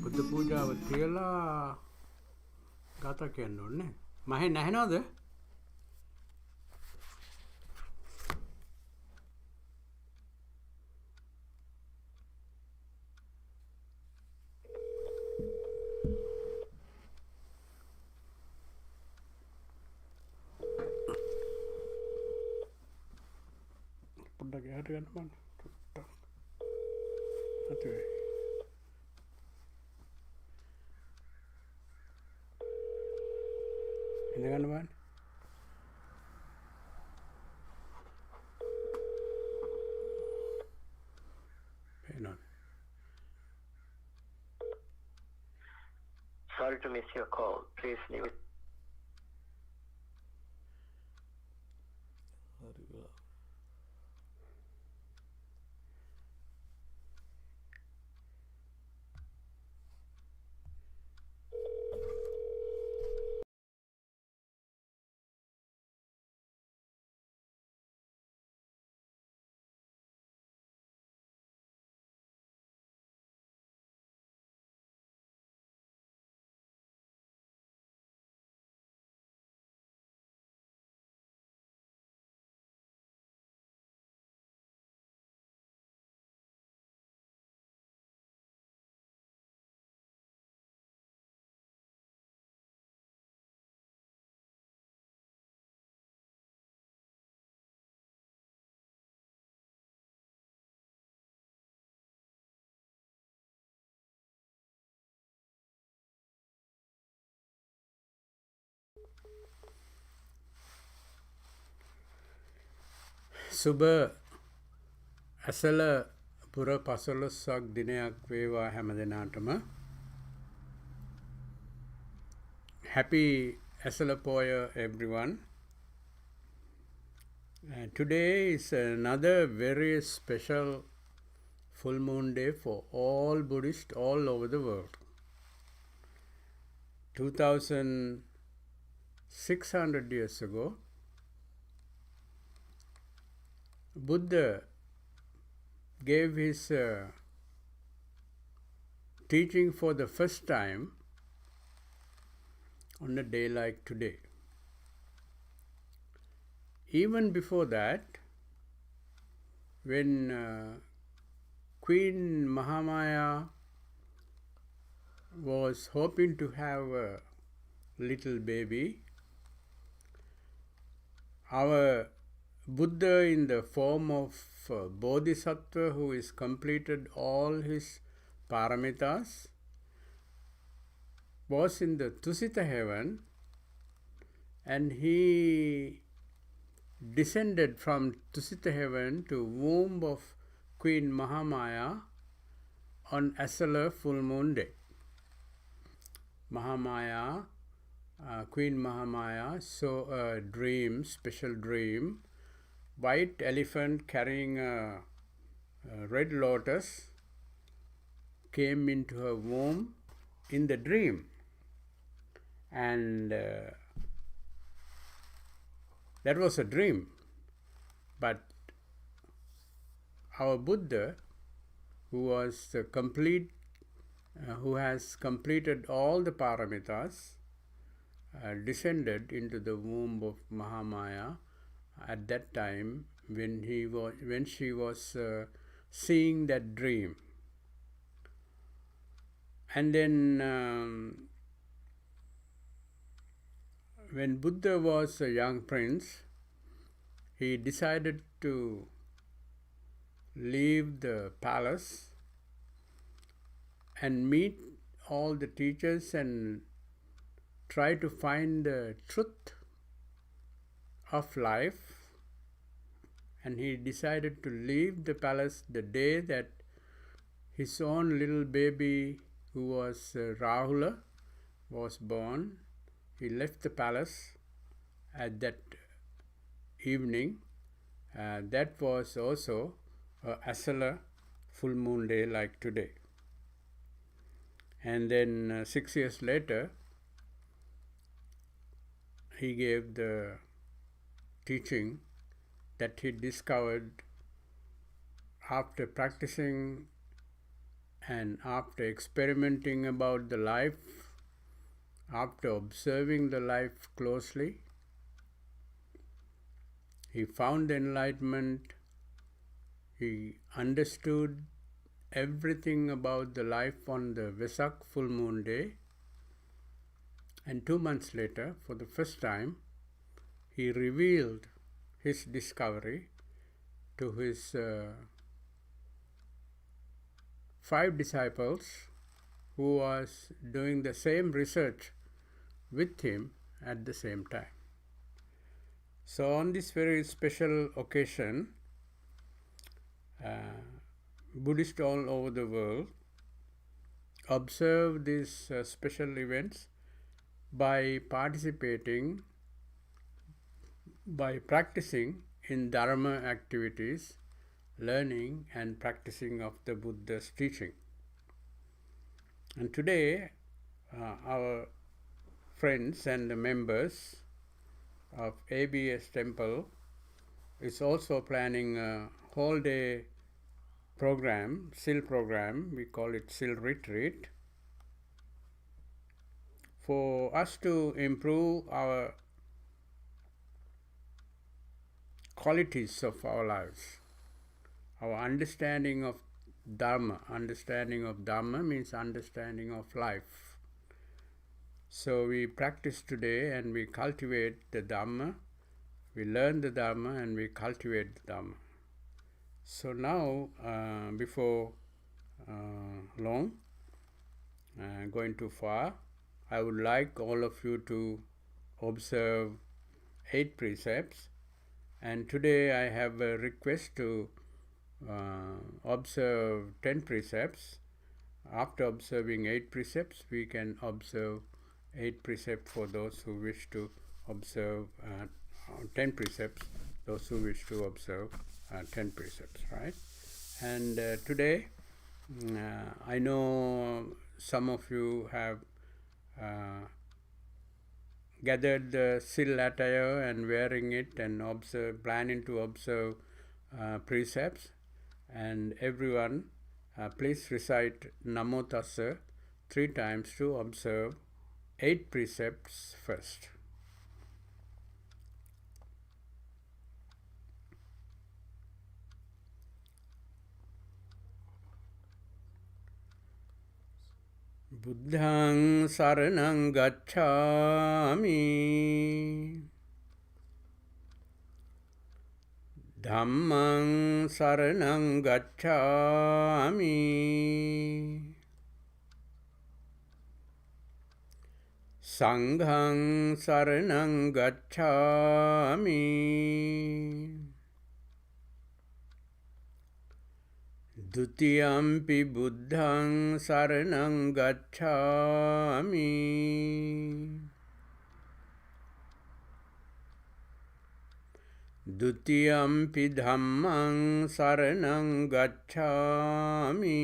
බුද්ධ පූජාව තියලා ගාථා කියන්න ඕනේ. මහෙන් නැහෙනවද? පොඩ්ඩක් එහාට ගන්න බං. අතේ ඉඳගන්න බං. පේනවා. Sorry to miss your call. Please leave it. සුබ ඇසල පුර පසළොස්වක් දිනයක් වේවා හැම දෙනාටම. Happy Esala Poya everyone. Today is another very special full moon day for all Buddhists all over the world. 2600 years ago, Buddha gave his teaching for the first time on a day like today. Even before that, when Queen Mahamaya was hoping to have a little baby, our Buddha, in the form of Bodhisattva who is completed all his paramitas, was in the Tusita heaven, and he descended from Tusita heaven to womb of Queen Mahamaya on Esala full moon day. Mahamaya, Queen Mahamaya saw a dream, special dream. White elephant carrying a red lotus came into her womb in the dream, and that was a dream. But our Buddha, who was who has completed all the paramitas, descended into the womb of Mahamaya at that time when she was seeing that dream. And then when Buddha was a young prince, he decided to leave the palace and meet all the teachers and try to find the truth of life. And he decided to leave the palace the day that his own little baby, who was Rahula, was born. He left the palace at that evening. That was also Esala full moon day like today. And then 6 years later, he gave the teaching that he discovered after practicing and after experimenting about the life, after observing the life closely. He found enlightenment. He understood everything about the life on the Vesak full moon day. And 2 months later, for the first time, he revealed his discovery to his 5 disciples who was doing the same research with him at the same time. So on this very special occasion, Buddhists all over the world observe these special events by participating, by practicing in Dharma activities, learning and practicing of the Buddha's teaching. And today, our friends and the members of ABS Temple is also planning a whole day program, SIL program, we call it SIL retreat, for us to improve our qualities of our lives, our understanding of Dharma. Understanding of Dharma means understanding of life. So we practice today and we cultivate the Dharma, we learn the Dharma and we cultivate the Dharma. So now, before long, going too far, I would like all of you to observe 8 precepts. And today I have a request to observe 10 precepts. After observing 8 precepts, we can observe 8 precepts for those who wish to observe 10 precepts, those who wish to observe 10 precepts, right? And today, I know some of you have gathered the SIL attire and wearing it and planning to observe precepts. And everyone, please recite Namo Tassa 3 times to observe 8 precepts first. Buddhaṃ saraṇaṃ gacchāmi, Dhammaṃ saraṇaṃ gacchāmi, Saṅghāṃ saraṇaṃ gacchāmi, Dutiyampi buddhaṃ saraṇaṃ gacchāmi, Dutiyampi dhammaṃ saraṇaṃ gacchāmi,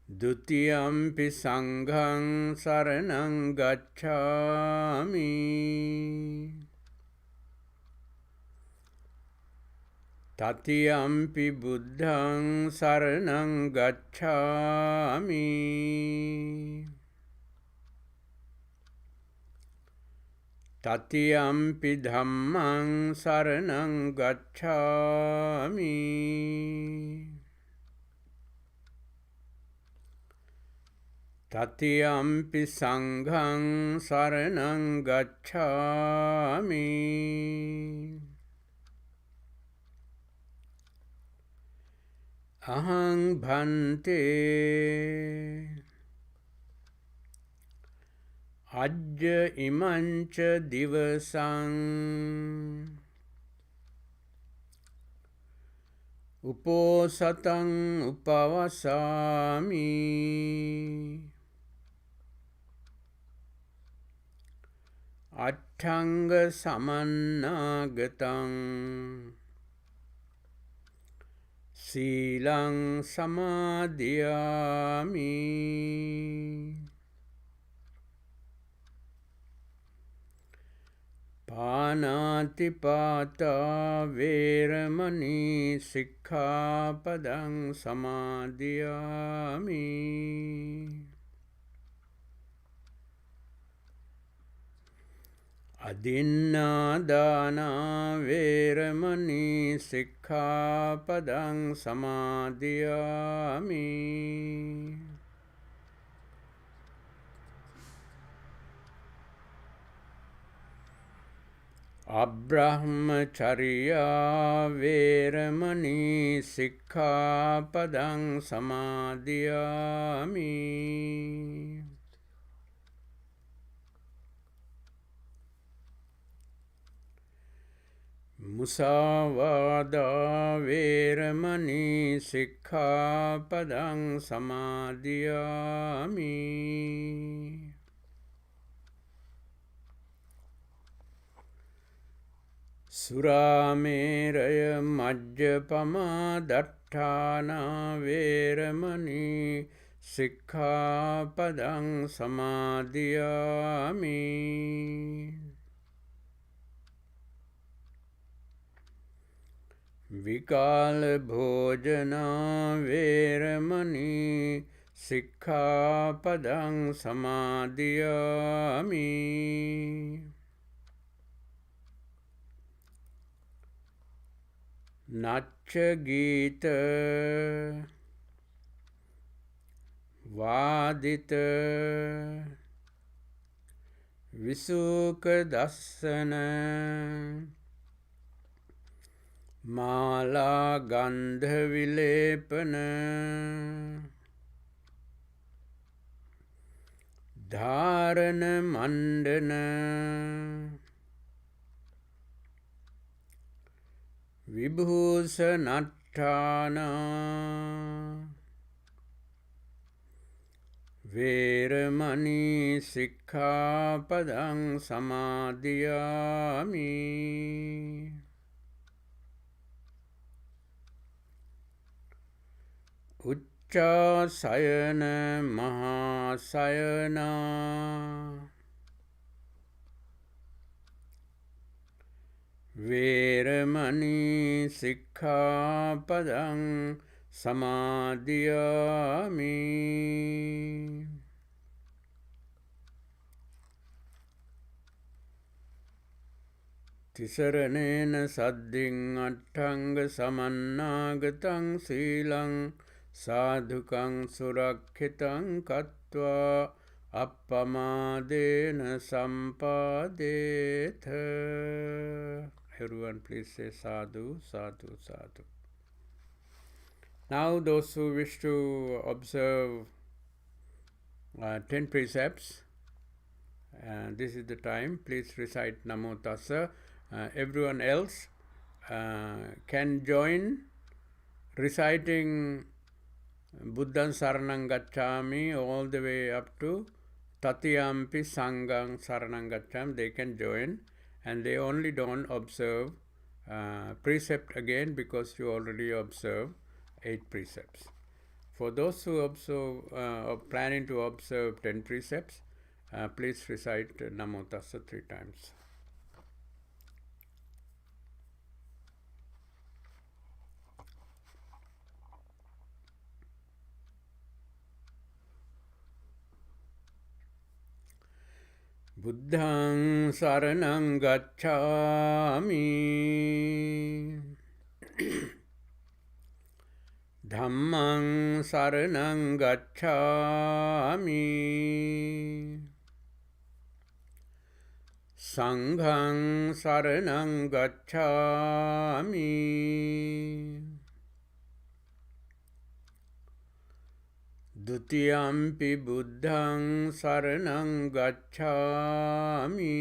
Dutiyampi saṅghāṃ saraṇaṃ gacchāmi, Tatiyampi buddhaṃ saraṇaṃ gacchāmi, Tatiyampi dhammaṃ saraṇaṃ gacchāmi, Tatiyampi saṅghāṃ saraṇaṃ gacchāmi, Ahaṃ bhante ajja imaṃ ca divasaṃ uposataṃ upavasāmi, Atthanga samannāgataṃ Sīlaṃ samādhiyāmi. පානාතිපාතා වේරමණී සික්ඛාපදං සමාදියාමි. අදින්නාදානා වේරමණී සික්ඛාපදං සමාදියාමි. අබ්‍රහ්මචරියා වේරමණී සික්ඛාපදං සමාදියාමි. මුසාවාදා වේරමණී සික්ඛාපදං සමාදියාමි. සුරාමේරය මජ්ජපමා දට්ඨානා වේරමණී සික්ඛාපදං සමාදියාමි. විකාල භෝජනා වේරමණී සික්ඛාපදං සමාදියාමි. නච්ච ගීත වාදිත විසුක දස්සන මාලා ගන්ධ විලේපන ධාරණ මණ්ඩන විභූෂණට්ඨානා වේරමණී සික්ඛාපදං සමාදියාමි. උච්චාසයන මහාසයනා වේරමණී සික්ඛාපදං සමාදියාමි. තිසරණේන සද්ධින් අට්ඨංග සමන්නාගතං සීලං සාධුකං සුරක්ඛිතං කତ୍වා අප්පමාදේන සම්පාදේත. Everyone please say sadhu, sadhu, sadhu. Now those who wish to observe 10 precepts, this is the time. Please recite Namo Tassa. Everyone else can join reciting Buddhaṃ Saraṇaṃ Gacchāmi all the way up to Tatiyampi Sanghaṃ Saraṇaṃ Gacchāmi. They can join, and they only don't observe precept again because you already observe 8 precepts. For those who observe or planning to observe 10 precepts, please recite Namo Tassa 3 times. Buddhaṃ Saraṇaṃ Gacchāmi. Dhammaṃ Saraṇaṃ Gacchāmi. Saṅghaṃ Saraṇaṃ Gacchāmi. Dutiyampi Buddhaṃ Saraṇaṃ Gacchāmi.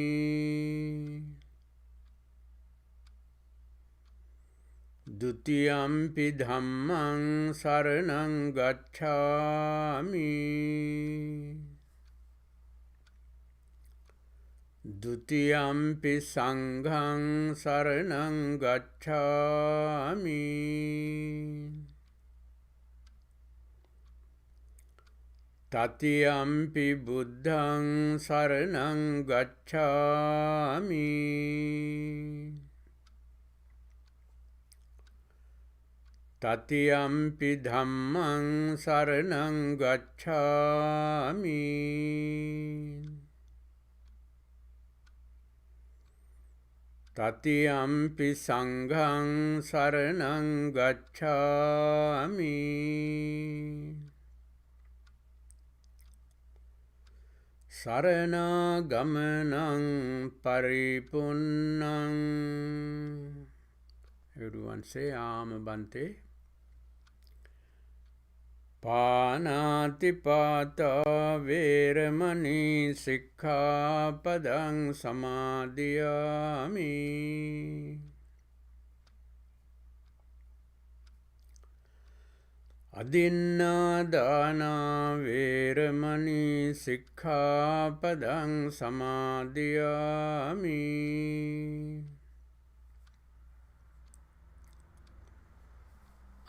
Dutiyampi Dhammaṃ Saraṇaṃ Gacchāmi. Dutiyampi Saṅghaṃ Saraṇaṃ Gacchāmi. Tatiyampi buddhang saranang gacchami. Tatiyampi dhammang saranang gacchami. Tatiyampi sanghang saranang gacchami. Sarana gamanang paripunnang. Everyone say Ama Bante. Panatipata veramani sikkhapadang samadhiyami. Adinādāna veramani sikkhapadang samadhiyami.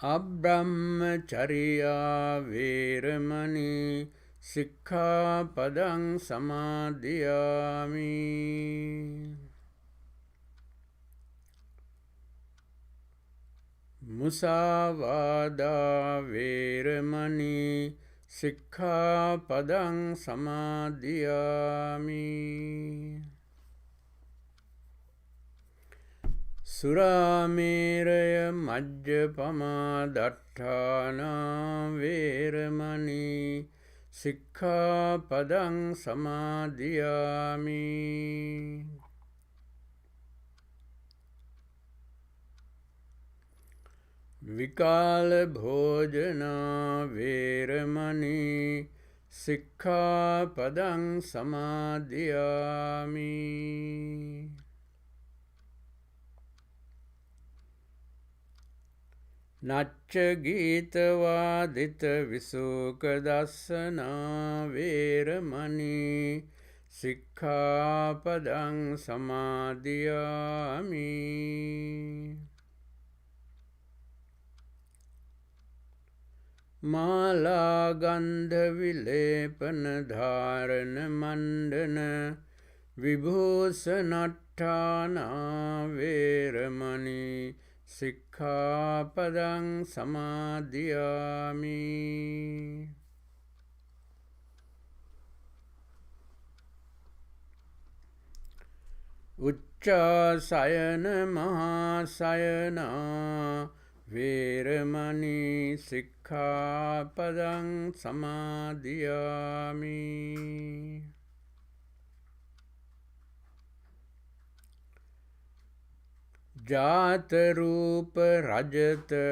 Abrahmacharya veramani sikkhapadang samadhiyami. Musavada veramani sikkhapadang samadhiyami. Surameraya majjapama datthana veramani sikkhapadang samadhiyami. Vikala bhojana veramani sikkhapadang samadhiyami. Nachcha gita vadita visuka dassana veramani sikkhapadang samadhiyami. Mala gandha vilepana dharana mandana vibhusanattana veramani sikkhapadang samadhiyami. Uchcha sayana mahasayana veramani sikkhapadang samadhiyami. Jata rupa rajata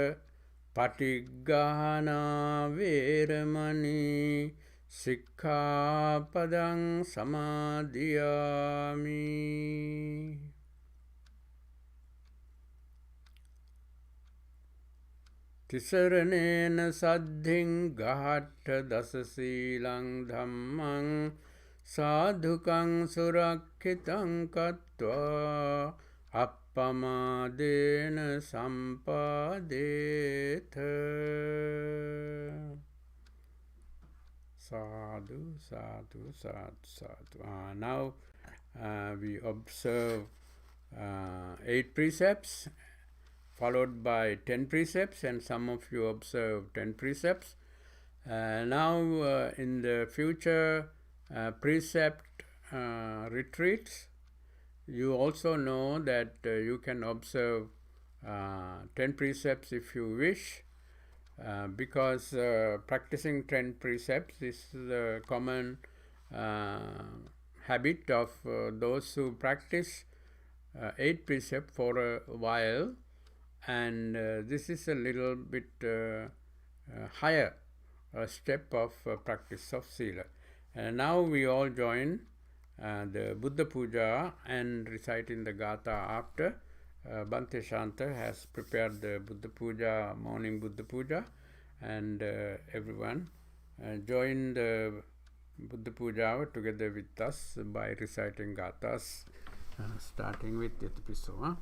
patiggahana veramani sikkhapadang samadhiyami. Tisaranena saddhiṃ gahattha dasasilaṃ dhammang sadhukaṃ surakkhitāṃ kattva appamadena sampadetha. Sadhu, sadhu, sadhu, sadhu. Now we observe 8 precepts followed by 10 precepts, and some of you observe 10 precepts. Now in the future precept retreats, you also know that you can observe 10 precepts if you wish, because practicing 10 precepts is the common habit of those who practice 8 precepts for a while, and this is a little bit higher step of practice of Sila. Now we all join the Buddha Puja and reciting the Gatha after. Bhante Shanta has prepared the Buddha Puja, morning Buddha Puja, and everyone join the Buddha Puja together with us by reciting Gathas, starting with Yatipiso.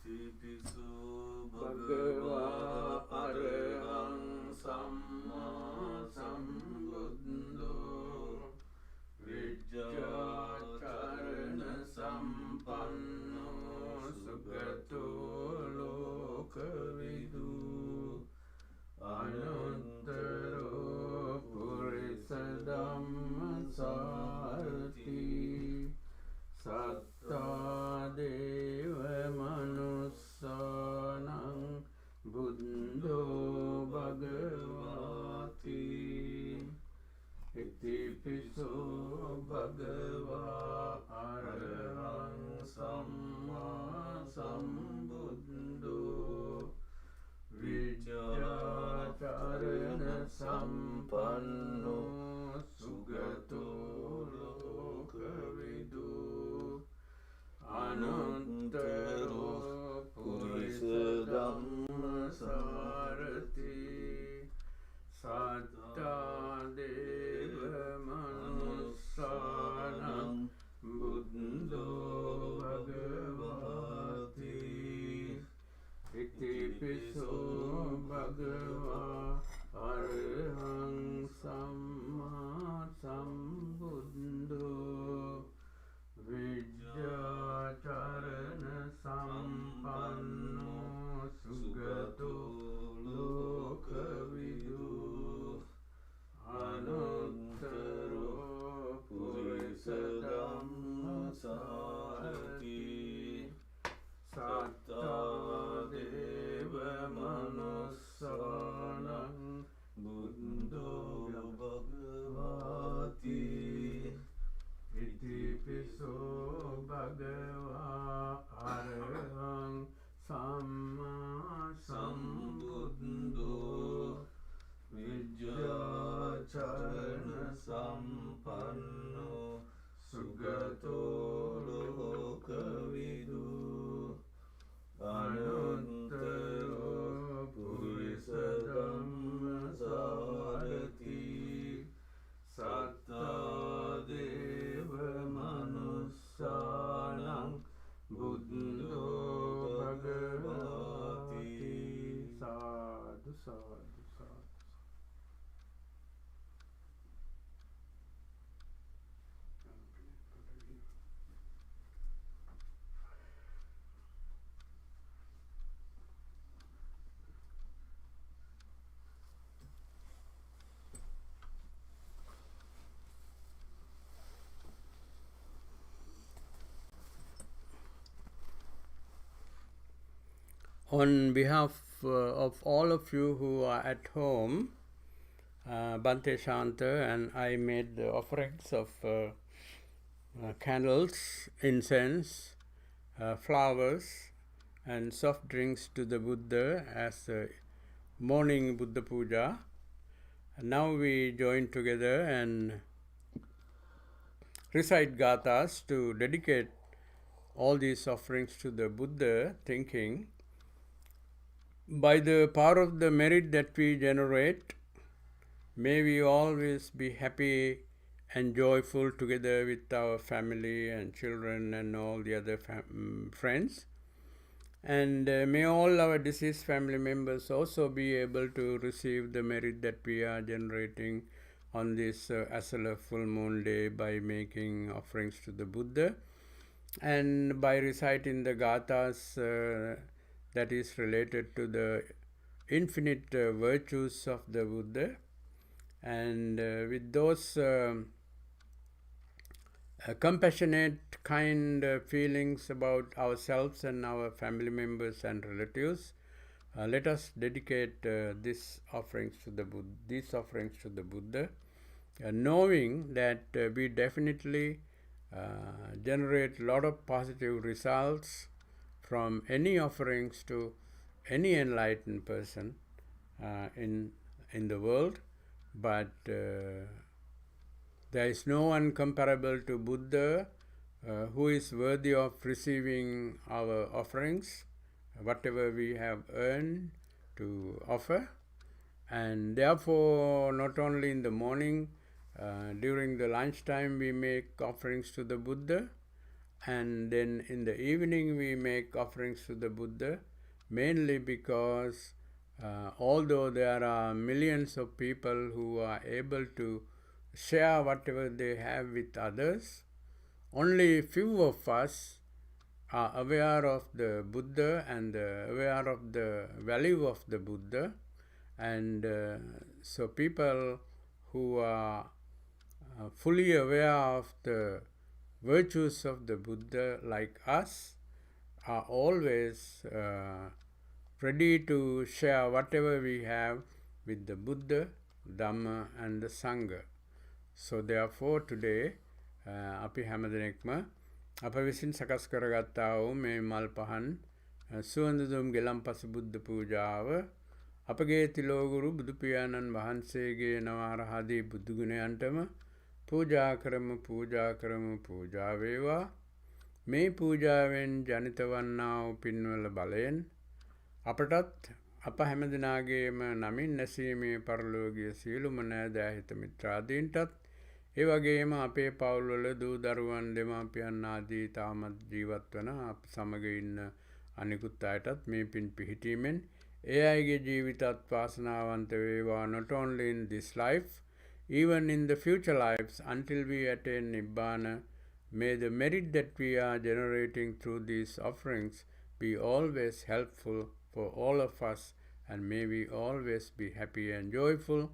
Yatipiso Bhagava Arahang Sam sampanno sugato lokavidu anuttaro purisa dhamma sarati satta deva manussanam buddho bhagavati itipiso bhagava arhang samma sambuddho vidyacharana sampanno sugato lokavidu anuttaro purisa dhamma sarati satta deva manussanam buddho bhagavati itipiso bhagava arhang samma sambuddho vidyacharana sampanno sugato lokavidu anuttaro purisa dhamma sarati satta deva manussanam buddho bhagavati sadhu sadhu sadhu. On behalf of all of you who are at home, Bhante Shanta and I made the offerings of candles, incense, flowers, and soft drinks to the Buddha as a morning Buddha Puja. And now we join together and recite gathas to dedicate all these offerings to the Buddha, thinking, by the power of the merit that we generate, may we always be happy and joyful together with our family and children and all the other friends. And may all our deceased family members also be able to receive the merit that we are generating on this Esala full moon day by making offerings to the Buddha and by reciting the gathas that is related to the infinite virtues of the Buddha. And with those compassionate, kind feelings about ourselves and our family members and relatives, let us dedicate these offerings to the Buddha, knowing that we definitely generate a lot of positive results from any offerings to any enlightened person in the world, but there is no one comparable to Buddha who is worthy of receiving our offerings, whatever we have earned to offer. And therefore, not only in the morning, during the lunchtime we make offerings to the Buddha, and then in the evening we make offerings to the Buddha, mainly because although there are millions of people who are able to share whatever they have with others, only few of us are aware of the Buddha and aware of the value of the Buddha. And so people who are fully aware of the virtues of the Buddha, like us, are always ready to share whatever we have with the Buddha, Dhamma and the Sangha. So therefore today අපි හැමදෙනෙක්ම අප විසින් සකස් කරගත්තා වූ මේ මල් පහන් සුවඳ දුම් ගෙලම්පස බුද්ධ පූජාව අපගේ තිලෝගුරු බුදුපියාණන් වහන්සේගේ නවාරහදී බුදුගුණයන්ටම පූජා කරමු පූජා වේවා. මේ පූජාවෙන් ජනිත වන්නා වූ පින්වල බලයෙන් අපටත් අප හැමදෙනාගේම නමින් නැසීමේ පරලෝකීය සියලුම නෑදෑ හිත මිත්‍රාදීන්ටත් ඒ වගේම අපේ පවුල්වල දූ දරුවන් දෙමාපියන් ආදී තාමත් ජීවත් වන අප සමග ඉන්න අනිකුත් අයටත් මේ පින් පිහිටීමෙන් ඒ අයගේ ජීවිතත් වාසනාවන්ත වේවා. not only in this life, even in the future lives until we attain Nibbana. May the merit that we are generating through these offerings be always helpful for all of us, and may we always be happy and joyful,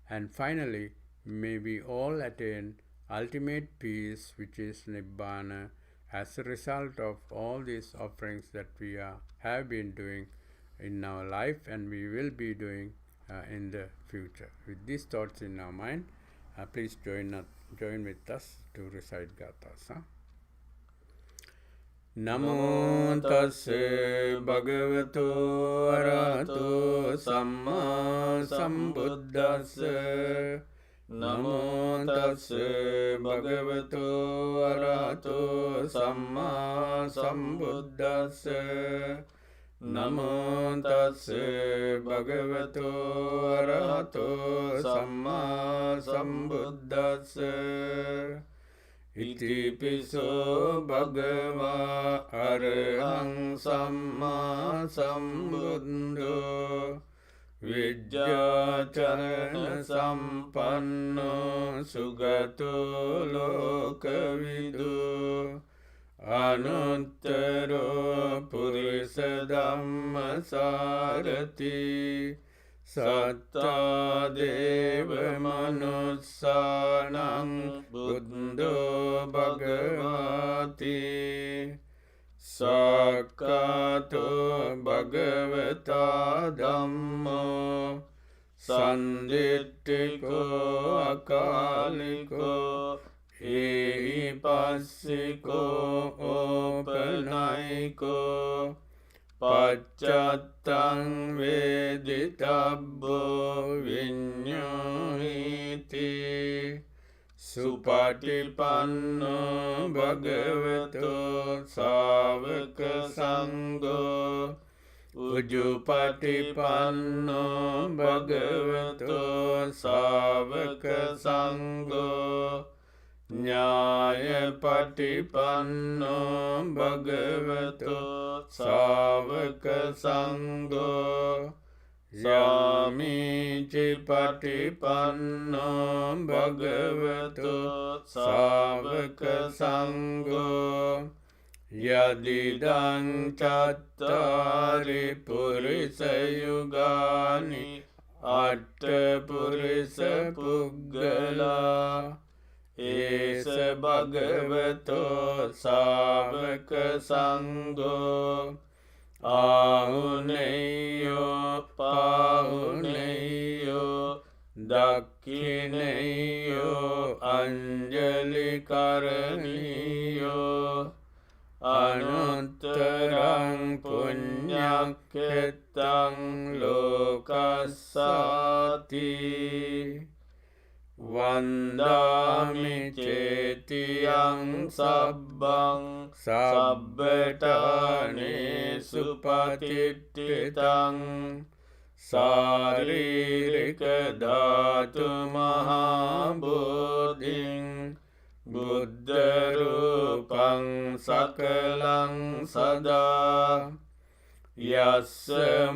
and finally may we all attain ultimate peace, which is Nibbana, as a result of all these offerings that we have been doing in our life and we will be doing in the future. With these thoughts in our mind, please join with us to recite gathas. Namo tassa bhagavato arahato samma sambuddhassa. Namo tassa bhagavato arahato samma sambuddhassa. Namo tassa bhagavato arahato samma sambuddhassa. Iti piso bhagava arahang samma sambuddho vijjācarana sampanno sugato lokavidu anuttaro purisa dhamma sarati sattā deva manussanam buddho bhagavati sakkhato bhagavata dhammo sandittiko akaliko ehipassiko opanayiko paccattam veditabbo viññāhiti supatipanno bhagavato sāvaka sangho ujupatipanno bhagavato sāvaka sangho ඤායපටිපන්නෝ භගවතෝ සාවක සංඝෝ සාමීචිපටිපන්නෝ භගවතෝ සාවක සංඝෝ යදිදං චත්තාරි පුරිස යුගානි අට්ඨ පුරිස පුග්ගලා ඒස භගවතෝ සාවක සංඝෝ ආහුනේයෝ පාහුනේයෝ දක්ඛිනේයෝ අංජලි කරණීයෝ අනුත්තරං පුඤ්ඤක්ඛෙත්තං ලෝකස්සාති වන්දාමි චේතියං සබ්බං සබ්බඨානේ සුපතිට්ඨිතං සාරීරික ධාතු මහා බෝධින් බුද්ධ රූපං සකලං සදා යස්ස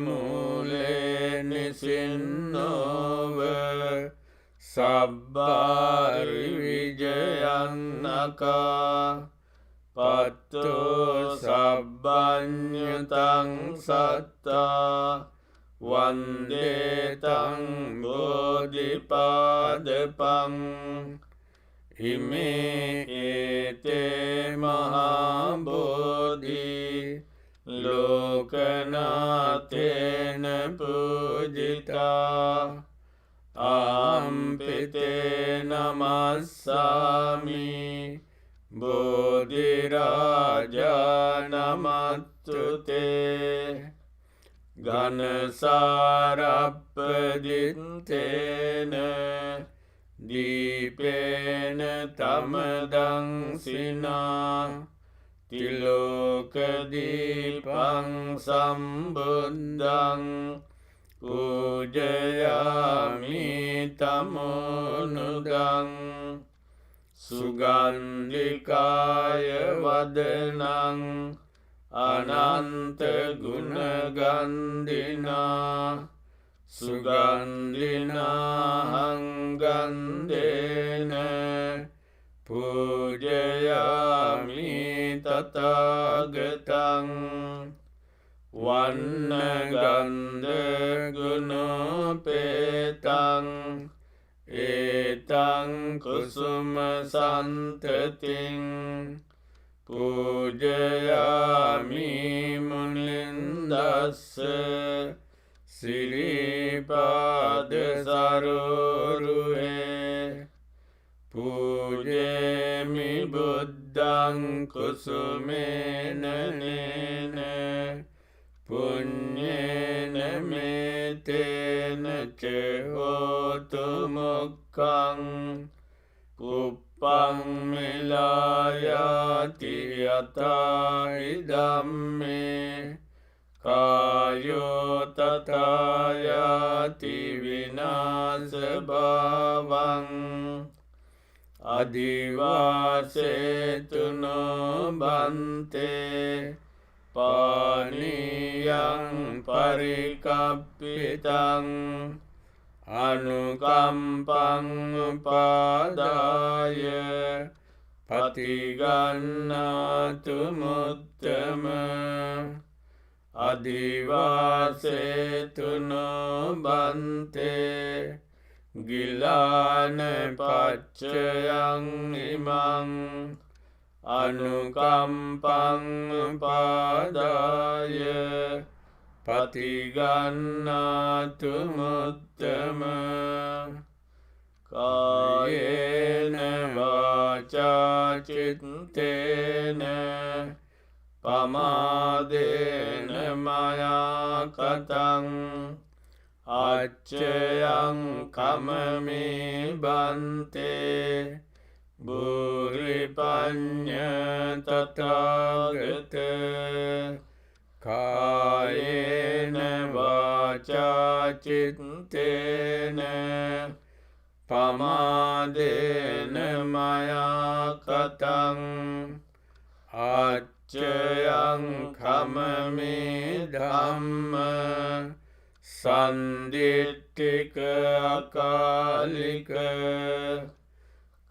මූලේ නිසින්නෝව සබ්බාරි විජයන්නකා පත්තෝ සබ්බඤ්ඤතං සත්තා වන්දේතං බෝධිපාදපං ඉමේ ඒතේ මහා බෝධි ලෝකනාතේන පූජිතා අම්පිතේ නමස්සාමි බෝධිරාජා නමත්තුතේ ගනසාරප්පදිත්තේන දීපේන තමදංසිනා තිලෝකදීපං සම්බුද්ධං පූජයාමි තමෝනුදං සුගන්ධිකාය වදනං අනන්ත ගුණගන්ධිනා සුගන්ධිනාහංගන්ධේන පූජයාමි තථාගතං වන්නගන්ධ ගුණෝපේතං ඒතං කුසුම සන්තතින් පූජයාමි මුනින්දස්ස සිරිපාද සරෝරුහේ පූජේමි බුද්ධං කුසුමේනනේන පුඤ්ඤේන මේතේන ච හෝතු මොක්ඛං පුප්පං මිලායාති යතා ඉදම්මේ කායෝ තථායාති විනාශ භවං අදිවාසේතුනෝ බන්තේ පානියං පරිකප්පිතං අනුකම්පං උපාදාය පතිගන්නාතු මුත්තම අදිවාසේතුනෝ බන්තේ ගිලාන පච්චයං ඉමං අනුකම්පං උපාදාය පතිගන්නාතු මුත්තම කායේන වාචා චිත්තේන පමාදේන මයා කතං අච්චයං කමමේ බන්තේ බුරිපඤ්ඤ තථාගත කායේන වාචා චිත්තේන පමාදේන මයා කතං අච්චයං කමමේ ධම්ම සන්දිට්ඨික අකාලික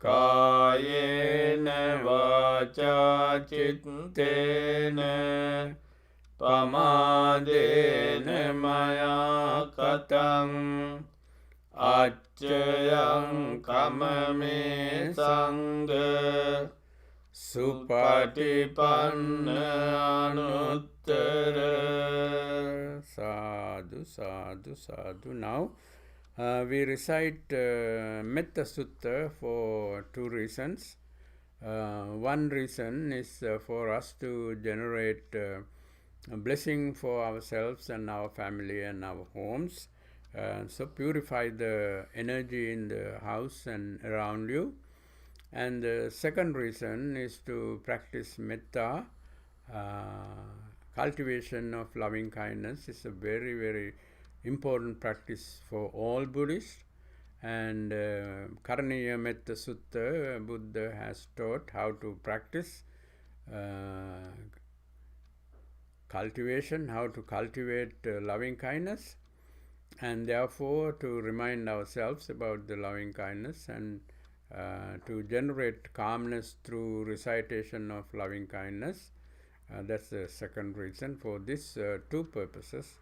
කායේන වාචා චිත්තේන පමාදේන මයා කතං අච්චයං කමමේ සංඝ සුපටිපන්න අනුත්තර sadhu sadhu sadhu. Now we recite Metta Sutta for two reasons. One reason is for us to generate a blessing for ourselves and our family and our homes. So purify the energy in the house and around you. And the second reason is to practice metta. Cultivation of loving kindness is a very, very important practice for all Buddhists. And Karaniya Metta Sutta, Buddha has taught how to practice cultivation, how to cultivate loving kindness, and therefore to remind ourselves about the loving kindness and to generate calmness through recitation of loving kindness. That's the second reason. For these two purposes,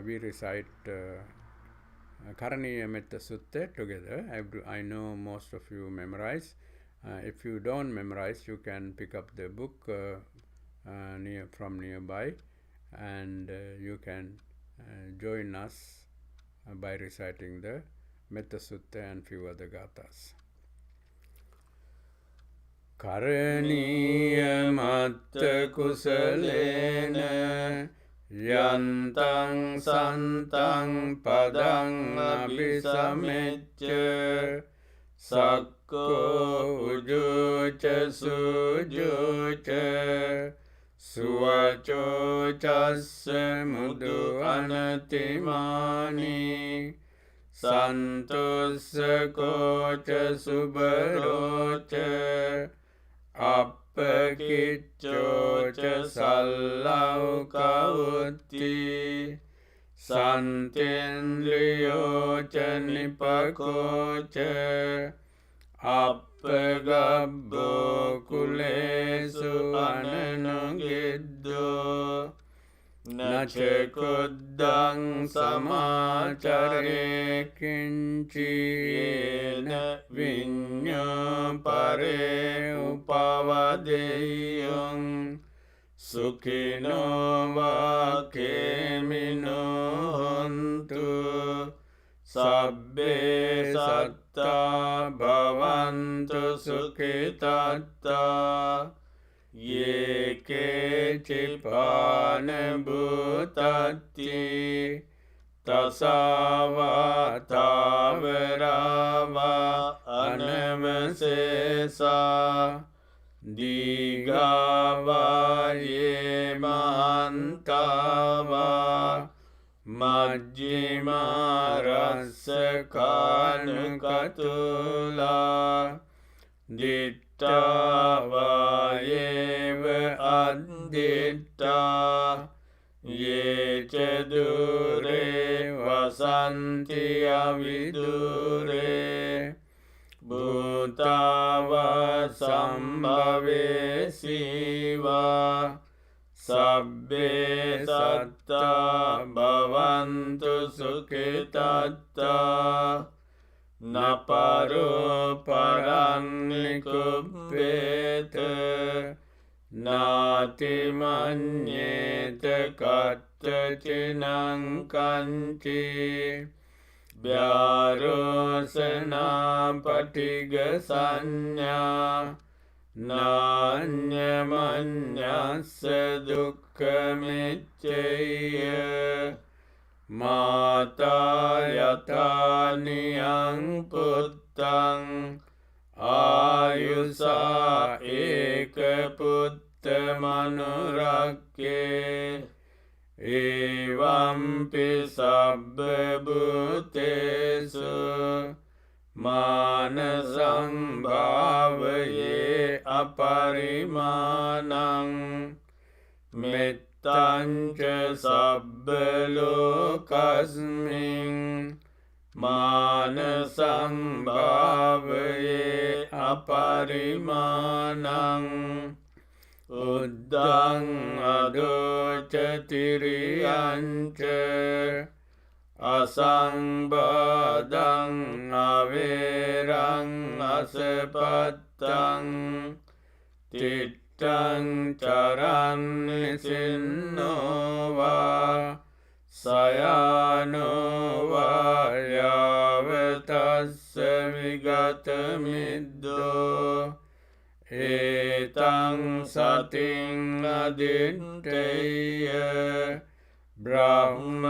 we recite Karaniya Metta Sutta together. I know most of you memorize. If you don't memorize, you can pick up the book from nearby, and you can join us by reciting the Metta Sutta and few other gathas. Karaniya matta kusalena යන්තං සන්තං පදං අபிසමෙච්ච සක්කෝ උජුච සුජුච සුවචෝචස්ස මුදු අනතිමානි සන්තුස්සකෝච සුබරෝච අපකිච්චෝච සල්ලව්කවුත්ති සන්තේන්ද්‍රියෝච නිපකෝච අපගබ්බෝ කුලේසු අනනුගිද්දෝ නචකුද්දං සමාචරේ කිංචීන විඤ්ඤෝ පරේ උපවදෙය්‍යං සුඛිනෝ වාකේමිනෝ හොන්තු සබ්බේ සත්තා භවන්තු සුඛිතත්තා යේකේචිපාන භූතත්ති තසාවාතාවරාවා අනවසේසා දීගාවායේ මහන්තාවා මජ්ජිමාරස්සකානකතුලා දිට්ඨාවායේව අද්දිට්ඨා යේචදුරේ වසන්ති අවිදුරේ භූතාවා සම්භවේසීවා සබ්බේ සත්තා භවන්තු සුඛිතත්තා නපරෝ පරන්නිකුප්පේත නාතිමඤ්ඤේත කත්තචිනං කංචි ව්‍යාරෝසනා පටිග සංඥා නාඤ්ඤමඤ්ඤස්ස දුක්ඛමිච්ඡය මාතා යතානියං පුත්තං ආයුසා ඒක පුත්ත මනුරක්කේ එවම්පි සබ්බ භූතේසු මාන සංභාවයේ අපරිමාණං මෙත්තංච සබ්බ ලෝකස්මින් මාන සංභාවයේ අපරිමාණං උද්දං අදෝච තිරියංච අසංබාදං අවේරං අසපත්තං තිට්ඨං චරන්නිසින්නෝවා සයානෝවා යාවතස්ස විගත මිද්දෝ ඒතං සතින් අදිට්ඨේය බ්‍රහ්මමේතං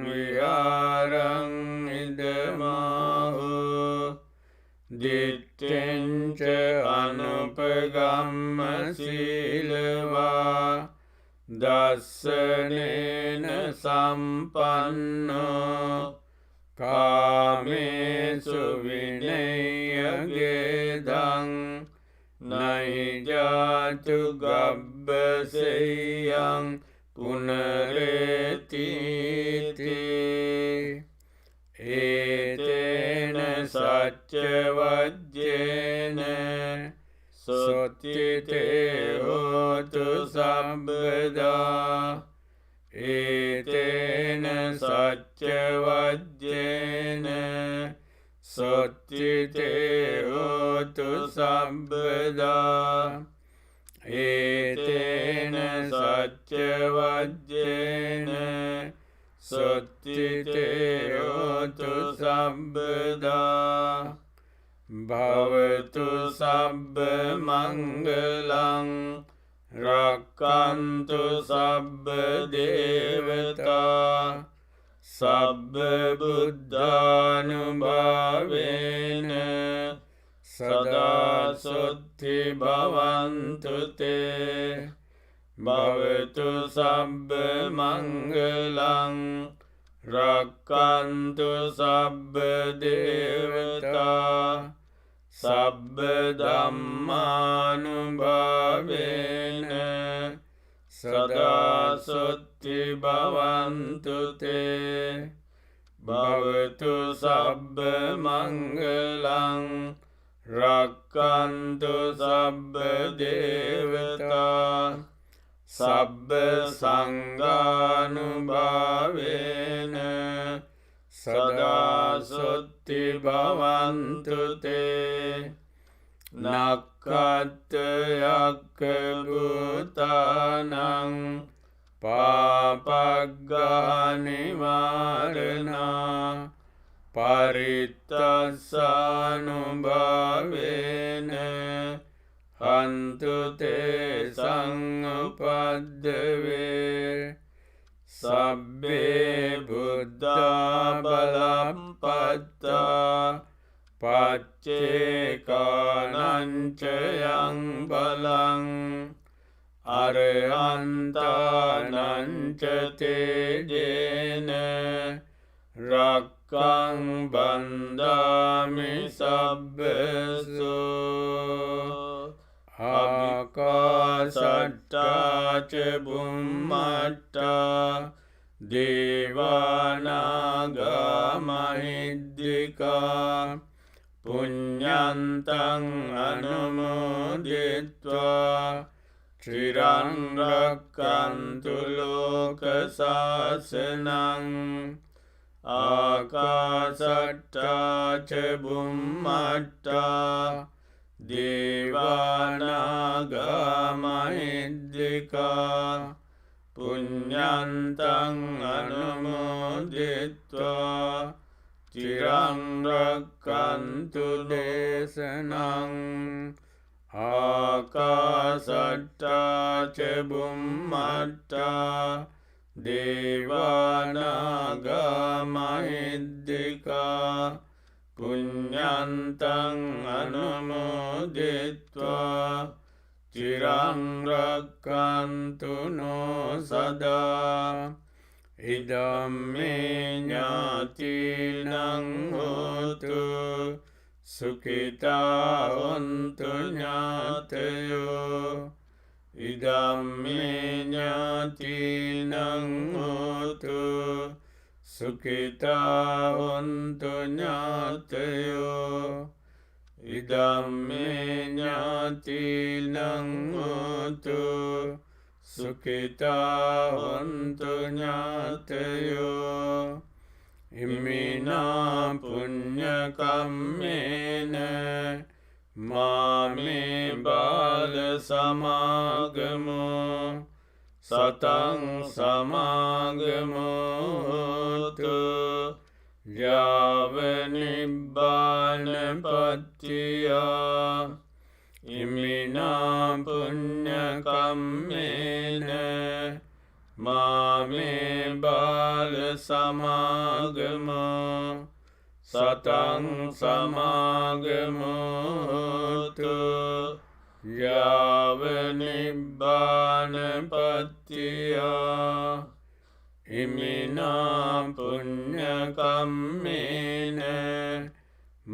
විහාරං ඉදමාහෝ දිට්ඨෙන්ච අනුපගම්ම සීලවා දස්සනේන සම්පන්නෝ කාමේසු විනය්‍යගේදං නයිජාතු ගබ්බසෙයං පුනරේතිති ඒතේන සච්චවජ්ජේන සොත්තිතේ හෝතු සම්බදා ඒතේන සච්චවජ්ජේන සොත්තිතේ හෝතු සම්බදා ඒතේන සච්චවජ්ජේන සොත්තිතේ හෝතු සම්බදා භවතු සබ්බ මංගලං Rakkantu sabba devata sabba buddhanubhavena sada sutti bhavantu te bhavatu sabba mangalang rakkantu sabba devata sabba dhammanubhavena sada sutti bhavantu te bhavatu sabba mangalang rakkantu sabba devata sabba sanghanubhavena sada sutti bhavantu te nakkatayakka bhutanang papagganivarana parittassanubhavena hantu te sangupaddave sabbe buddha balampatta paccekanancayang balang arahantananca tejena rakkang bandami sabbesu akasatta ca bummatta devanaga mahiddhika punyantang anumoditva Chirang rakkantu loka sasanang akasatta ca bummatta devanaga mahiddhika punyantang anumoditva chirang rakkantu desanang akasatta ca bummatta devanaga mahiddhika punyantang anumoditva chirang rakkantu no sada idamme ñātīnaṃ hotu sukhitā hontu ñātayo idamme ñātīnaṃ hotu sukhitā hontu ñātayo idamme ñātīnaṃ hotu sukhitā hontu ñātayo imminā puñña kammena māme bāla samāgamo sataṃ samāgamo hotu yāva nibbāna pattiyā imminā puñña kammena māme bāla samāgamo sataṃ samāgamo hotu yāva nibbāna pattiyā imminā puñña kammena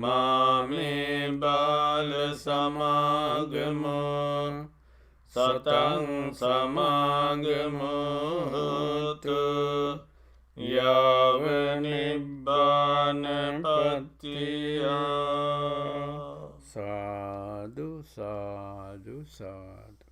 māme bāla samāgamo sataṃ samāgamo hotu yāva nibbāna pattiyā sadhu sadhu sadhu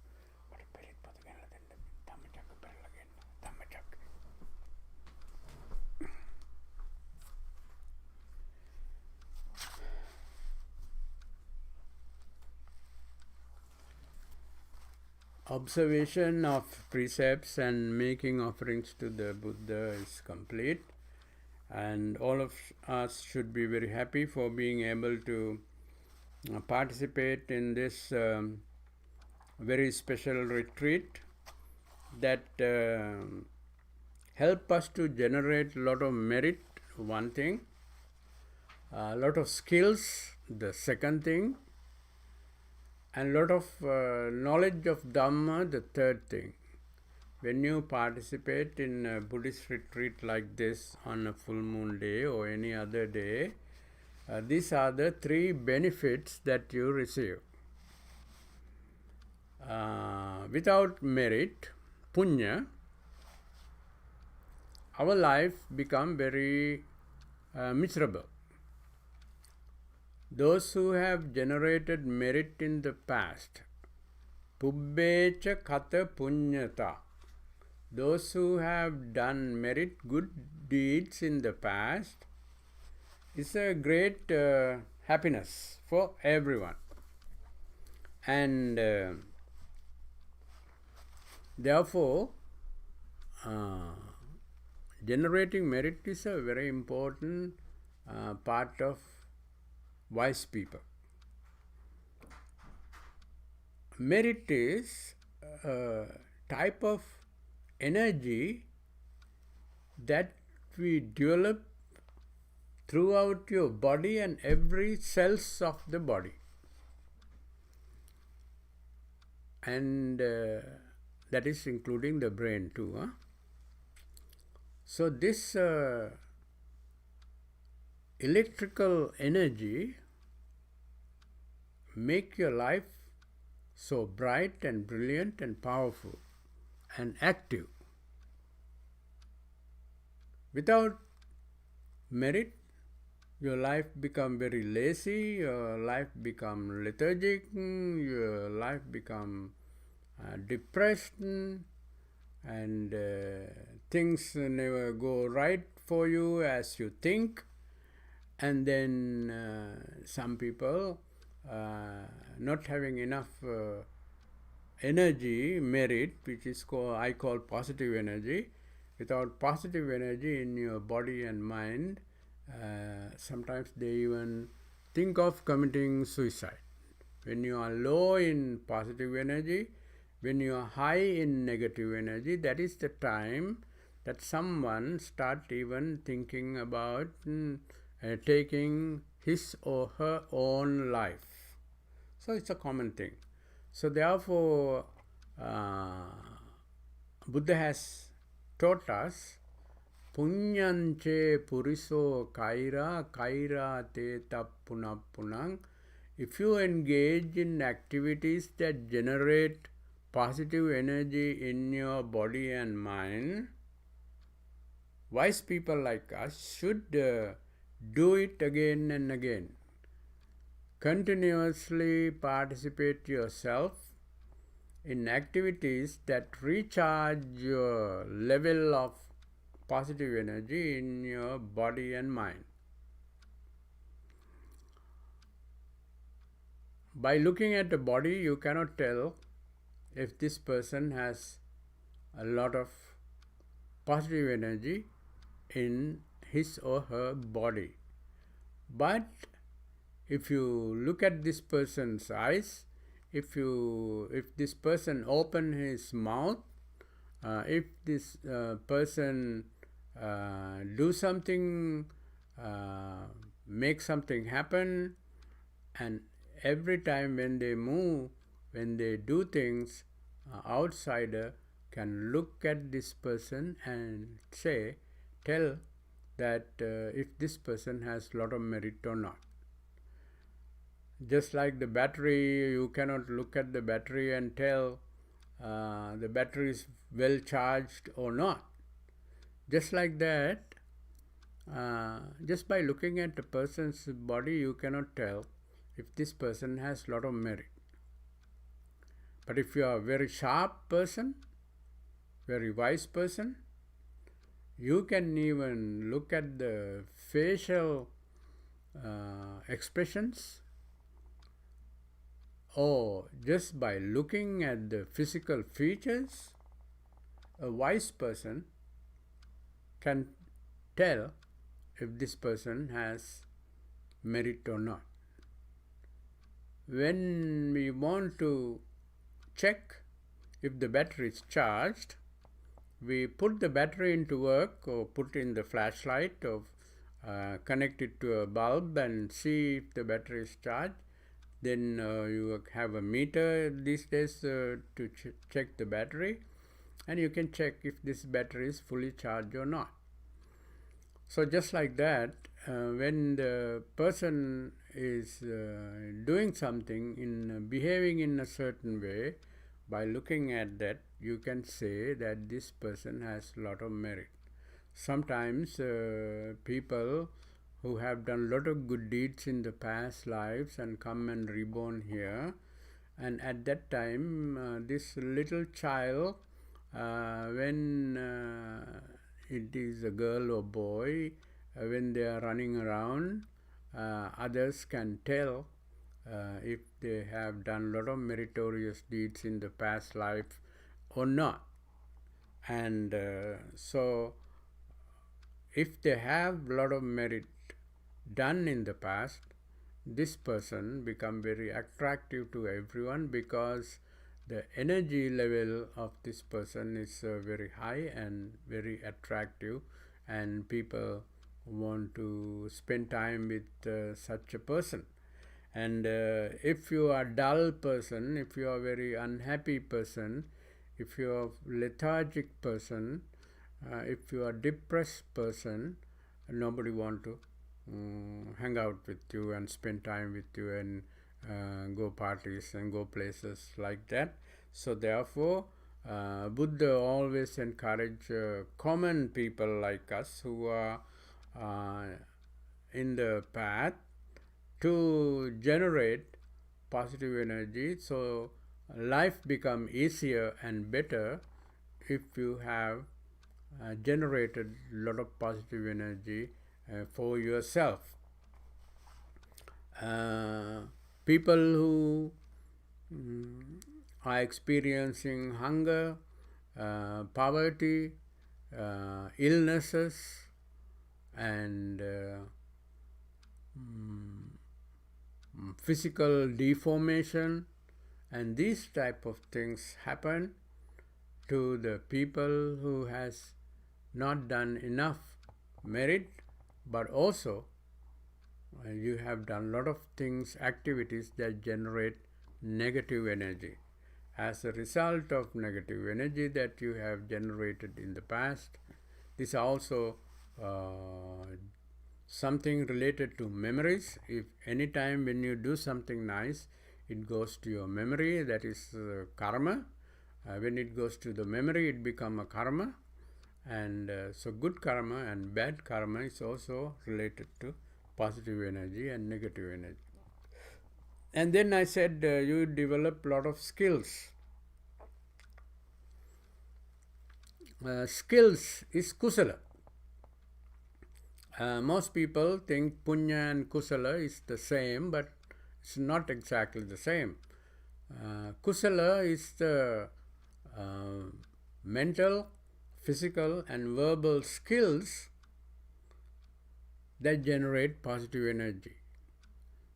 Observation of precepts and making offerings to the Buddha is complete, and all of us should be very happy for being able to participate in this very special retreat that help us to generate a lot of merit, one thing, a lot of skills, the second thing, and a lot of knowledge of Dhamma, the third thing. When you participate in a Buddhist retreat like this on a full moon day or any other day, these are the three benefits that you receive. Without merit, punya, our life become very miserable. Those who have generated merit in the past, pubbecha kata punyata, those who have done merit, good deeds in the past, is a great happiness for everyone. And therefore, generating merit is a very important part of wise people. Merit is a type of energy that we develop throughout your body and every cells of the body. And that is including the brain too. Huh? So this electrical energy make your life so bright and brilliant and powerful and active. Without merit, your life become very lazy, your life become lethargic, your life become depressed, and things never go right for you as you think. And then some people not having enough energy, merit, which is I call positive energy. Without positive energy in your body and mind, sometimes they even think of committing suicide. When you are low in positive energy, when you are high in negative energy, that is the time that someone start even thinking about taking his or her own life. So it's a common thing. So therefore, Buddha has taught us, Punyanche puriso kaira, kaira te tappunapunang. If you engage in activities that generate positive energy in your body and mind, wise people like us should do it again and again. Continuously participate yourself in activities that recharge your level of positive energy in your body and mind. By looking at the body, you cannot tell if this person has a lot of positive energy in his or her body. But if you look at this person's eyes, if this person open his mouth, if this person do something, make something happen, and every time when they move, when they do things, outsider can look at this person and tell that if this person has a lot of merit or not. Just like the battery, you cannot look at the battery and tell the battery is well charged or not. Just like that, just by looking at a person's body, you cannot tell if this person has a lot of merit. But if you are a very sharp person, very wise person, you can even look at the facial expressions, or just by looking at the physical features, a wise person can tell if this person has merit or not. When we want to check if the battery is charged. We put the battery into work, or put in the flashlight, or connect it to a bulb and see if the battery is charged. Then you have a meter these days to check the battery, and you can check if this battery is fully charged or not. So just like that, when the person is doing something, behaving in a certain way, by looking at that, you can say that this person has a lot of merit. Sometimes people who have done a lot of good deeds in the past lives and come and reborn here, and at that time this little child, when it is a girl or boy, when they are running around, others can tell if they have done a lot of meritorious deeds in the past life or not. And so if they have a lot of merit done in the past, this person become very attractive to everyone, because the energy level of this person is very high and very attractive, and people want to spend time with such a person. And if you are a dull person, if you are a very unhappy person, if you are a lethargic person, if you are a depressed person, nobody want to hang out with you and spend time with you and go parties and go places like that. So therefore, Buddha always encourage common people like us who are in the path to generate positive energy. So life become easier and better if you have generated a lot of positive energy for yourself. People who are experiencing hunger, poverty, illnesses, and physical deformation, and these type of things happen to the people who has not done enough merit, but also you have done a lot of things, activities that generate negative energy. As a result of negative energy that you have generated in the past, this also something related to memories. If any time when you do something nice, it goes to your memory, that is karma. When it goes to the memory, it becomes a karma. And so good karma and bad karma is also related to positive energy and negative energy. And then I said you develop a lot of skills. Skills is kusala. Most people think punya and kusala is the same, but it's not exactly the same. Kusala is the mental, physical, and verbal skills that generate positive energy.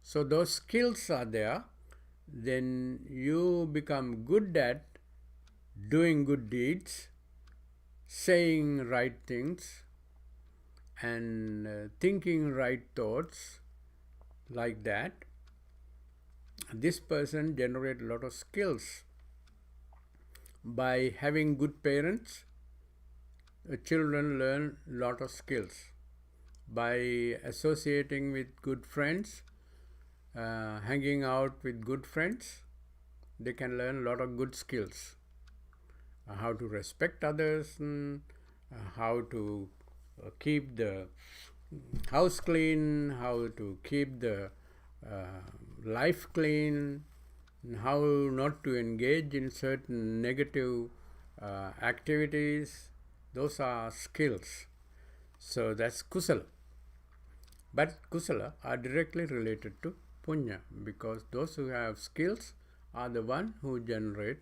So those skills are there, then you become good at doing good deeds, saying right things, and thinking right thoughts, like that. This person generates a lot of skills. By having good parents, children learn a lot of skills. By associating with good friends, hanging out with good friends, they can learn a lot of good skills. How to respect others, how to keep the house clean, how to keep the life clean, how not to engage in certain negative activities. Those are skills. So that's kusala. But kusala are directly related to punya, because those who have skills are the one who generate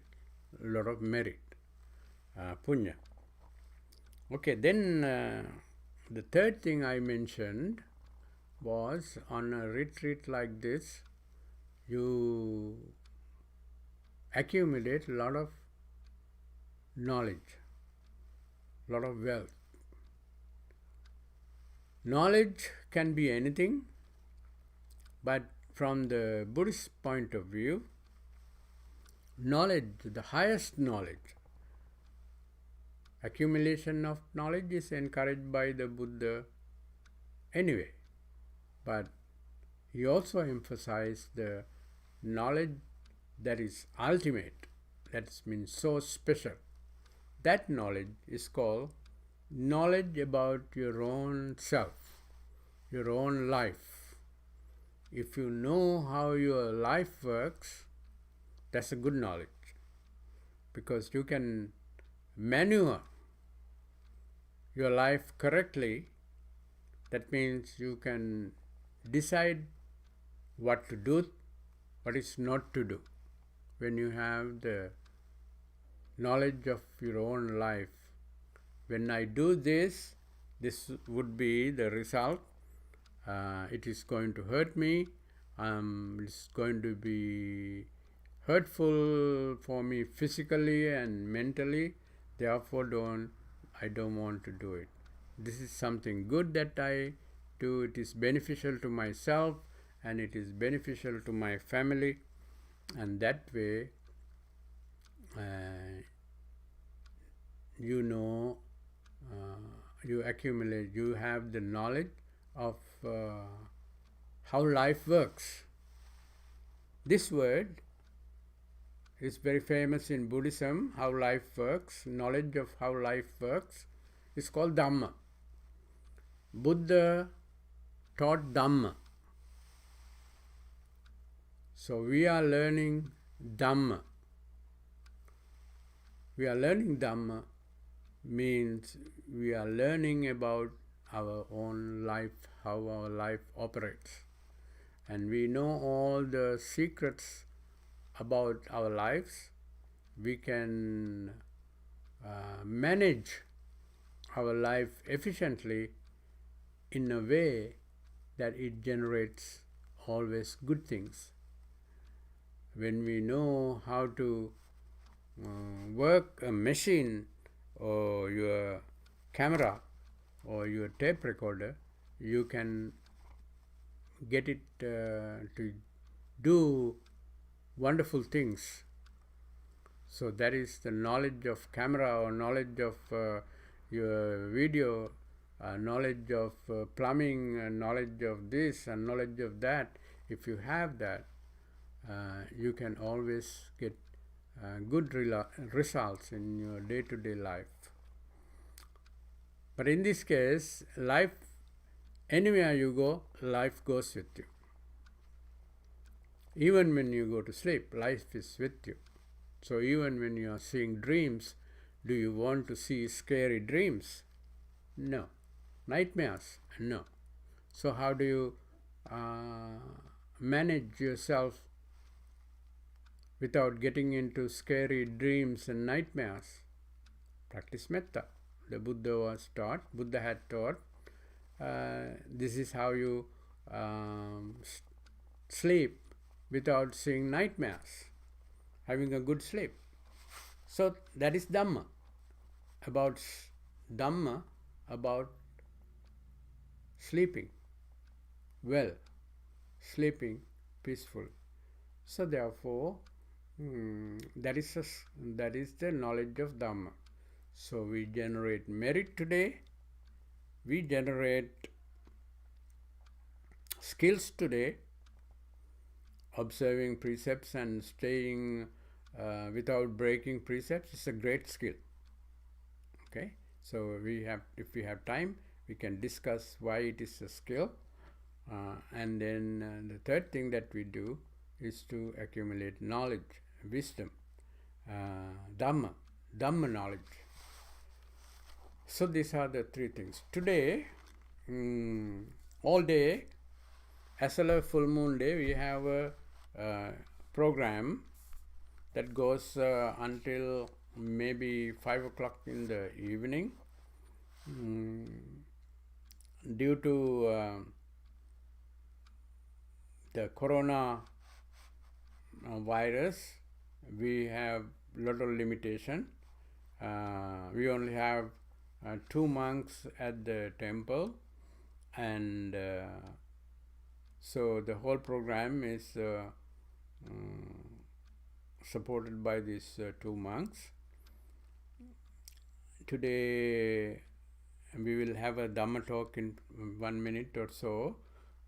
a lot of merit, punya. Okay, then the third thing I mentioned was, on a retreat like this, you accumulate a lot of knowledge, a lot of wealth. Knowledge can be anything, but from the Buddhist point of view, knowledge, the highest knowledge, accumulation of knowledge is encouraged by the Buddha anyway, but he also emphasized the knowledge that is ultimate, that means so special. That knowledge is called knowledge about your own self, your own life. If you know how your life works, that's a good knowledge, because you can maneuver your life correctly. That means you can decide what to do, what is not to do. When you have the knowledge of your own life, when I do this, this would be the result. It is going to hurt me. It's going to be hurtful for me physically and mentally. Therefore, I don't want to do it. This is something good that I do. It is beneficial to myself and it is beneficial to my family. And that way, you accumulate, you have the knowledge of how life works. This word is very famous in Buddhism, how life works. Knowledge of how life works is called Dhamma. Buddha taught Dhamma. So we are learning Dhamma. We are learning Dhamma means we are learning about our own life, how our life operates. And we know all the secrets about our lives. We can manage our life efficiently in a way that it generates always good things. When we know how to work a machine or your camera or your tape recorder, you can get it to do wonderful things. So that is the knowledge of camera or knowledge of your video, knowledge of plumbing, knowledge of this and knowledge of that. If you have that, you can always get good results in your day-to-day life. But in this case, life, anywhere you go, life goes with you. Even when you go to sleep, life is with you. So even when you are seeing dreams, do you want to see scary dreams? No. Nightmares? No. So how do you manage yourself without getting into scary dreams and nightmares? Practice metta. The Buddha had taught, this is how you sleep without seeing nightmares, having a good sleep. So that is Dhamma. About sleeping well, sleeping peaceful. So therefore, that is the knowledge of Dhamma. So we generate merit today, we generate skills today. Observing precepts and staying without breaking precepts is a great skill. Okay, so if we have time, we can discuss why it is a skill. And then the third thing that we do is to accumulate knowledge, wisdom, Dhamma knowledge. So these are the three things. Today, all day, Esala full moon day, we have a program that goes until maybe 5 o'clock in the evening. Due to the corona virus, we have lot of limitation. We only have 2 monks at the temple, and so the whole program is supported by these 2 monks. Today we will have a Dhamma talk in 1 minute or so.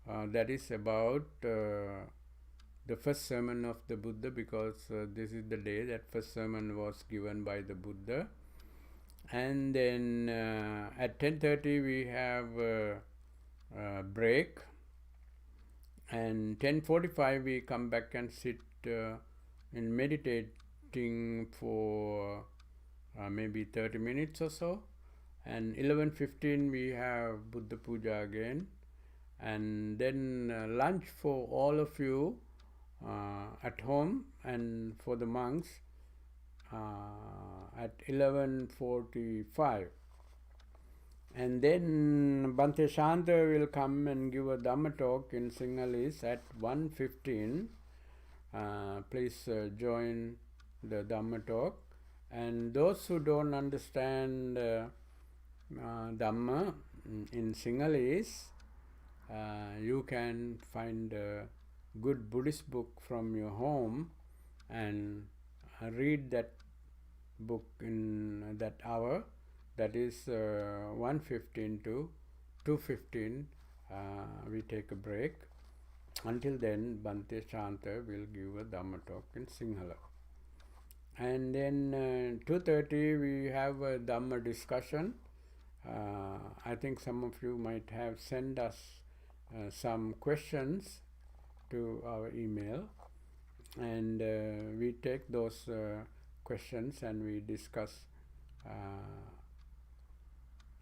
That is about the first sermon of the Buddha, because this is the day that first sermon was given by the Buddha. And then at 10:30 we have a break, and 10:45 we come back and sit in meditating for maybe 30 minutes or so, and 11:15 we have Buddha Puja again, and then lunch for all of you at home, and for the monks at 11:45. And then Bhante Shanta will come and give a Dhamma talk in Sinhalese at 1:15. Please join the Dhamma talk. And those who don't understand Dhamma in Sinhalese, you can find a good Buddhist book from your home and read that book in that hour. That is 1:15 to 2:15. We take a break. Until then, Bhante Shanta will give a Dhamma talk in Sinhala. And then 2:30 we have a Dhamma discussion. I think some of you might have sent us some questions to our email, and we take those questions and we discuss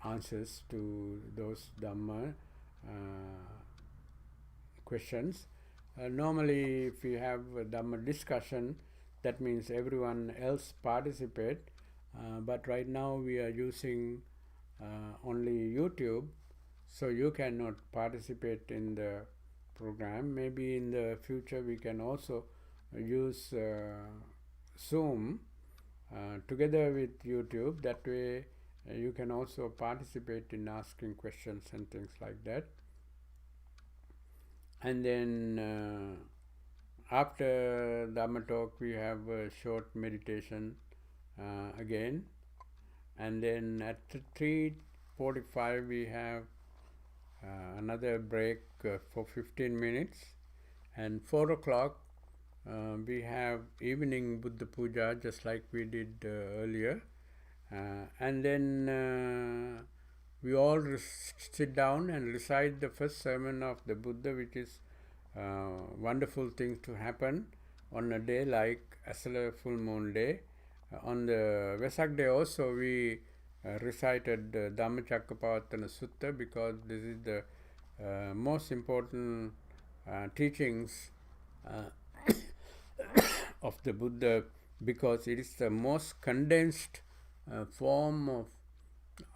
answers to those Dhamma questions. Normally, if we have a Dhamma discussion, that means everyone else participate, but right now we are using only YouTube, so you cannot participate in the program. Maybe in the future we can also use Zoom together with YouTube. That way you can also participate in asking questions and things like that. And then after Dhamma talk we have a short meditation again, and then at 3:45 we have another break for 15 minutes, and 4 o'clock we have evening Buddha Puja, just like we did earlier, and then we all sit down and recite the first sermon of the Buddha, which is wonderful things to happen on a day like Esala full moon day. On the Vesak day also we recited Dhammacakkappavattana Sutta, because this is the most important teachings of the Buddha, because it is the most condensed form of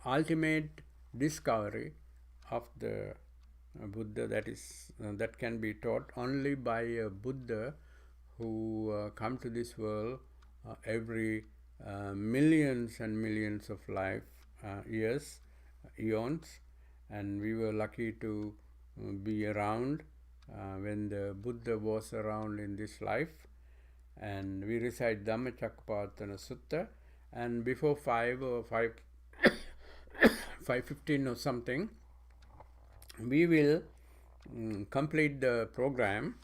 ultimate discovery of the Buddha, that can be taught only by a Buddha who come to this world every millions and millions of years, eons, and we were lucky to be around when the Buddha was around in this life. And we recite Dhammacakkappavattana Sutta, and before 5:15 or something, we will complete the program.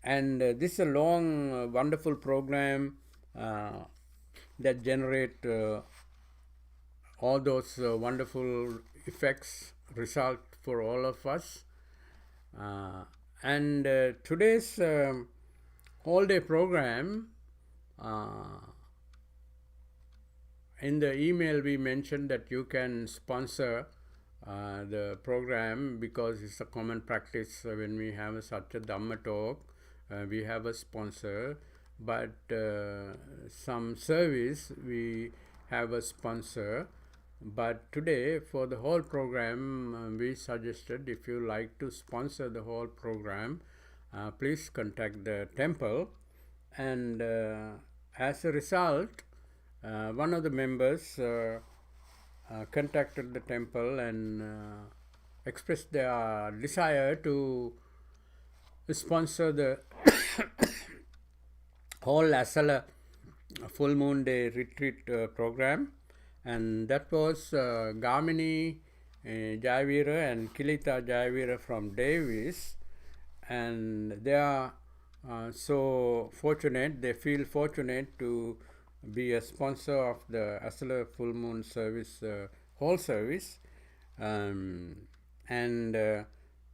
And this is a long wonderful program that generate all those wonderful effects, result for all of us. And today's all day program, in the email we mentioned that you can sponsor the program, because it's a common practice when we have such a Dhamma talk, we have a sponsor, but some service we have a sponsor. But today, for the whole program, we suggested, if you like to sponsor the whole program, please contact the temple, and as a result, one of the members contacted the temple and expressed their desire to sponsor the whole Esala full moon day retreat program, and that was Gamini Jayavira and Kilita Jayavira from Davis, and they are so fortunate, they feel fortunate to be a sponsor of the Esala full moon service, whole service, and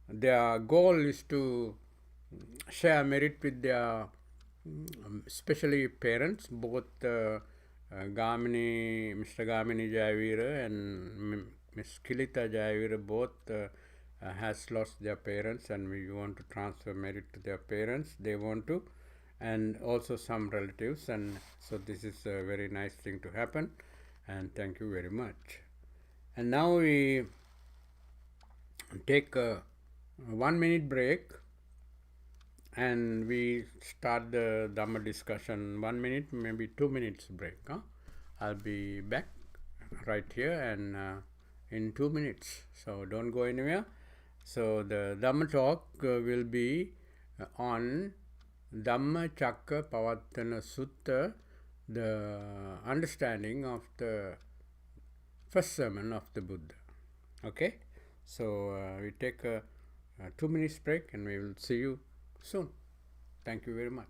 their goal is to share merit with their especially parents, both Gamini, Mr. Gamini Jayavira and Ms. Kilita Jayavira, both has lost their parents, and we want to transfer merit to their parents. They want to, and also some relatives, and so this is a very nice thing to happen, and thank you very much. And now we take a 1 minute break, and we start the Dhamma discussion. 1 minute, maybe 2 minutes break. I'll be back right here and in 2 minutes. So don't go anywhere. So the Dhamma talk will be on Dhamma Chakka Pavattana Sutta, the understanding of the first sermon of the Buddha. Okay? So we take a 2 minutes break and we will see you soon. Thank you very much.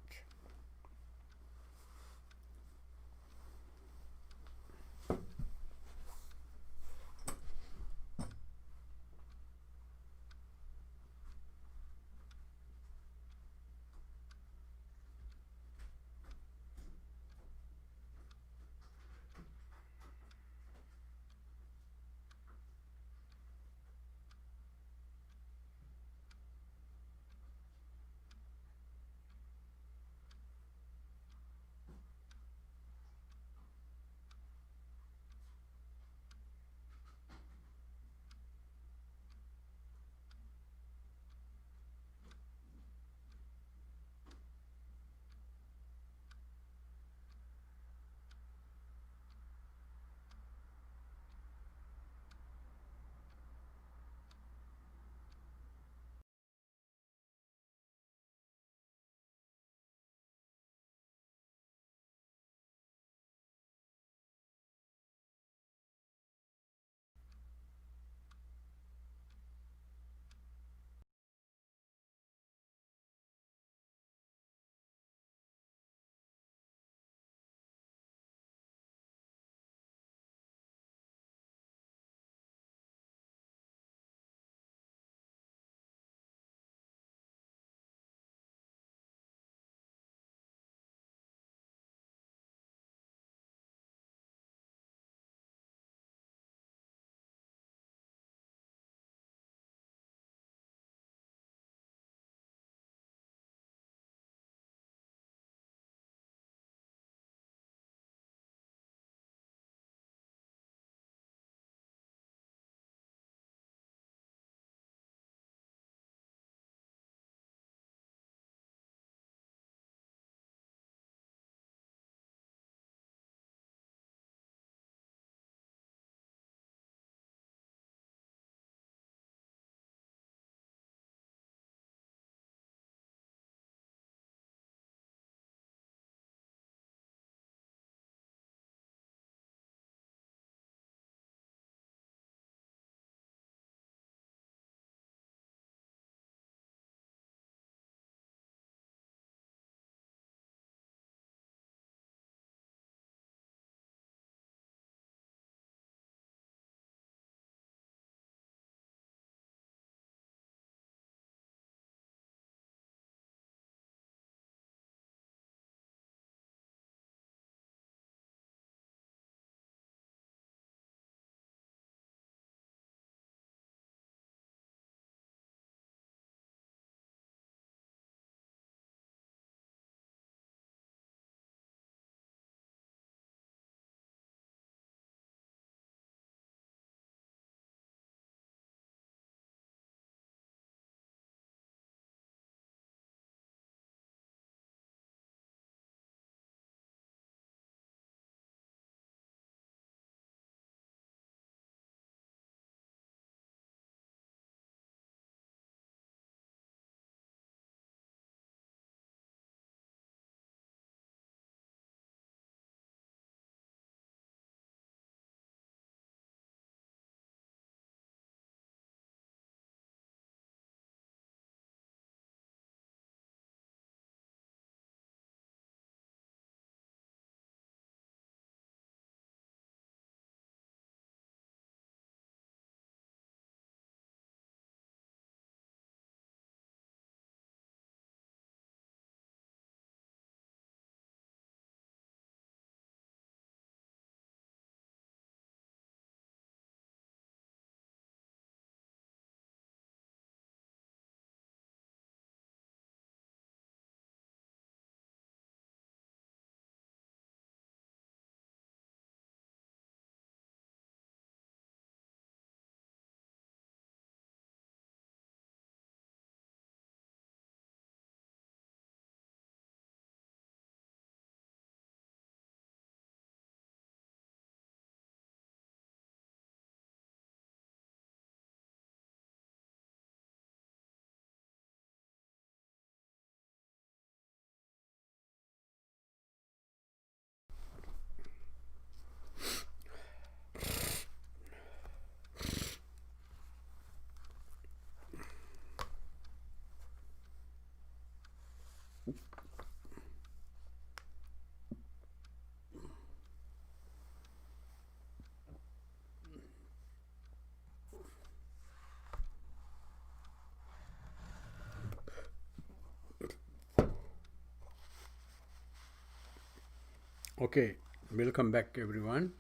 Okay, welcome back everyone.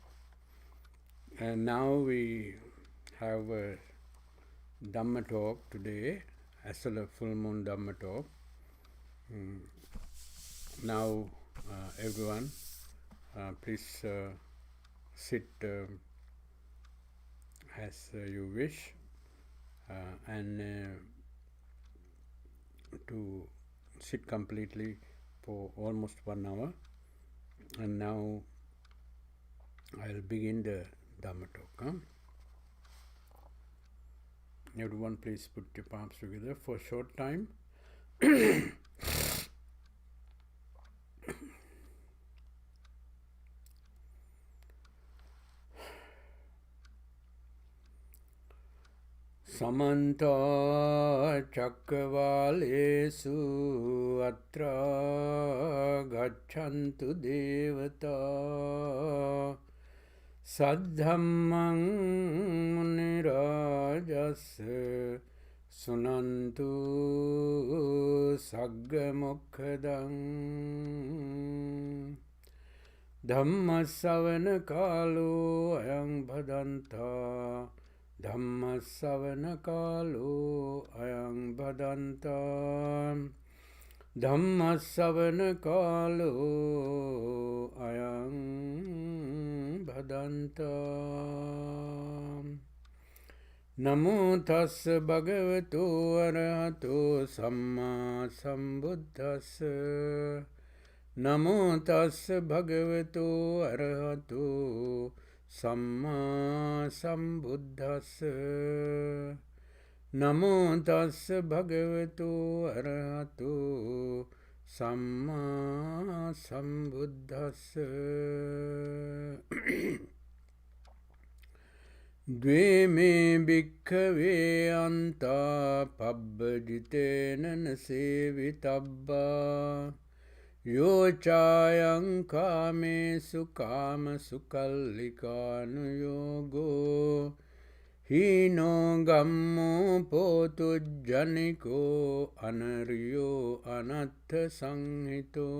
And now we have a Dhamma talk today, Esala full moon Dhamma talk. Now everyone, please sit as you wish and to sit completely for almost 1 hour. And now I'll begin the Dhamma talk. Everyone please put your palms together for a short time. Samanta Chakravalesu Atra Gachantu Devata Saddhammang Munirajasa Sunantu Saggamukhadang Dhammasavana Kalu Ayang Bhadanta Dhammasavana Kalu Ayang Bhadanta Dhammasavana Kalu Ayang Bhadanta Namo Tassa Bhagavato Arahato Samma Sambuddhassa Namo Tassa Bhagavato Arahato Samma Sambuddhassa Namo Tassa Bhagavato Arahato Samma Sambuddhassa Dve me bhikkhave anta pabbajitena nasevitabba Yo chayang kame sukama sukallikanu yogo Hino gammo potu janiko anariyo anatta sanghito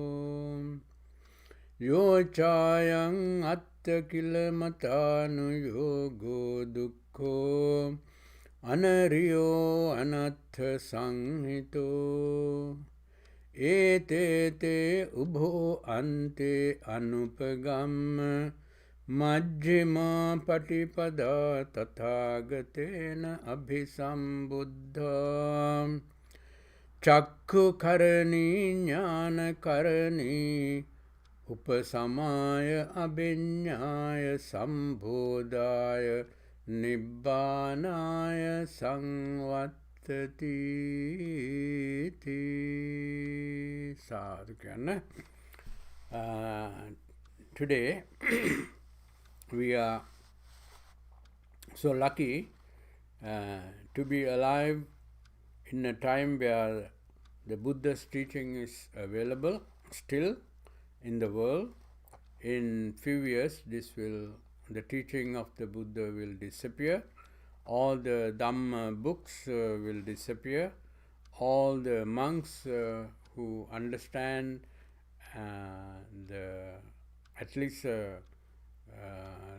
Yo chayang atta kilamatanu yogo dukkho anariyo anatta sanghito Ete te ubho ante anupagam majjhima patipada tathagatena abhisambuddha Chakku karani jnana karani upasamaya abhinyaya sambodhaya nibbanaya sangvat Sadhu. Today we are so lucky to be alive in a time where the Buddha's teaching is available still in the world. In few years the teaching of the Buddha will disappear. All the Dhamma books will disappear. All the monks who understand at least a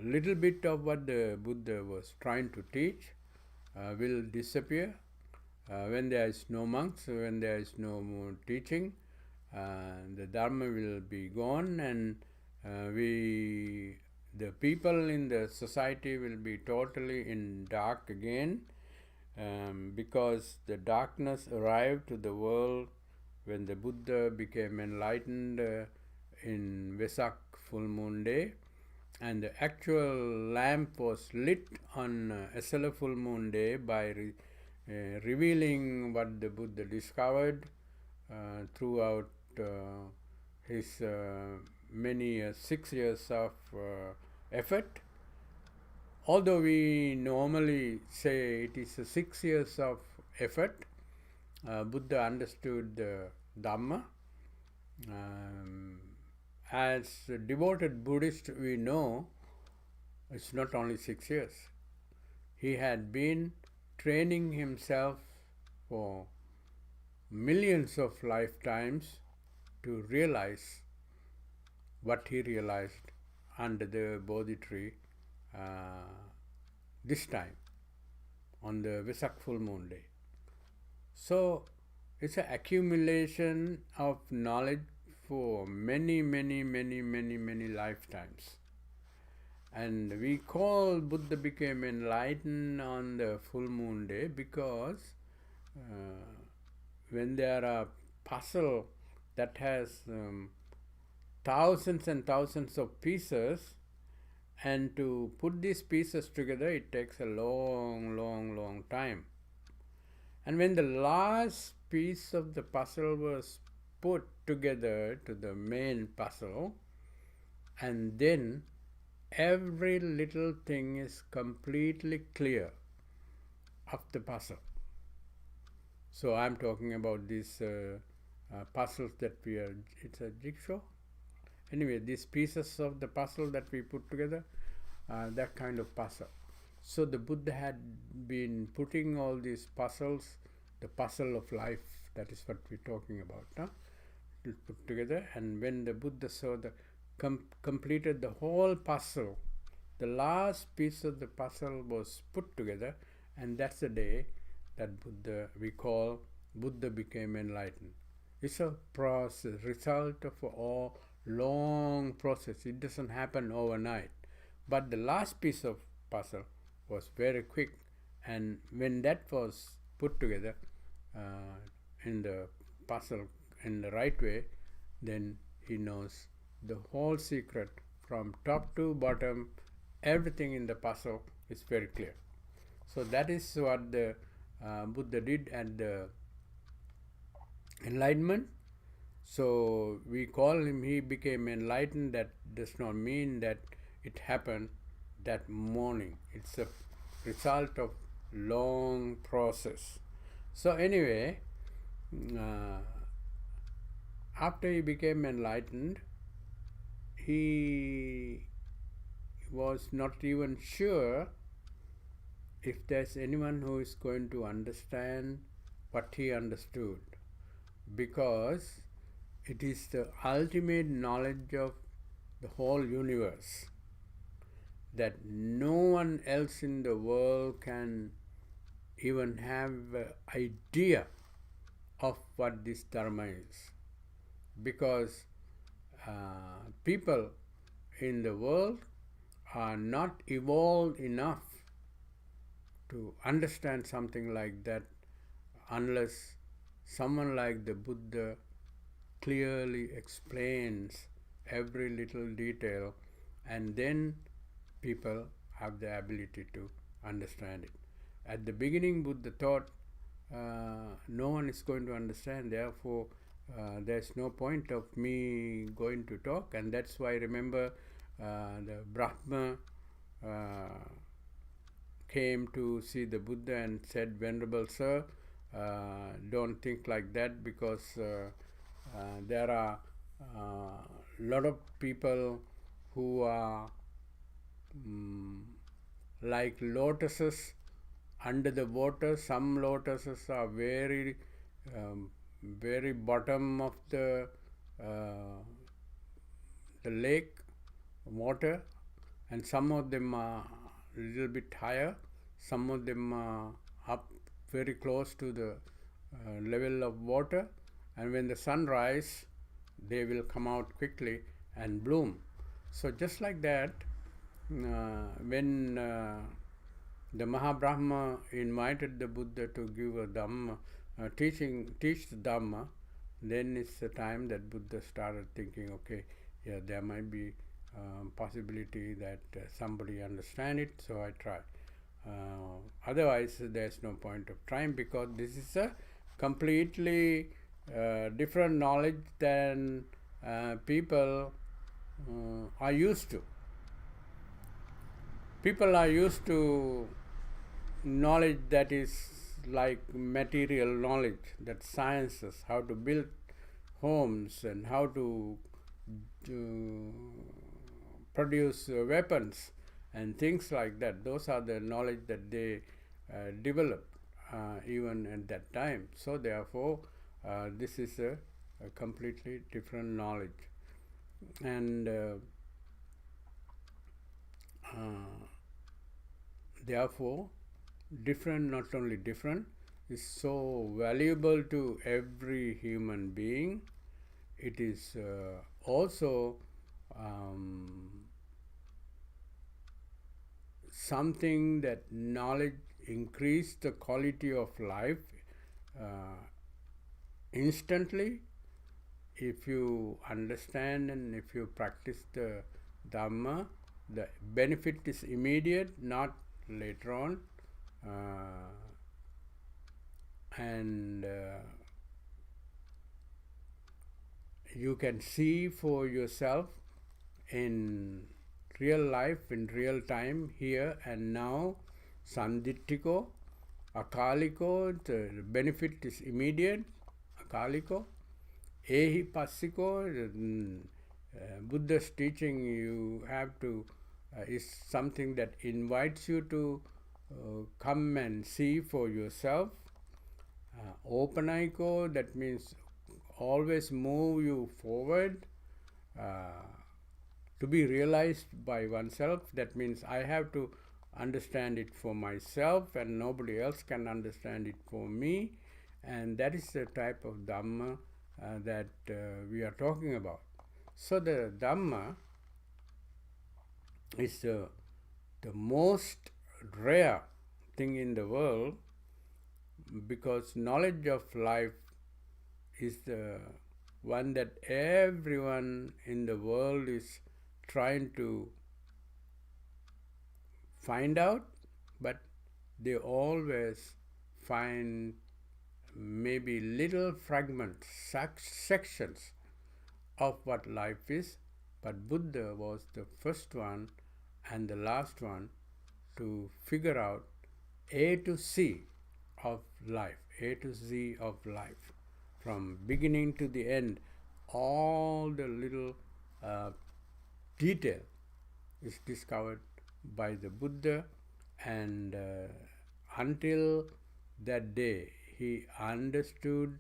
little bit of what the Buddha was trying to teach will disappear. When there is no monks, when there is no more teaching, the Dharma will be gone, and the people in the society will be totally in dark again, because the darkness arrived to the world when the Buddha became enlightened in Vesak full moon day, and the actual lamp was lit on Esala full moon day by revealing what the Buddha discovered throughout his many 6 years of effort. Although we normally say it is 6 years of effort, Buddha understood the Dhamma Um, as a devoted Buddhist, we know it's not only 6 years. He had been training himself for millions of lifetimes to realize what he realized under the Bodhi tree this time on the Vesak full moon day. So it's an accumulation of knowledge for many lifetimes. And we call Buddha became enlightened on the full moon day because when there are puzzle that has thousands and thousands of pieces, and to put these pieces together it takes a long time. And when the last piece of the puzzle was put together to the main puzzle, and then every little thing is completely clear of the puzzle. So I'm talking about these puzzles that it's a jigsaw. Anyway, these pieces of the puzzle that we put together, that kind of puzzle. So the Buddha had been putting all these puzzles, the puzzle of life, that is what we're talking about, to put together. And when the Buddha saw completed the whole puzzle, the last piece of the puzzle was put together, and that's the day that we call Buddha became enlightened. It's a process, result of a long process. It doesn't happen overnight. But the last piece of puzzle was very quick, and when that was put together in the puzzle in the right way, then he knows the whole secret from top to bottom. Everything in the puzzle is very clear. So that is what the Buddha did at the enlightenment. So we call him, he became enlightened. That does not mean that it happened that morning. It's a result of long process. So anyway, after he became enlightened, he was not even sure if there's anyone who is going to understand what he understood, because it is the ultimate knowledge of the whole universe that no one else in the world can even have an idea of what this Dharma is, because people in the world are not evolved enough to understand something like that unless someone like the Buddha clearly explains every little detail, and then people have the ability to understand it. At the beginning, Buddha thought no one is going to understand, therefore there's no point of me going to talk. And that's why, remember, the Brahma came to see the Buddha and said, "Venerable Sir, don't think like that, because there are a lot of people who are like lotuses under the water. Some lotuses are very bottom of the lake water, and some of them are a little bit higher, some of them are up very close to the level of water, and when the sun rises, they will come out quickly and bloom." So just like that, when the Mahabrahma invited the Buddha to give a Dhamma, teach the Dhamma, then it's the time that Buddha started thinking, okay, yeah, there might be possibility that somebody understand it, so I try. Otherwise, there's no point of trying, because this is a completely different knowledge than people are used to. People are used to knowledge that is like material knowledge, that sciences, how to build homes and how to produce weapons and things like that. Those are the knowledge that they developed even at that time. So therefore, this is a completely different knowledge. And therefore, different, not only different, is so valuable to every human being. It is also something that knowledge increase the quality of life instantly. If you understand and if you practice the Dhamma, the benefit is immediate, not later on. And you can see for yourself in real life, in real time, here and now, Sanditthiko, Akaliko, the benefit is immediate, Akaliko, Ehi Passiko, Buddha's teaching you have to, is something that invites you to come and see for yourself. Openaiko, that means always move you forward to be realized by oneself. That means I have to understand it for myself and nobody else can understand it for me. And that is the type of Dhamma that we are talking about. So the Dhamma is the most rare thing in the world, because knowledge of life is the one that everyone in the world is trying to find out, but they always find maybe little fragments, sections of what life is. But Buddha was the first one and the last one to figure out A to C of life, A to Z of life, from beginning to the end. All the little detail is discovered by the Buddha, and until that day he understood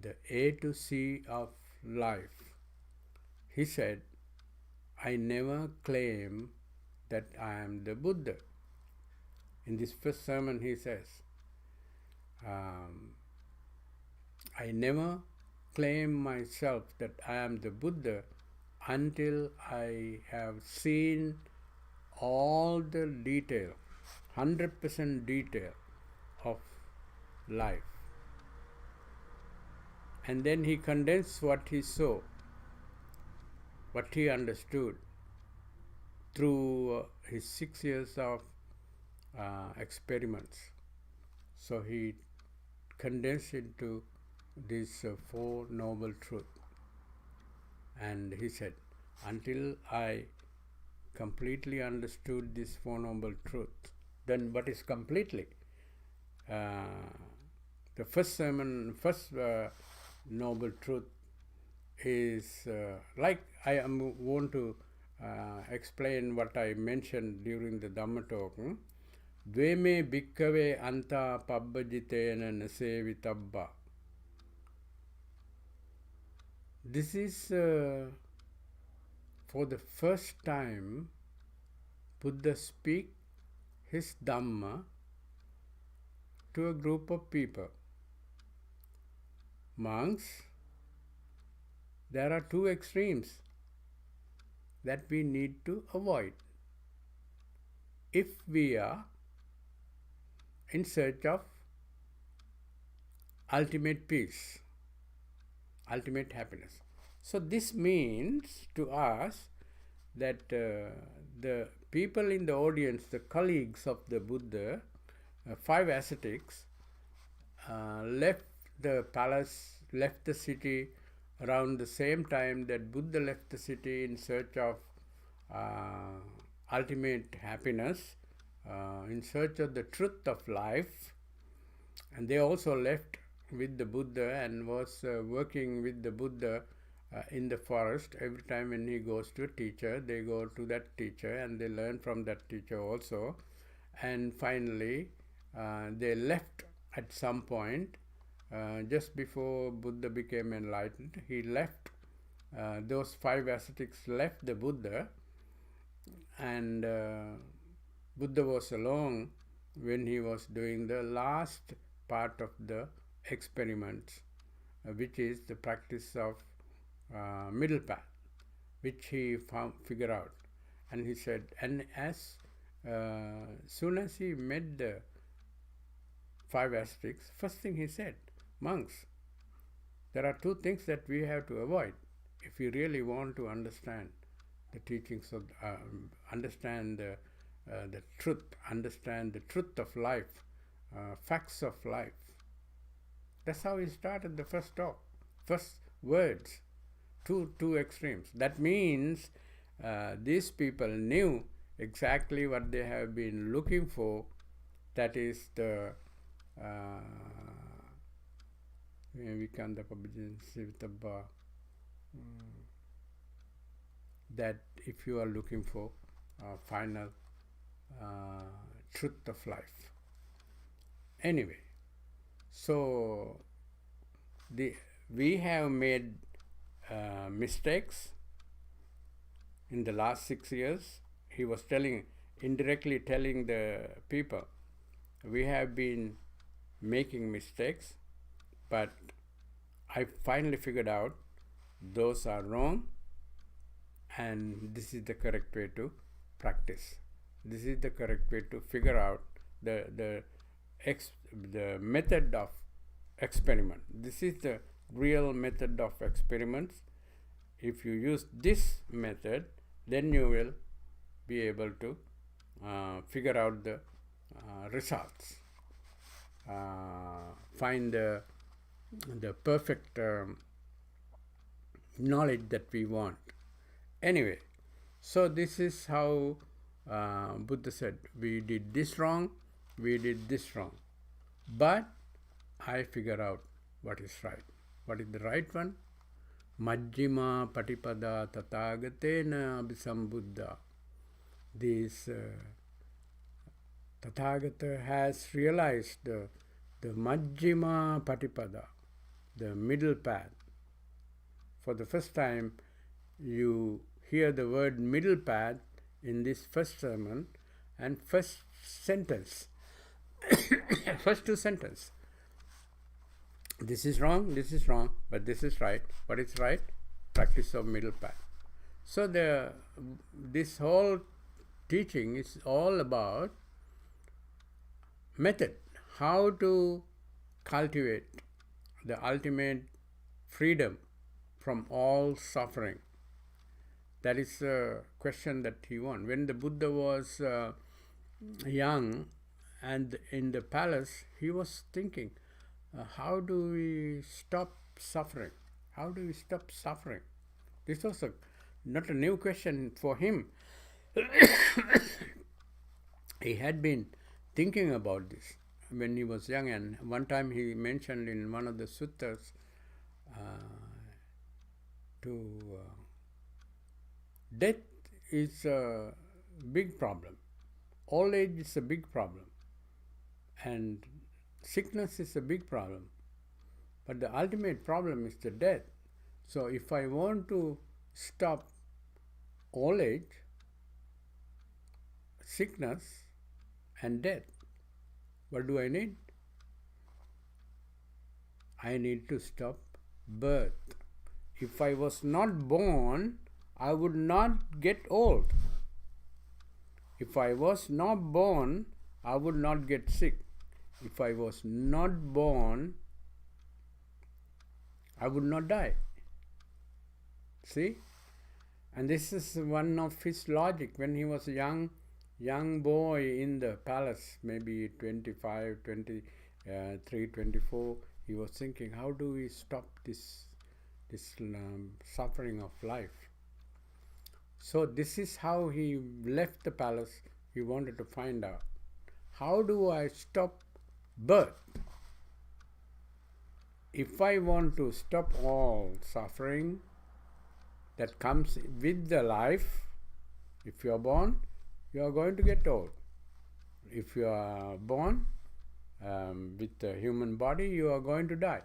the A to C of life. He said, I never claim that I am the Buddha. In this first sermon he says, I never claim myself that I am the Buddha until I have seen all the detail, 100% detail of life. And then he condensed what he saw, what he understood through his 6 years of experiments. So he condensed into these four noble truths. And he said, until I completely understood this Four Noble Truths. Then what is completely? The first sermon, first noble truth is like I want to explain what I mentioned during the Dhamma talk. Dveme bhikkave anta pabbajitena nasevitabba. This is for the first time Buddha speak his Dhamma to a group of people. Monks, there are two extremes that we need to avoid if we are in search of ultimate peace, ultimate happiness. So this means to us that the people in the audience, the colleagues of the Buddha, 5 ascetics, left the palace, left the city around the same time that Buddha left the city in search of ultimate happiness, in search of the truth of life. And they also left with the Buddha and was working with the Buddha in the forest. Every time when he goes to a teacher, they go to that teacher and they learn from that teacher also. And finally, they left at some point. Just before Buddha became enlightened, he left. Those 5 ascetics left the Buddha, and Buddha was alone when he was doing the last part of the experiments, which is the practice of middle path, which he figured out. And he said, and as soon as he met the 5 ascetics, first thing he said, monks, there are 2 things that we have to avoid if you really want to understand the teachings of, understand the truth, understand the truth of life, facts of life. That's how he started the first talk, first words, two extremes. That means these people knew exactly what they have been looking for. That is the that if you are looking for final truth of life. Anyway, so we have made mistakes in the last 6 years. He was indirectly telling the people, we have been making mistakes, but I finally figured out those are wrong, and this is the correct way to practice. This is the correct way to figure out the method of experiment. This is the real method of experiments. If you use this method, then you will be able to figure out the results, find the perfect knowledge that we want. Anyway, so this is how Buddha said, we did this wrong, we did this wrong, but I figure out what is right. What is the right one? Majjhima patipada tathagatena abhisambuddha. This Tathagata has realized the Majjhima patipada, the middle path. For the first time, you hear the word middle path in this first sermon and first sentence, first 2 sentences. This is wrong, but this is right. What is right? Practice of middle path. So this whole teaching is all about method, how to cultivate the ultimate freedom from all suffering. That is a question that he won. When the Buddha was young and in the palace, he was thinking, how do we stop suffering? How do we stop suffering? This was not a new question for him. He had been thinking about this when he was young, and one time he mentioned in one of the suttas death is a big problem. Old age is a big problem. And sickness is a big problem. But the ultimate problem is the death. So if I want to stop old age, sickness, and death, what do I need? I need to stop birth. If I was not born, I would not get old. If I was not born, I would not get sick. If I was not born, I would not die. See? And this is one of his logic. When he was a young boy in the palace, maybe 25, 23, 24, he was thinking, how do we stop this suffering of life? So this is how he left the palace. He wanted to find out, how do I stop birth? if I want to stop all suffering that comes with the life, if you are born, you are going to get old. If you are born with a human body, you are going to die.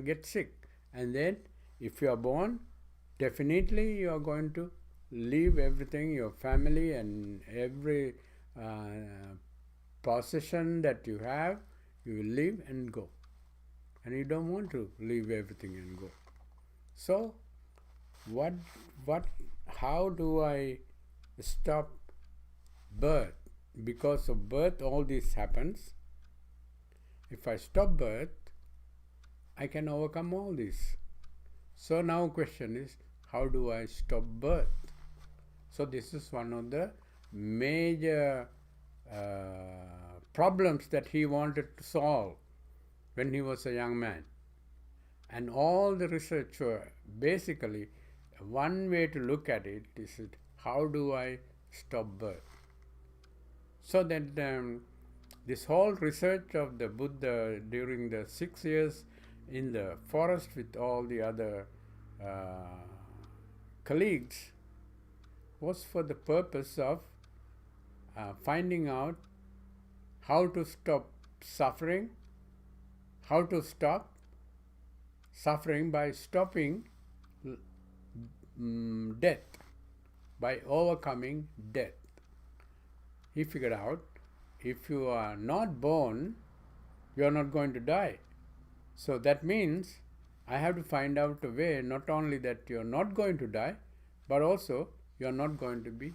Get sick. And then, if you are born, definitely you are going to leave everything, your family and every possession that you have, you will leave and go. And you don't want to leave everything and go. So, how do I stop birth? Because of birth, all this happens. If I stop birth, I can overcome all this. So now question is, how do I stop birth? So this is one of the major problems that he wanted to solve when he was a young man. And all the research were basically, one way to look at it is, how do I stop birth? So that this whole research of the Buddha during the 6 years in the forest with all the other colleagues was for the purpose of finding out how to stop suffering, how to stop suffering by stopping death, by overcoming death. He figured out, if you are not born, you are not going to die. So that means I have to find out a way, not only that you are not going to die, but also you are not going to be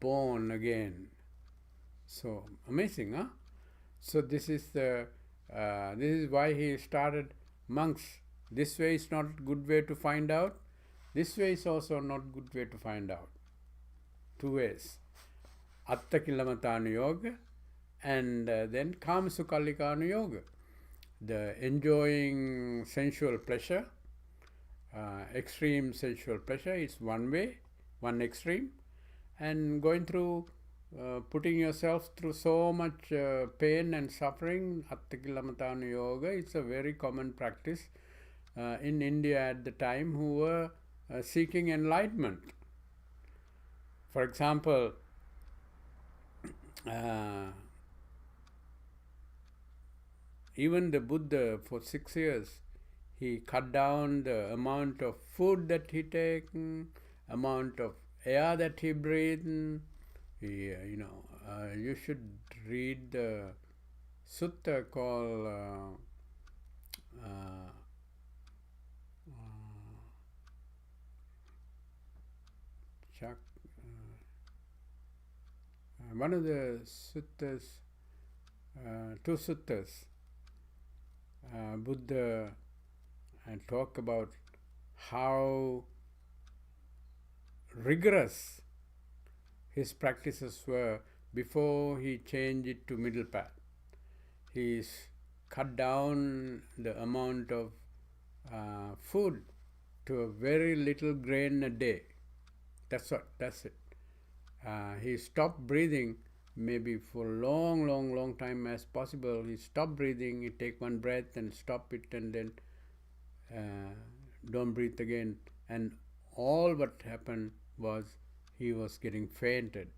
born again. So amazing, huh? So this is why he started monks. This way is not good way to find out. This way is also not good way to find out. Two ways. Atta Kilamatana Yoga and then Kama Sukhalikana Yoga. The enjoying sensual pleasure, extreme sensual pleasure is one way, one extreme, and going through, putting yourself through so much pain and suffering, Atta Kilamatana Yoga is a very common practice in India at the time, who were seeking enlightenment. For example, even the Buddha, for 6 years, he cut down the amount of food that he take, amount of air that he breathed. You should read the sutta called one of the suttas, two suttas, Buddha talk about how rigorous his practices were before he changed it to middle path. He's cut down the amount of food to a very little grain a day. That's it. He stopped breathing maybe for long time as possible. He stopped breathing, he take one breath and stop it, and then don't breathe again. And all what happened was, he was getting fainted,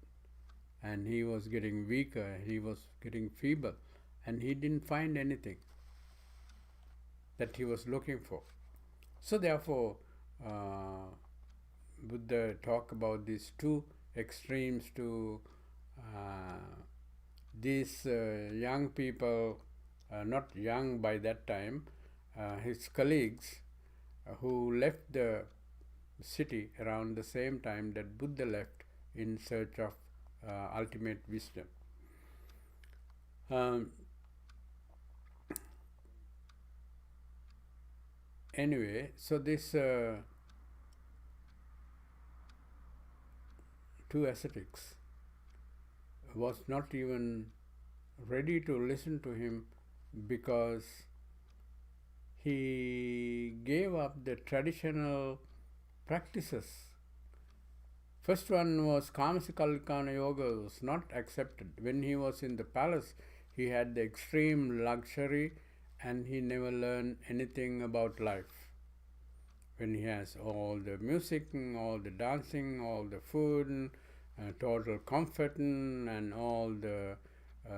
and he was getting weaker, he was getting feeble, and he didn't find anything that he was looking for. So therefore, Buddha talk about these two extremes to these young people, not young by that time, his colleagues who left the city around the same time that Buddha left in search of ultimate wisdom. Anyway, so this two ascetics was not even ready to listen to him, because he gave up the traditional practices. First one was Kamasikallikana Yoga was not accepted. When he was in the palace, he had the extreme luxury and he never learned anything about life. When he has all the music, all the dancing, all the food, total comfort, and all the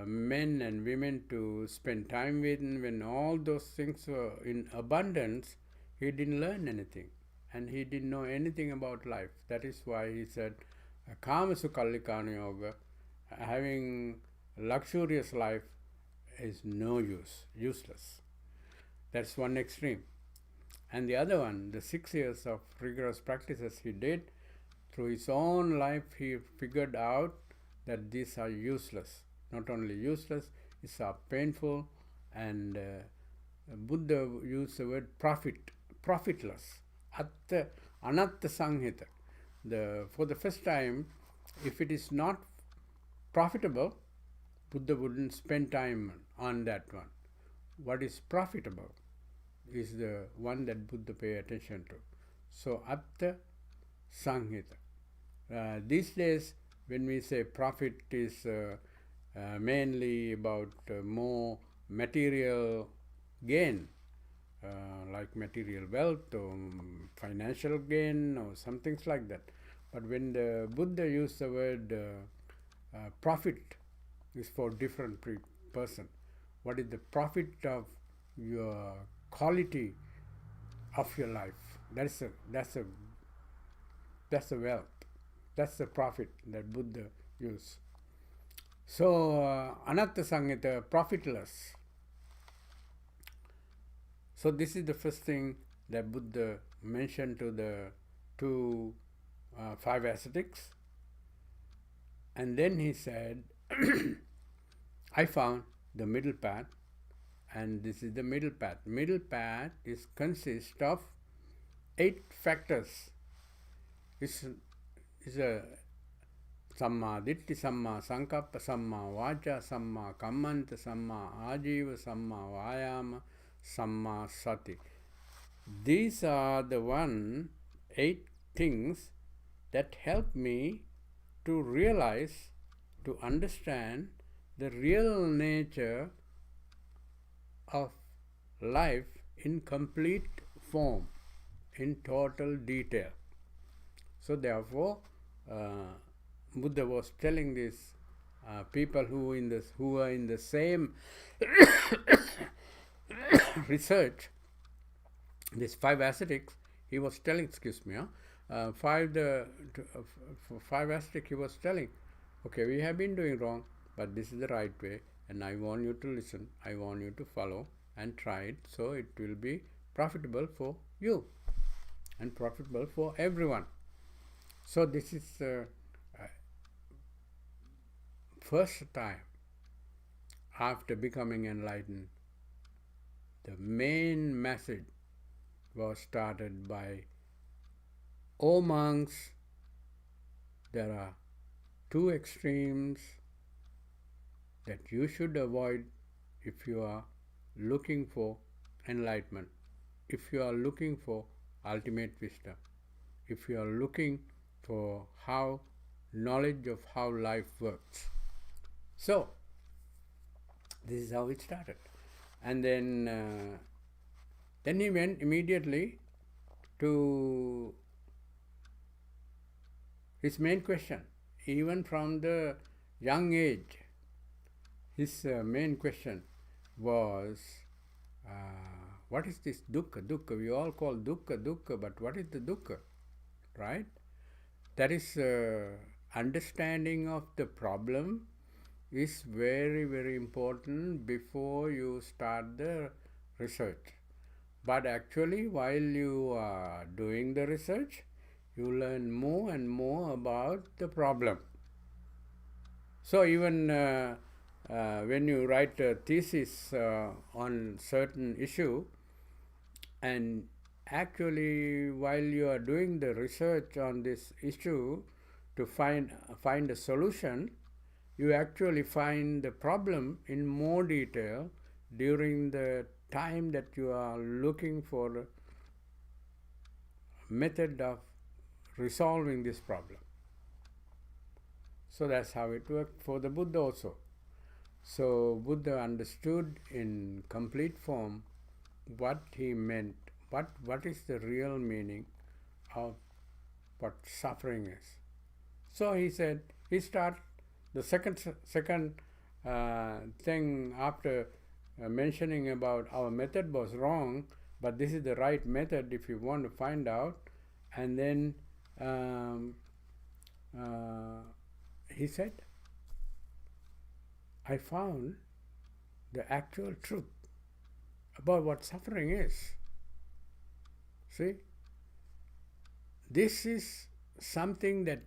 men and women to spend time with, when all those things were in abundance, he didn't learn anything, and he didn't know anything about life. That is why he said, Kama Sukallikana Yoga, having luxurious life is no use, useless. That's one extreme. And the other one, the 6 years of rigorous practices he did, through his own life he figured out that these are useless. Not only useless, these are painful, and Buddha used the word profitless. Atta anatta sanghita. For the first time, if it is not profitable, Buddha wouldn't spend time on that one. What is profitable is the one that Buddha pay attention to. So, Atta Sanghita. These days, when we say profit is mainly about more material gain, like material wealth or financial gain or some things like that. But when the Buddha used the word profit, is for different person. What is the profit of your quality of your life? That's a wealth. That's the profit that Buddha used. So Anatta Sanghita, profitless. So this is the first thing that Buddha mentioned to the five ascetics. And then he said, I found the middle path, and this is the middle path. Middle path consists of 8 factors. It's a Samma Ditti, Samma Sankappa, Samma Vacha, Samma Kammanta, Samma Ajiva, Samma Vayama, Samma Sati. These are the 8 things that help me to realize, to understand the real nature of life in complete form, in total detail. So therefore, Buddha was telling these people who are in the same research, these 5 ascetics, he was telling, five ascetics, he was telling, okay, we have been doing wrong, but this is the right way, and I want you to listen, I want you to follow and try it, so it will be profitable for you and profitable for everyone. So this is first time after becoming enlightened, the main message was started by, O monks, there are 2 extremes that you should avoid if you are looking for enlightenment, if you are looking for ultimate wisdom, if you are looking for knowledge of how life works. So, this is how it started. And then he went immediately to his main question. Even from the young age, his main question was, what is this dukkha? Dukkha, we all call dukkha, but what is the dukkha? Right? That is understanding of the problem is very, very important before you start the research. But actually, while you are doing the research, you learn more and more about the problem. So even when you write a thesis on certain issue, and actually while you are doing the research on this issue to find a solution, you actually find the problem in more detail during the time that you are looking for a method of resolving this problem. So that's how it worked for the Buddha also. So Buddha understood in complete form what he meant, what is the real meaning of what suffering is. So he said, he started the second thing after mentioning about our method was wrong, but this is the right method if you want to find out. And then he said, I found the actual truth about what suffering is. See, this is something that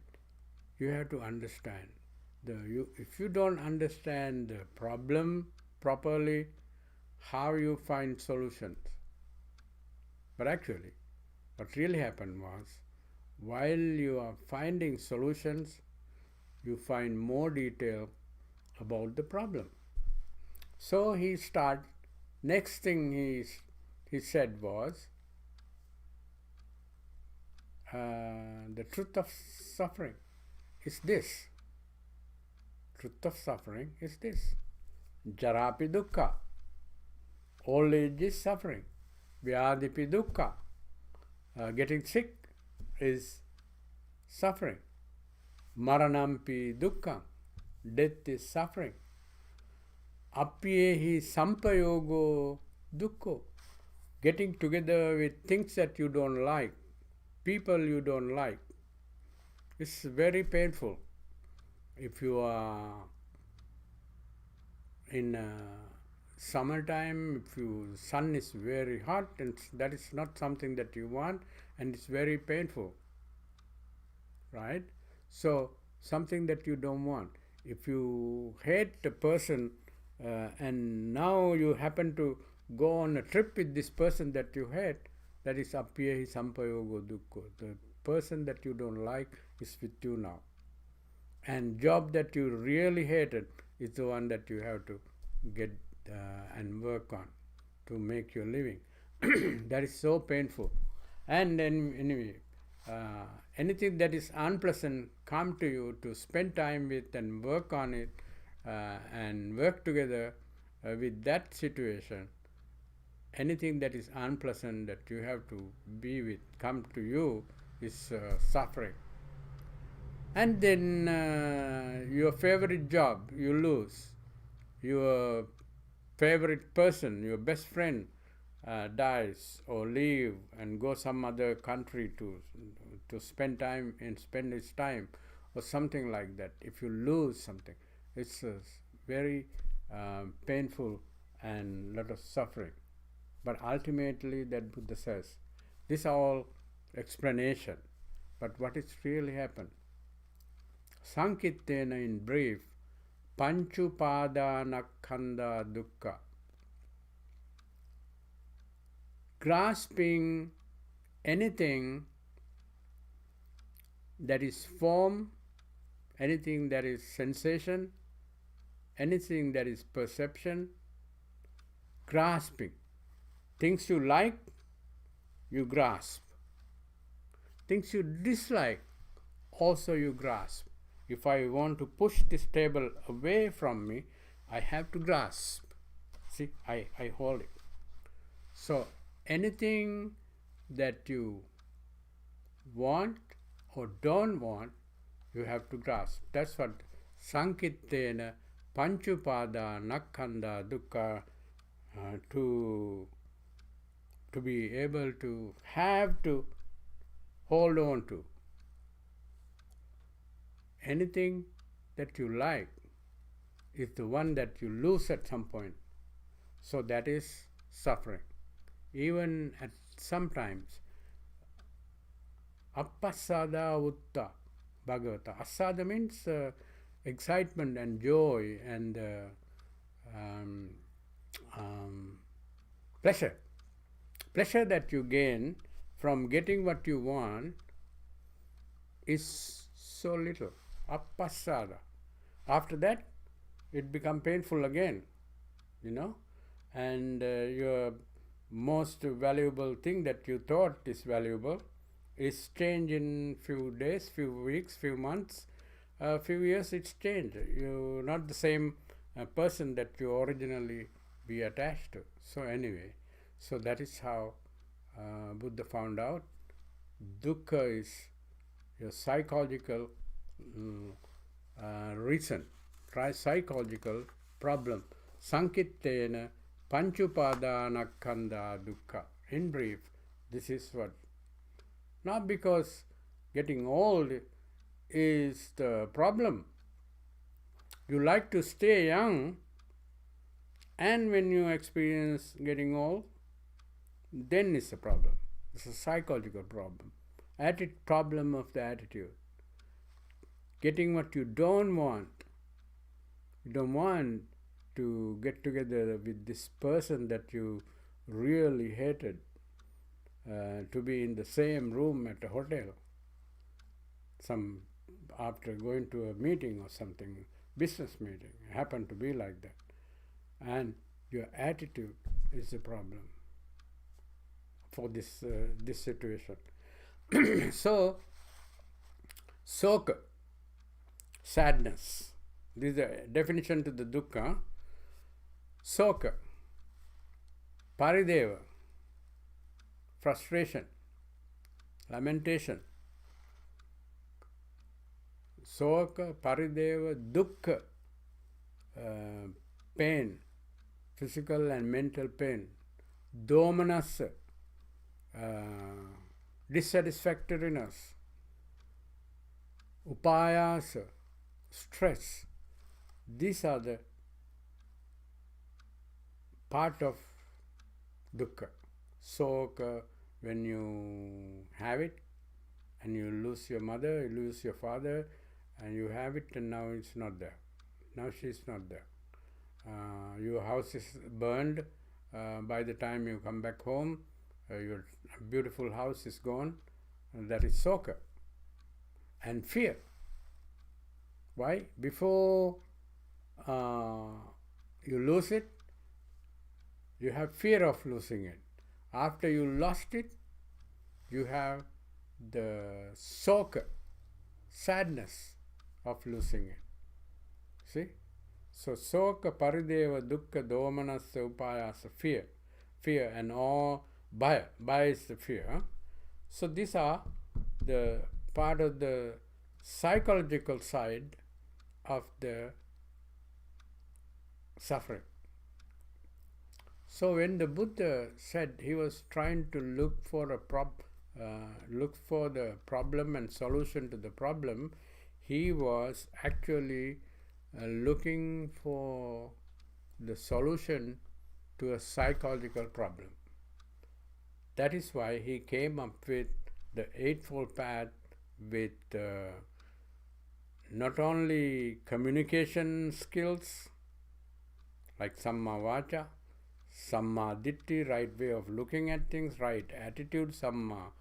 you have to understand. If you don't understand the problem properly, how you find solutions? But actually, what really happened was, while you are finding solutions, you find more detail about the problem. So next thing he said was, the truth of suffering is this. Truth of suffering is this. Jarapi dukkha. Old age is suffering. Vyadipi dukkha. Getting sick is suffering. Maranampi dukkha. Death is suffering. Apyehi sampayogo dukkho. Getting together with things that you don't like, people you don't like, is very painful. If you are in summertime, if sun is very hot, and that is not something that you want, and it's very painful, right? So something that you don't want. If you hate a person and now you happen to go on a trip with this person that you hate, that is apyehi sampayogo dukkho. The person that you don't like is with you now. And job that you really hated is the one that you have to get and work on to make your living. That is so painful. And then anyway, anything that is unpleasant come to you to spend time with and work on it and work together with that situation. Anything that is unpleasant that you have to be with come to you is suffering. And then your favorite job you lose, your favorite person, your best friend dies or leave and go some other country to spend time and spend his time or something like that. If you lose something, it's very painful and lot of suffering. But ultimately, that Buddha says, these are all explanation. But what is really happened? Sankittena, in brief, panchupadanakkhandha dukkha. Grasping anything that is form, anything that is sensation, anything that is perception, grasping. Things you like, you grasp. Things you dislike, also you grasp. If I want to push this table away from me, I have to grasp. See, I hold it. So anything that you want or don't want, you have to grasp. That's what Sankittena panchupadanakkhandha dukkha, to be able to have to hold on to. Anything that you like is the one that you lose at some point. So that is suffering. Even at sometimes, appasada utta bhagavata. Asada means excitement and joy and pleasure. Pleasure that you gain from getting what you want is so little. Appasada. After that, it becomes painful again, and your most valuable thing that you thought is valuable is changed in few days, few weeks, few months, few years. It's changed. You're not the same a person that you originally be attached to. So anyway, so that is how Buddha found out dukkha is a psychological reason, psychological problem. Sankittena panchupadanakkhandha dukkha. In brief, this is what. Not because getting old is the problem. You like to stay young, and when you experience getting old, then it's a problem. It's a psychological problem. Problem of the attitude. Getting what you don't want. You don't want to get together with this person that you really hated, to be in the same room at a hotel. After going to a meeting or something, business meeting, happened to be like that. And your attitude is the problem for this situation. So, soka, sadness. This is the definition to the dukkha. Soka, parideva, frustration, lamentation. Soka, parideva, dukkha, pain, physical and mental pain. Domanassa, dissatisfactoriness. Upayasa, stress. These are the part of dukkha. Soka, when you have it, and you lose your mother, you lose your father, and you have it, and now it's not there. Now she's not there. Your house is burned. By the time you come back home, your beautiful house is gone. And that is soka. And fear. Why? Before you lose it, you have fear of losing it. After you lost it, you have the soka, sadness of losing it. See? So soka, parideva, dukkha, domanassa, upayasa, fear and all, bhaya is the fear. Huh? So these are the part of the psychological side of the suffering. So when the Buddha said he was trying to look for the problem and solution to the problem, he was actually looking for the solution to a psychological problem. That is why he came up with the Eightfold Path with not only communication skills like samma vaca, samma ditti, right way of looking at things, right attitude, samma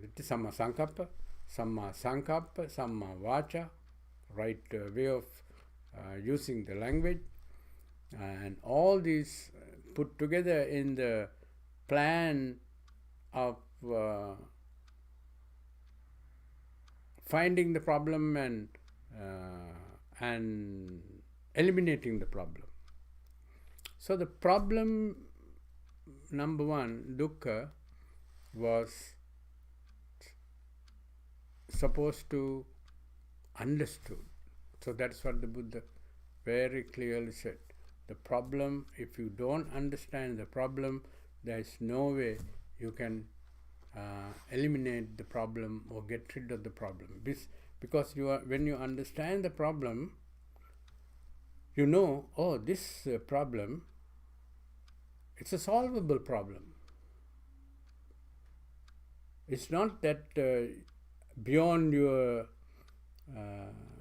ditti, samma sankappa, samma vaca, right way of using the language, and all these put together in the plan of finding the problem and eliminating the problem. So the problem number one, dukkha, was supposed to understood. So that's what the Buddha very clearly said. The problem, if you don't understand the problem, there is no way you can eliminate the problem or get rid of the problem. Because when you understand the problem, you know, oh, this problem, it's a solvable problem. It's not that beyond your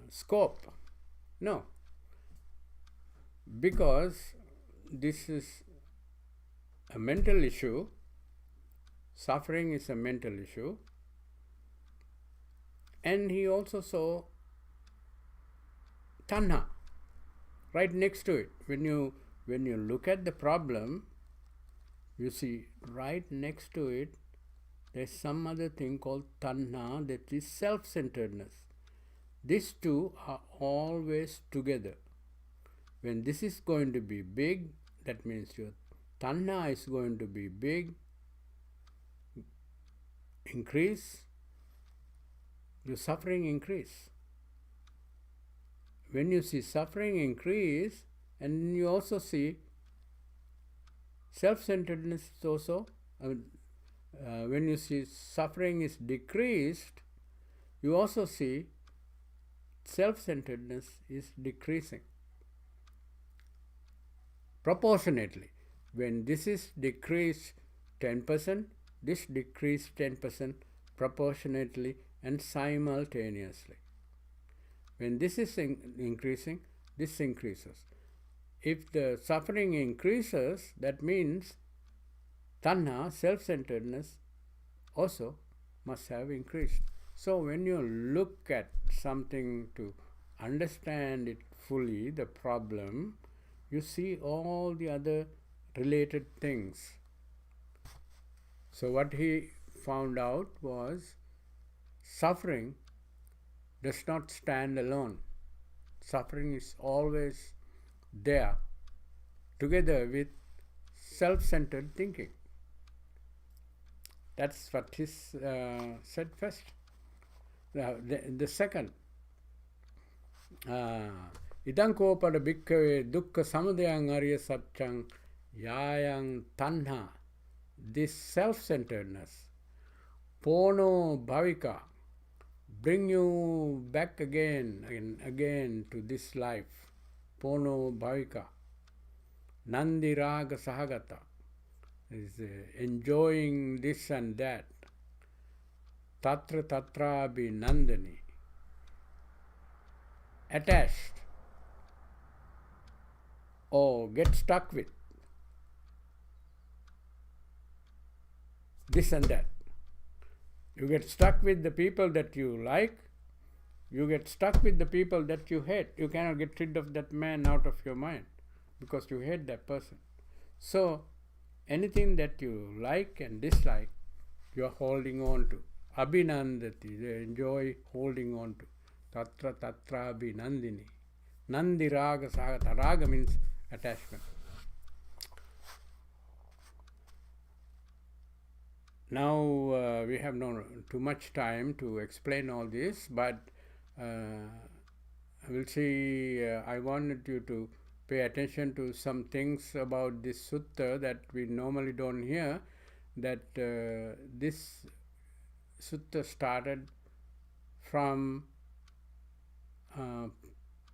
scope. No. Because this is a mental issue. Suffering is a mental issue. And he also saw tanha right next to it. When you look at the problem, you see right next to it there's some other thing called tanha, that is self-centeredness. These two are always together. When this is going to be big, that means your tanha is going to be big, increase, your suffering increase. When you see suffering increase, and you also see self-centeredness also, when you see suffering is decreased, you also see self-centeredness is decreasing. Proportionately, when this is decreased 10%, this decreased 10% proportionately and simultaneously. When this is increasing, this increases. If the suffering increases, that means tanha, self-centeredness, also must have increased. So when you look at something to understand it fully, the problem, you see all the other related things. So what he found out was suffering does not stand alone. Suffering is always there together with self-centered thinking. That's what he said first. The second, idang kopada bhikkave dukkha samudayang arya satchang yayang tanha, this self-centeredness, pono bhavika, bring you back again and again to this life, pono bhavika, nandi raga sahagata, is enjoying this and that, tatra tatra bhi nandani, attached or get stuck with this and that. You get stuck with the people that you like, you get stuck with the people that you hate. You cannot get rid of that man out of your mind because you hate that person. So anything that you like and dislike, you are holding on to. Abhinandati, they enjoy holding on to. Tatra tatra abhinandini. Nandi raga sagata. Raga means attachment. Now we have no too much time to explain all this, but we'll see. I wanted you to pay attention to some things about this sutta that we normally don't hear. That this sutta started from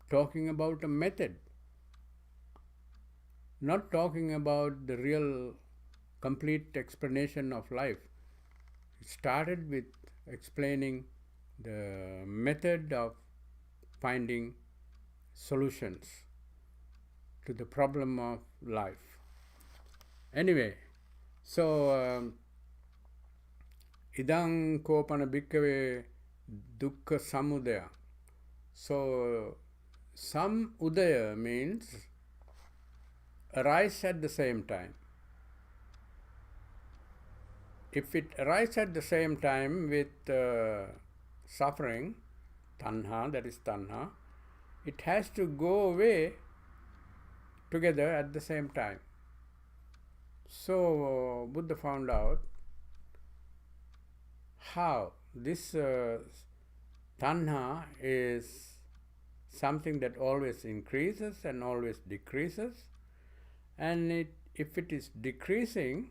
talking about a method, not talking about the real complete explanation of life. It started with explaining the method of finding solutions to the problem of life. Anyway, so idang kopana bhikkave dukkha samudaya. So sam udaya means arise at the same time. If it arises at the same time with suffering, tanha, that is tanha, it has to go away together at the same time. So Buddha found out how this tanha is something that always increases and always decreases, and if it is decreasing,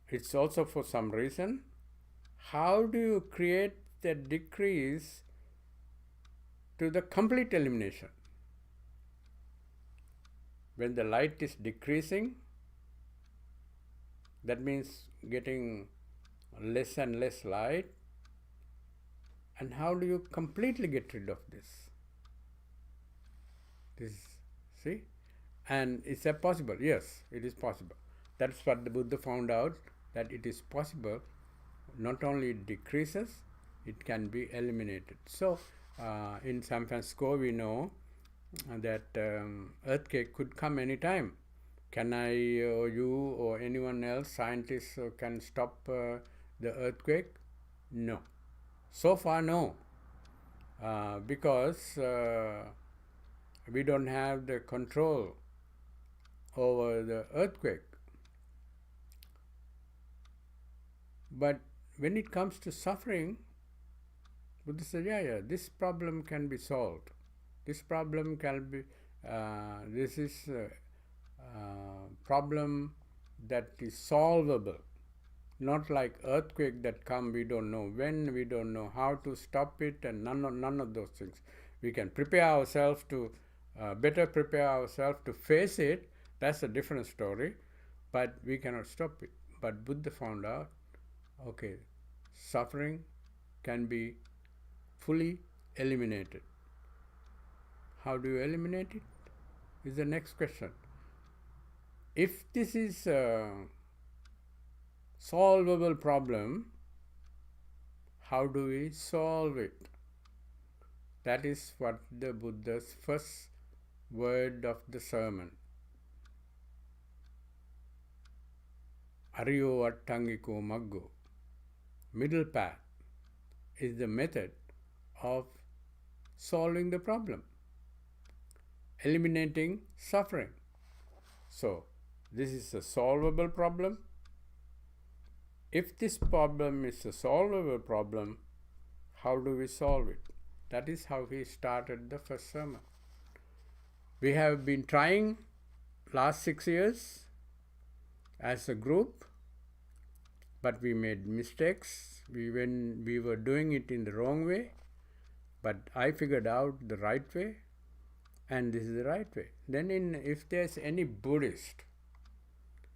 it's also for some reason. How do you create that decrease to the complete elimination? When the light is decreasing, that means getting less and less light. And how do you completely get rid of this? See? And is that possible? Yes, it is possible. That's what the Buddha found out, that it is possible. Not only it decreases, it can be eliminated. So in San Francisco we know that earthquake could come anytime, Can I or you or anyone else, scientists, can stop the earthquake? No. So far, no. Because we don't have the control over the earthquake. But when it comes to suffering, Buddha said, yeah, this problem can be solved. This problem can be, this is a problem that is solvable. Not like earthquake that come, we don't know when, we don't know how to stop it, and none of those things. We can prepare ourselves to, better prepare ourselves to face it. That's a different story, but we cannot stop it. But Buddha found out, okay, suffering can be fully eliminated. How do you eliminate it? Is the next question. If this is a solvable problem, how do we solve it? That is what the Buddha's first word of the sermon. Ariyo Attangiko Maggo. Middle path is the method of solving the problem, eliminating suffering. So, this is a solvable problem. If this problem is a solvable problem, how do we solve it? That is how he started the first sermon. We have been trying last 6 years as a group, but we made mistakes. We were doing it in the wrong way, but I figured out the right way, and this is the right way. Then if there's any Buddhist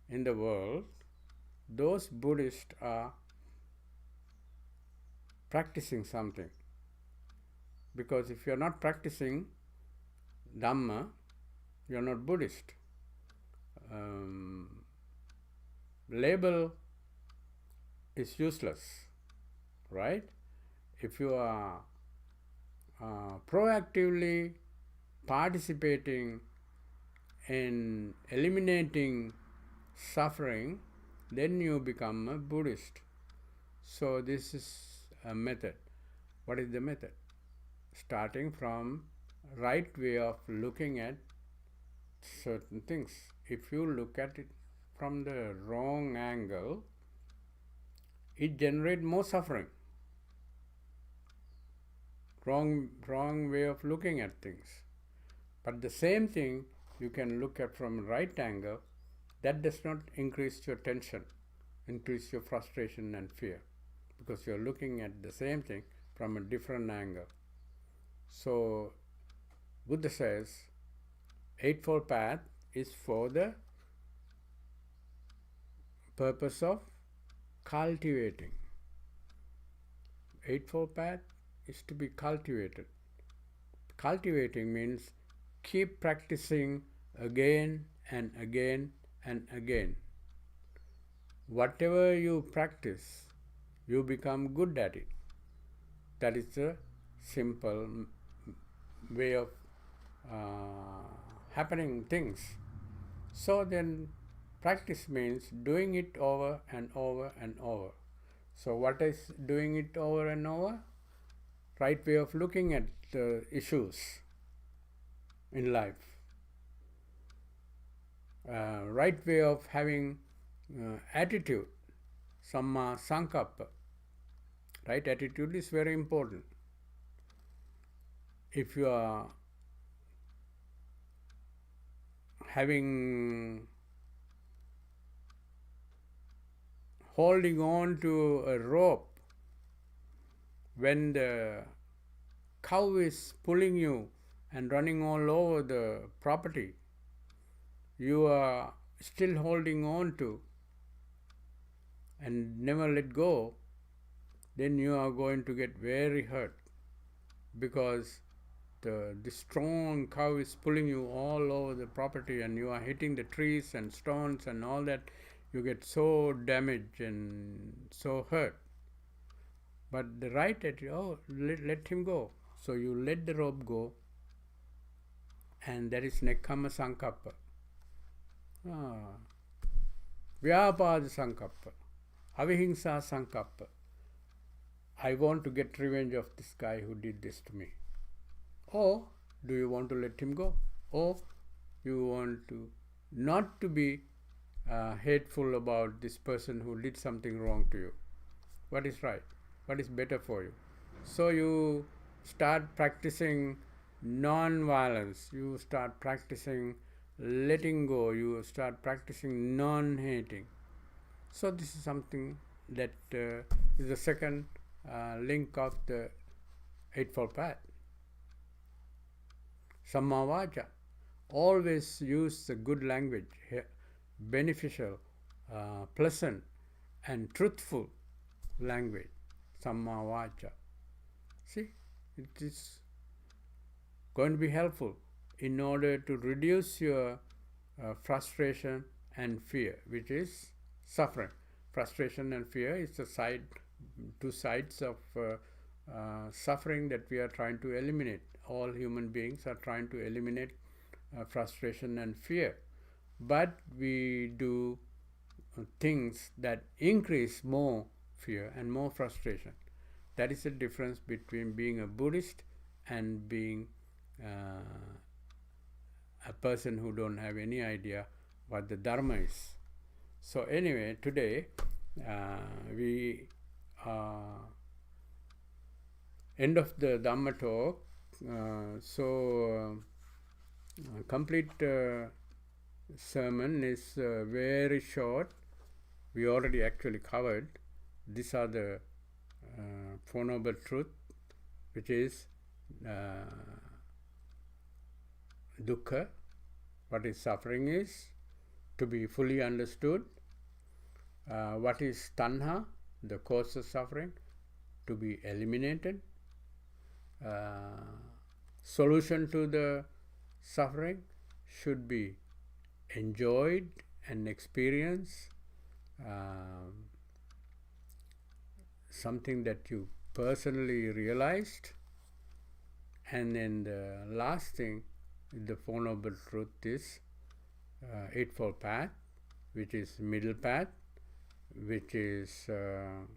in the world, those Buddhists are practicing something. Because if you're not practicing Dhamma, you're not Buddhist. Label is useless, right? If you are proactively participating in eliminating suffering, then you become a Buddhist. So this is a method. What is the method? Starting from right way of looking at certain things. If you look at it from the wrong angle, it generates more suffering. Wrong way of looking at things. But the same thing you can look at from right angle, that does not increase your tension, increase your frustration and fear, because you're looking at the same thing from a different angle. So Buddha says Eightfold Path is for the purpose of cultivating. Eightfold Path is to be cultivated. Cultivating means keep practicing again and again and again. Whatever you practice, you become good at it. That is the simple way of happening things. So then practice means doing it over and over and over. So what is doing it over and over? Right way of looking at the issues in life. Right way of having attitude, samma sankappa. Right attitude is very important. If you are holding on to a rope when the cow is pulling you and running all over the property, you are still holding on to and never let go, then you are going to get very hurt, because the strong cow is pulling you all over the property and you are hitting the trees and stones and all that. You get so damaged and so hurt. But the right attitude, let him go. So you let the rope go, and that is nekkhamma sankappa. Vyapada Sankappa, Avihingsa Sankappa. I want to get revenge of this guy who did this to me. Or do you want to let him go? Or you want to not to be hateful about this person who did something wrong to you? What is right? What is better for you? So you start practicing non-violence. You start practicing letting go. You start practicing non-hating. So this is something that is the second link of the Eightfold Path. Sammavacha. Always use the good language, beneficial, pleasant, and truthful language. Sammavacha. See, it is going to be helpful in order to reduce your frustration and fear, which is suffering. Frustration and fear is the two sides of suffering that we are trying to eliminate. All human beings are trying to eliminate frustration and fear, but we do things that increase more fear and more frustration. That is the difference between being a Buddhist and being a person who don't have any idea what the Dharma is. So anyway, today we end of the Dhamma talk. Complete sermon is very short. We already actually covered. These are the Four Noble Truths, which is dukkha, what is suffering is, to be fully understood. What is tanha, the cause of suffering, to be eliminated. Solution to the suffering should be enjoyed and experienced. Something that you personally realized. And then the last thing, the Four Noble Truth is Eightfold Path, which is middle path, which is the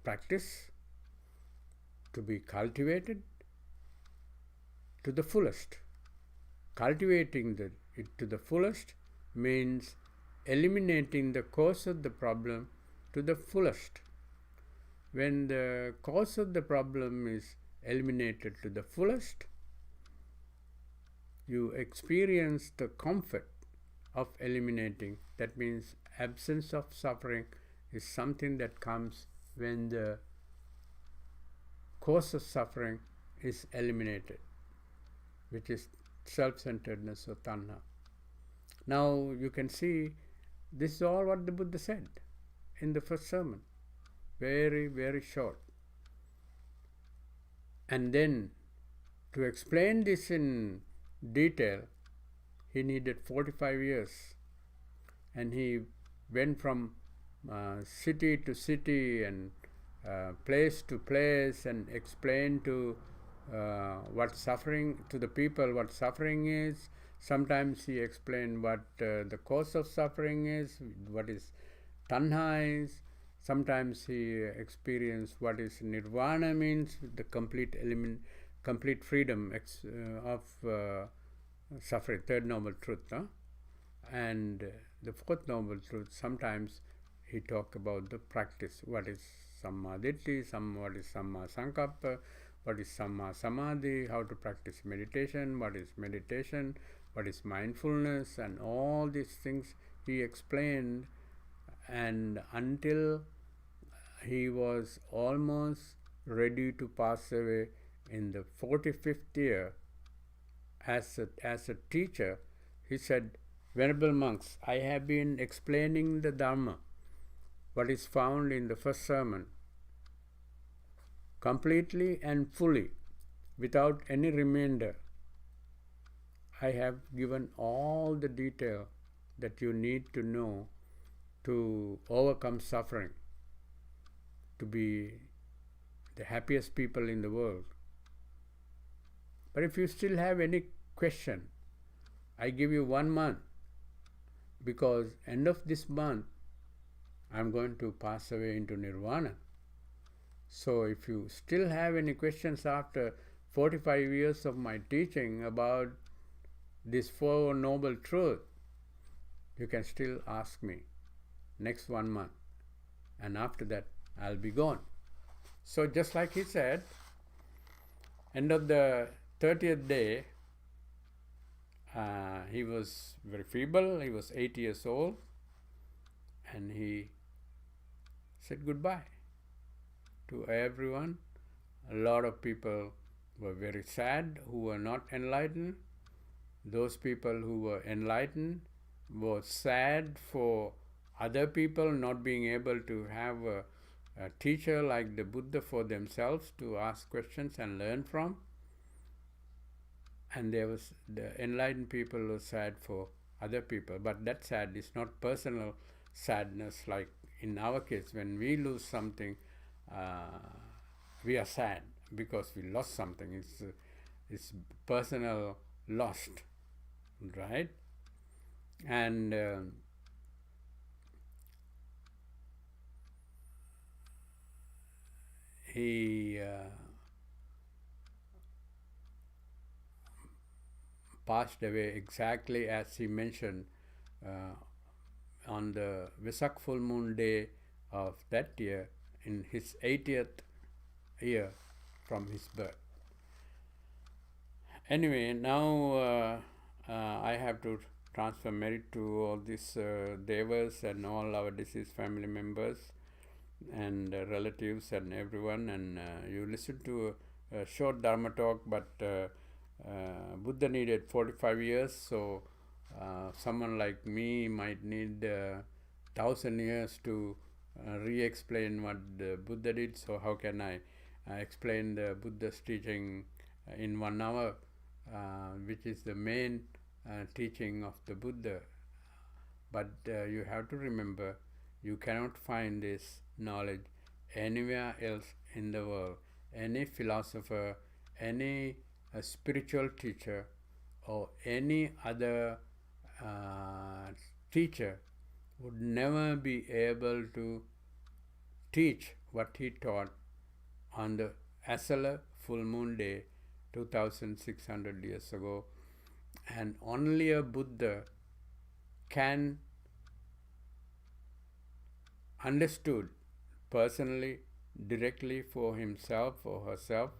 practice to be cultivated to the fullest. Cultivating it to the fullest means eliminating the cause of the problem to the fullest. When the cause of the problem is eliminated to the fullest, you experience the comfort of eliminating. That means absence of suffering is something that comes when the cause of suffering is eliminated, which is self-centeredness or tanha. Now you can see this is all what the Buddha said in the first sermon. Very, very short. And then to explain this in detail, he needed 45 years. And he went from city to city and place to place and explained to what suffering, to the people what suffering is. Sometimes he explained what the cause of suffering is, what is tanha is. Sometimes he experienced what is nirvana means, the complete freedom of suffering, third noble truth. And the fourth noble truth, sometimes he talked about the practice, what is samma ditthi, what is samma sankappa, what is samma samadhi, how to practice meditation, what is meditation, what is mindfulness, and all these things he explained. And until he was almost ready to pass away in the 45th year as a teacher, he said, "Venerable monks, I have been explaining the Dharma, what is found in the first sermon, completely and fully, without any remainder. I have given all the detail that you need to know to overcome suffering, to be the happiest people in the world. But if you still have any question. I give you 1 month, because end of this month I'm going to pass away into nirvana. So if you still have any questions after 45 years of my teaching about this Four Noble Truth, you can still ask me next 1 month, and after that I'll be gone. So just like he said, end of the 30th day, he was very feeble. He was 80 years old, and he said goodbye to everyone. A lot of people were very sad who were not enlightened. Those people who were enlightened were sad for other people not being able to have a teacher like the Buddha for themselves to ask questions and learn from. And there was the enlightened people were sad for other people, but that sad is not personal sadness like in our case. When we lose something, we are sad because we lost something. It's personal lost, right? And he passed away exactly as he mentioned on the Vesak full moon day of that year, in his 80th year from his birth. Anyway, now I have to transfer merit to all these devas and all our deceased family members and relatives and everyone, and you listen to a short Dharma talk, but Buddha needed 45 years, so someone like me might need 1,000 years to re-explain what the Buddha did. So how can I explain the Buddha's teaching in 1 hour, which is the main teaching of the Buddha? But you have to remember, you cannot find this knowledge anywhere else in the world. Any philosopher, any spiritual teacher, or any other teacher would never be able to teach what he taught on the Esala full moon day 2600 years ago. And only a Buddha can understood personally, directly for himself or herself,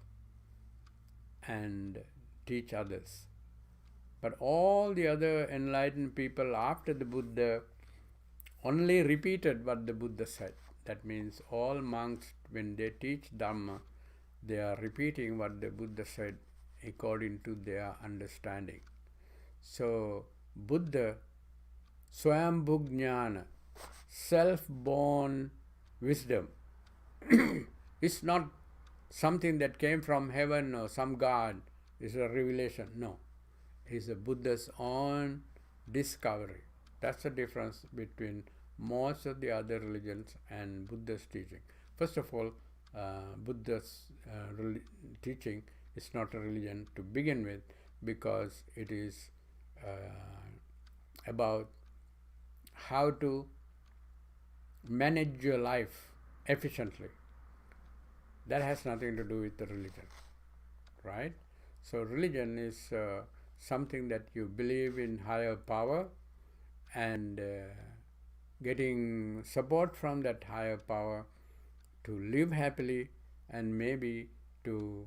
and teach others. But all the other enlightened people after the Buddha only repeated what the Buddha said. That means all monks, when they teach Dhamma, they are repeating what the Buddha said according to their understanding. So Buddha, Swayambhu Jnana, self-born wisdom, is not something that came from heaven or some god, is a revelation. No, it's a Buddha's own discovery. That's the difference between most of the other religions and Buddha's teaching. First of all, Buddha's teaching is not a religion to begin with, because it is about how to manage your life efficiently. That has nothing to do with the religion, right? So religion is something that you believe in higher power and getting support from that higher power to live happily and maybe to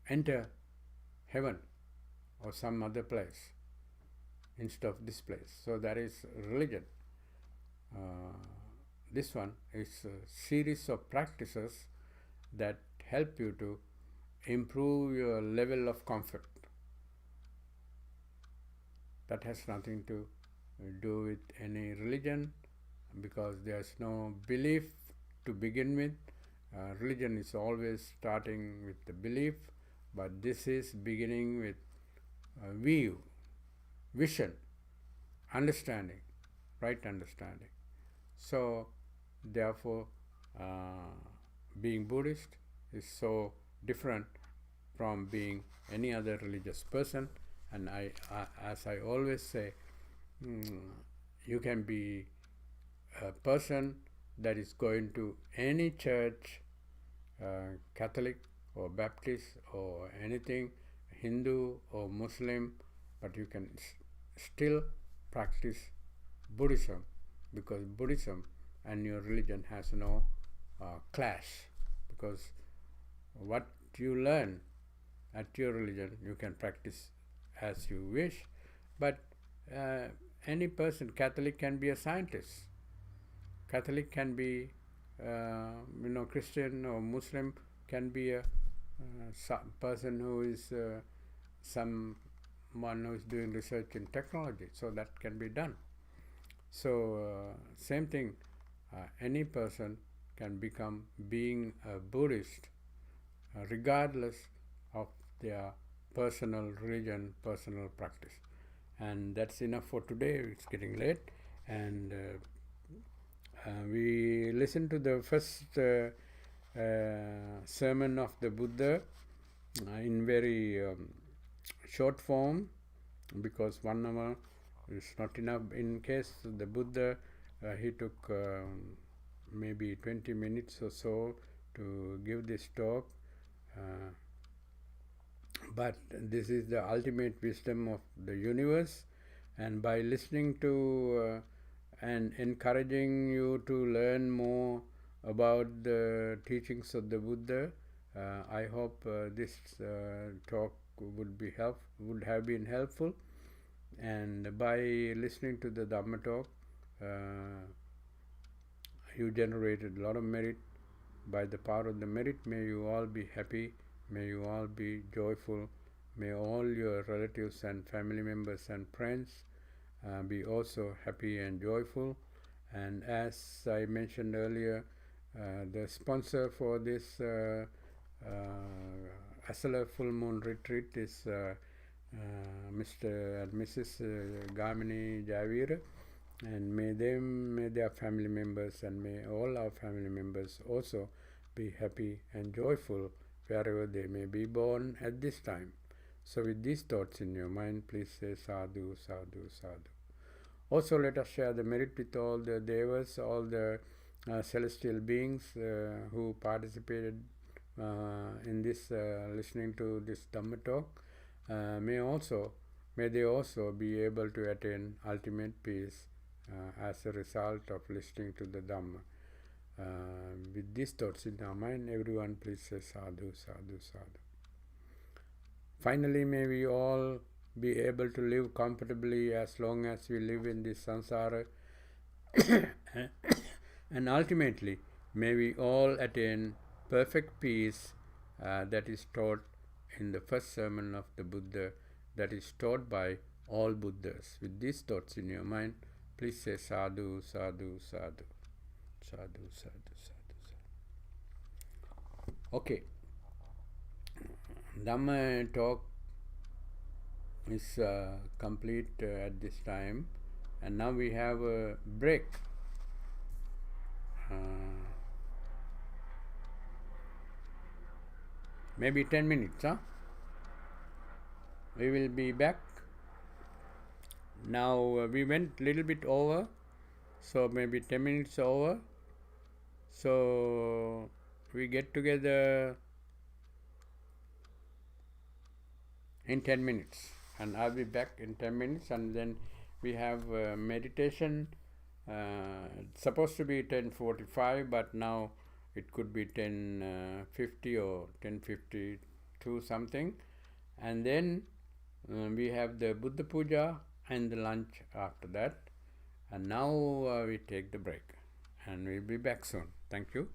enter heaven or some other place instead of this place. So that is religion. This one is a series of practices that help you to improve your level of comfort. That has nothing to do with any religion, because there's no belief to begin with. Religion is always starting with the belief, but this is beginning with view, vision, understanding, right understanding. So therefore, being Buddhist is so different from being any other religious person. And as I always say, you can be a person that is going to any church, Catholic or Baptist or anything, Hindu or Muslim, but you can still practice Buddhism, because Buddhism and your religion has no clash, because what you learn at your religion you can practice as you wish. But any person, Catholic can be a scientist, Catholic can be Christian or Muslim can be a person who is someone who is doing research in technology, so that can be done. So same thing, any person can become being a Buddhist regardless of their personal religion, personal practice. And that's enough for today. It's getting late, and we listened to the first sermon of the Buddha in very short form, because 1 hour is not enough. In case the Buddha, he took maybe 20 minutes or so to give this talk, but this is the ultimate wisdom of the universe, and by listening to and encouraging you to learn more about the teachings of the Buddha, I hope this talk would have been helpful. And by listening to the Dhamma talk, you generated a lot of merit. By the power of the merit, may you all be happy, may you all be joyful, may all your relatives and family members and friends be also happy and joyful. And as I mentioned earlier, the sponsor for this Esala full moon retreat is Mr. and Mrs. Gamini Javira, and may their family members and may all our family members also be happy and joyful wherever they may be born at this time. So with these thoughts in your mind, please say sadhu, sadhu, sadhu. Also let us share the merit with all the devas, all the celestial beings who participated in this listening to this Dhamma talk. May they also be able to attain ultimate peace as a result of listening to the Dhamma. With these thoughts in our mind, everyone please say sadhu, sadhu, sadhu. Finally, may we all be able to live comfortably as long as we live in this samsara, and ultimately may we all attain perfect peace that is taught in the first sermon of the Buddha, that is taught by all Buddhas. With these thoughts in your mind, please say sadhu, sadhu, sadhu, sadhu, sadhu, sadhu, sadhu. Okay, Dhamma talk is complete at this time, and now we have a break. Maybe 10 minutes, huh? We will be back. Now we went a little bit over, so maybe 10 minutes over. So we get together in 10 minutes, and I'll be back in 10 minutes, and then we have meditation. It's supposed to be 10:45, but now it could be 10:50 or 10:52 something, and then we have the Buddha Puja and the lunch after that, and now we take the break, and we'll be back soon. Thank you.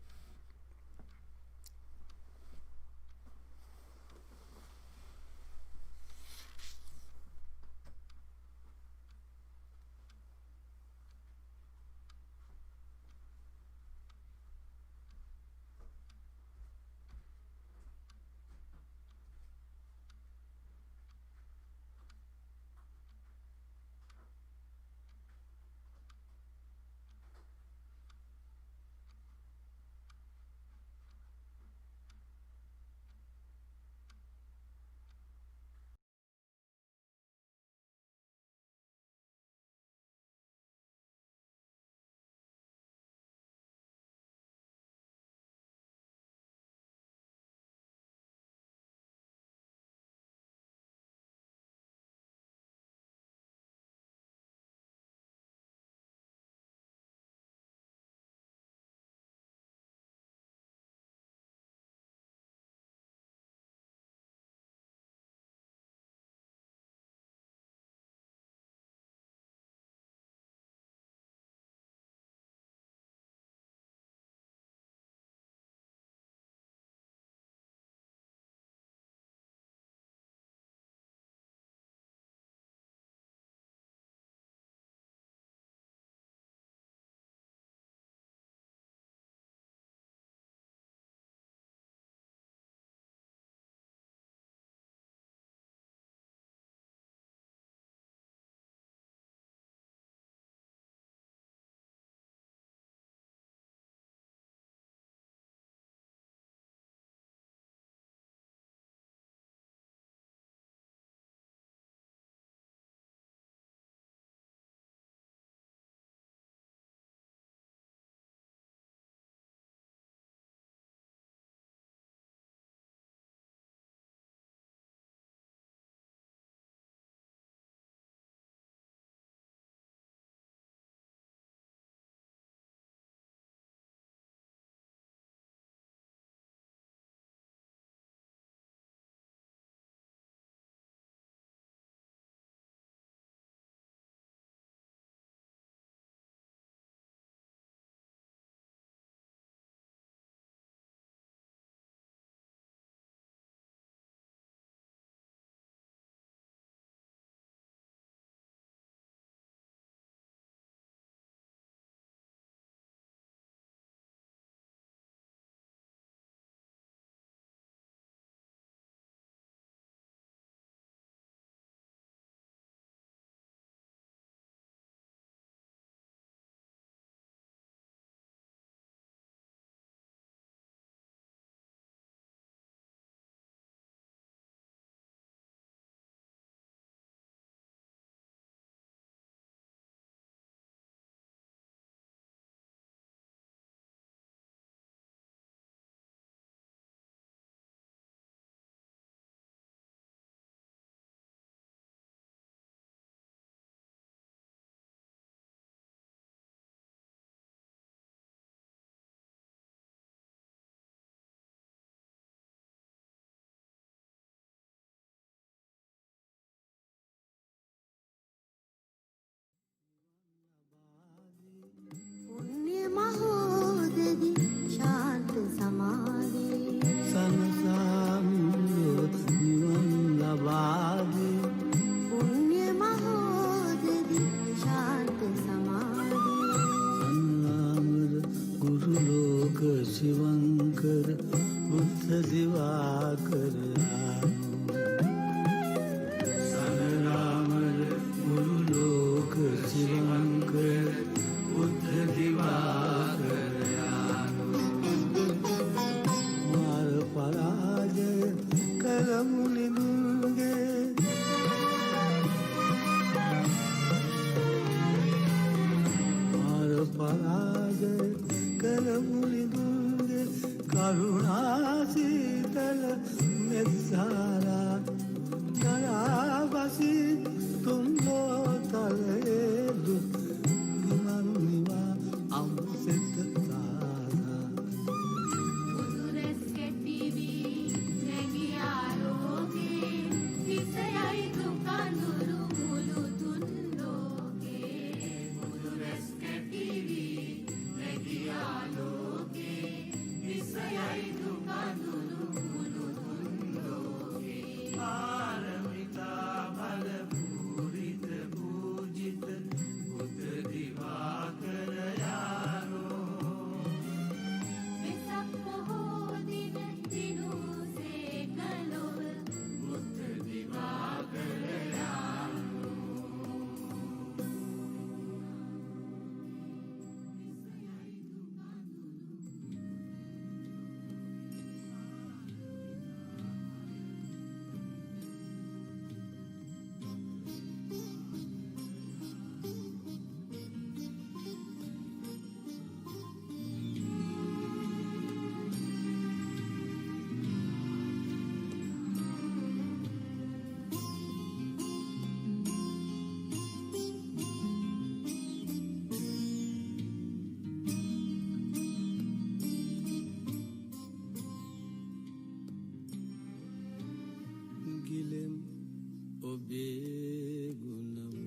ඔබේ ගුණමෝදේ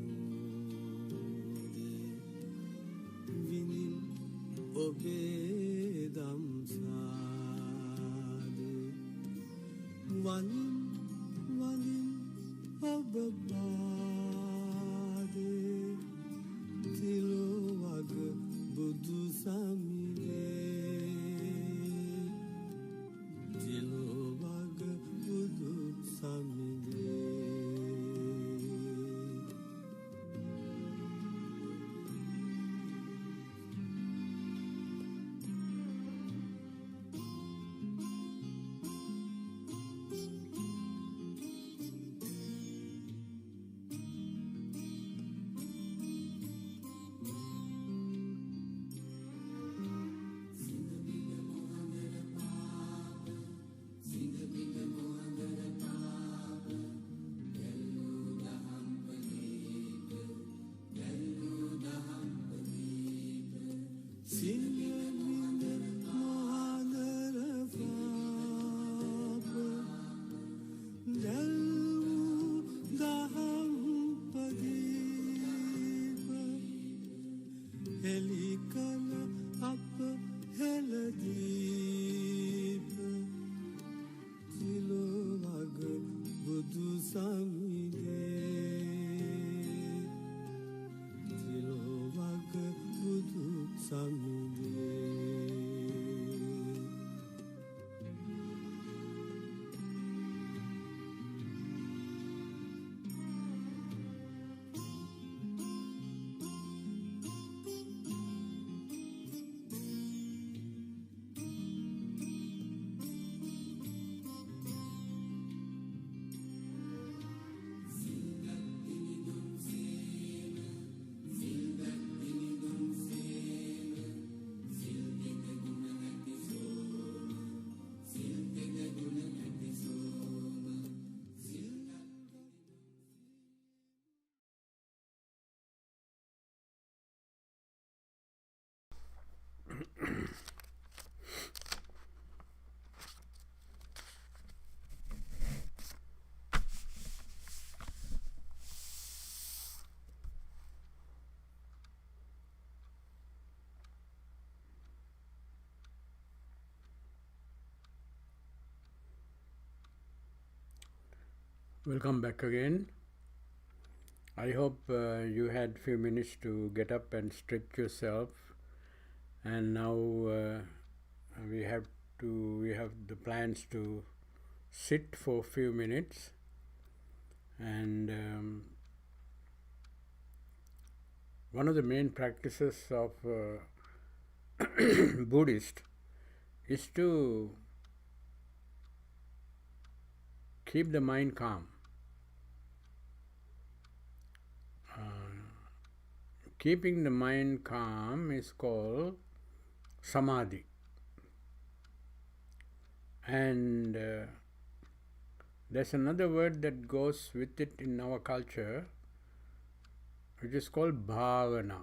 විනින් ඔබේ දම්සාදේ වනින් වනින් ඔබ පාදේ තිලොවග බුදු සමිඳේ තිලොවග බුදු සමිඳේ Welcome back again. I hope you had few minutes to get up and stretch yourself, and now we have the plans to sit for few minutes, and one of the main practices of Buddhist is to keep the mind calm. Keeping the mind calm is called samadhi, and there's another word that goes with it in our culture, which is called bhavana.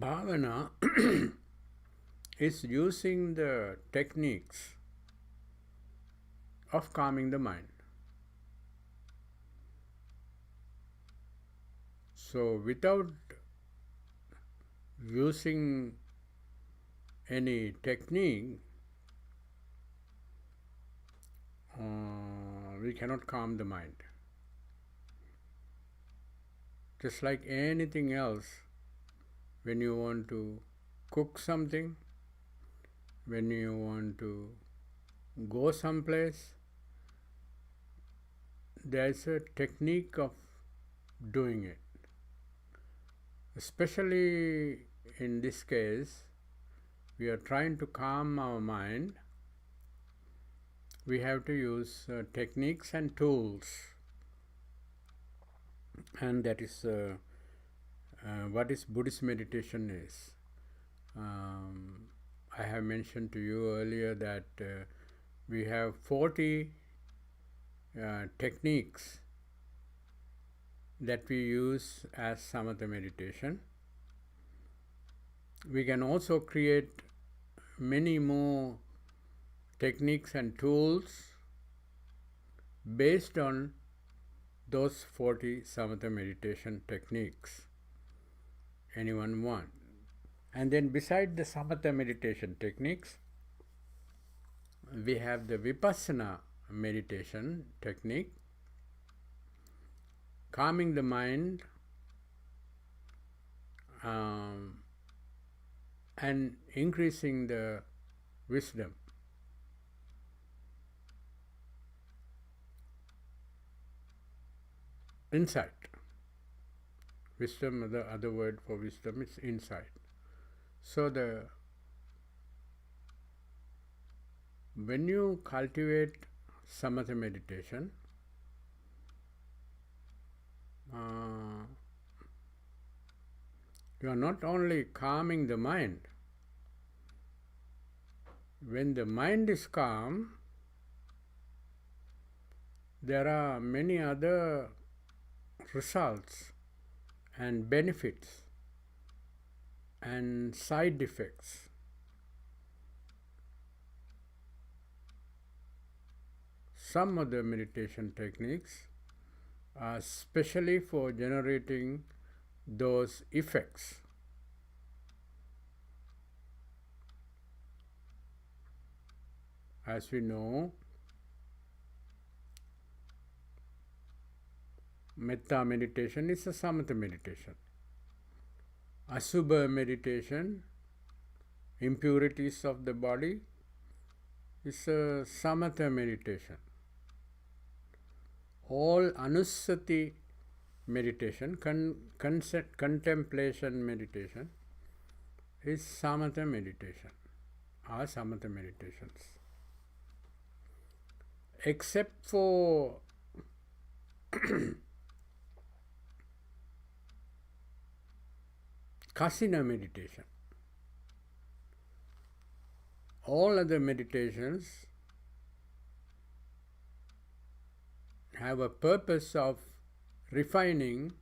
Bhavana is using the techniques of calming the mind. So without using any technique, we cannot calm the mind. Just like anything else, when you want to cook something, when you want to go someplace, there's a technique of doing it. Especially in this case, we are trying to calm our mind. We have to use techniques and tools, and that is what is Buddhist meditation is. I have mentioned to you earlier that we have 40 techniques that we use as samatha meditation. We can also create many more techniques and tools based on those 40 samatha meditation techniques. Anyone want? And then beside the samatha meditation techniques, we have the vipassana meditation technique, calming the mind and increasing the wisdom. Insight. Wisdom, the other word for wisdom is insight. So when you cultivate samatha meditation, you are not only calming the mind. When the mind is calm, there are many other results and benefits and side effects. Some of the meditation techniques are specially for generating those effects. As we know, metta meditation is a samatha meditation. Asubha meditation, impurities of the body, is a samatha meditation. All anusati meditation, contemplation meditation, is samatha meditation, are samatha meditations. Except for kasina meditation. All other meditations have a purpose of refining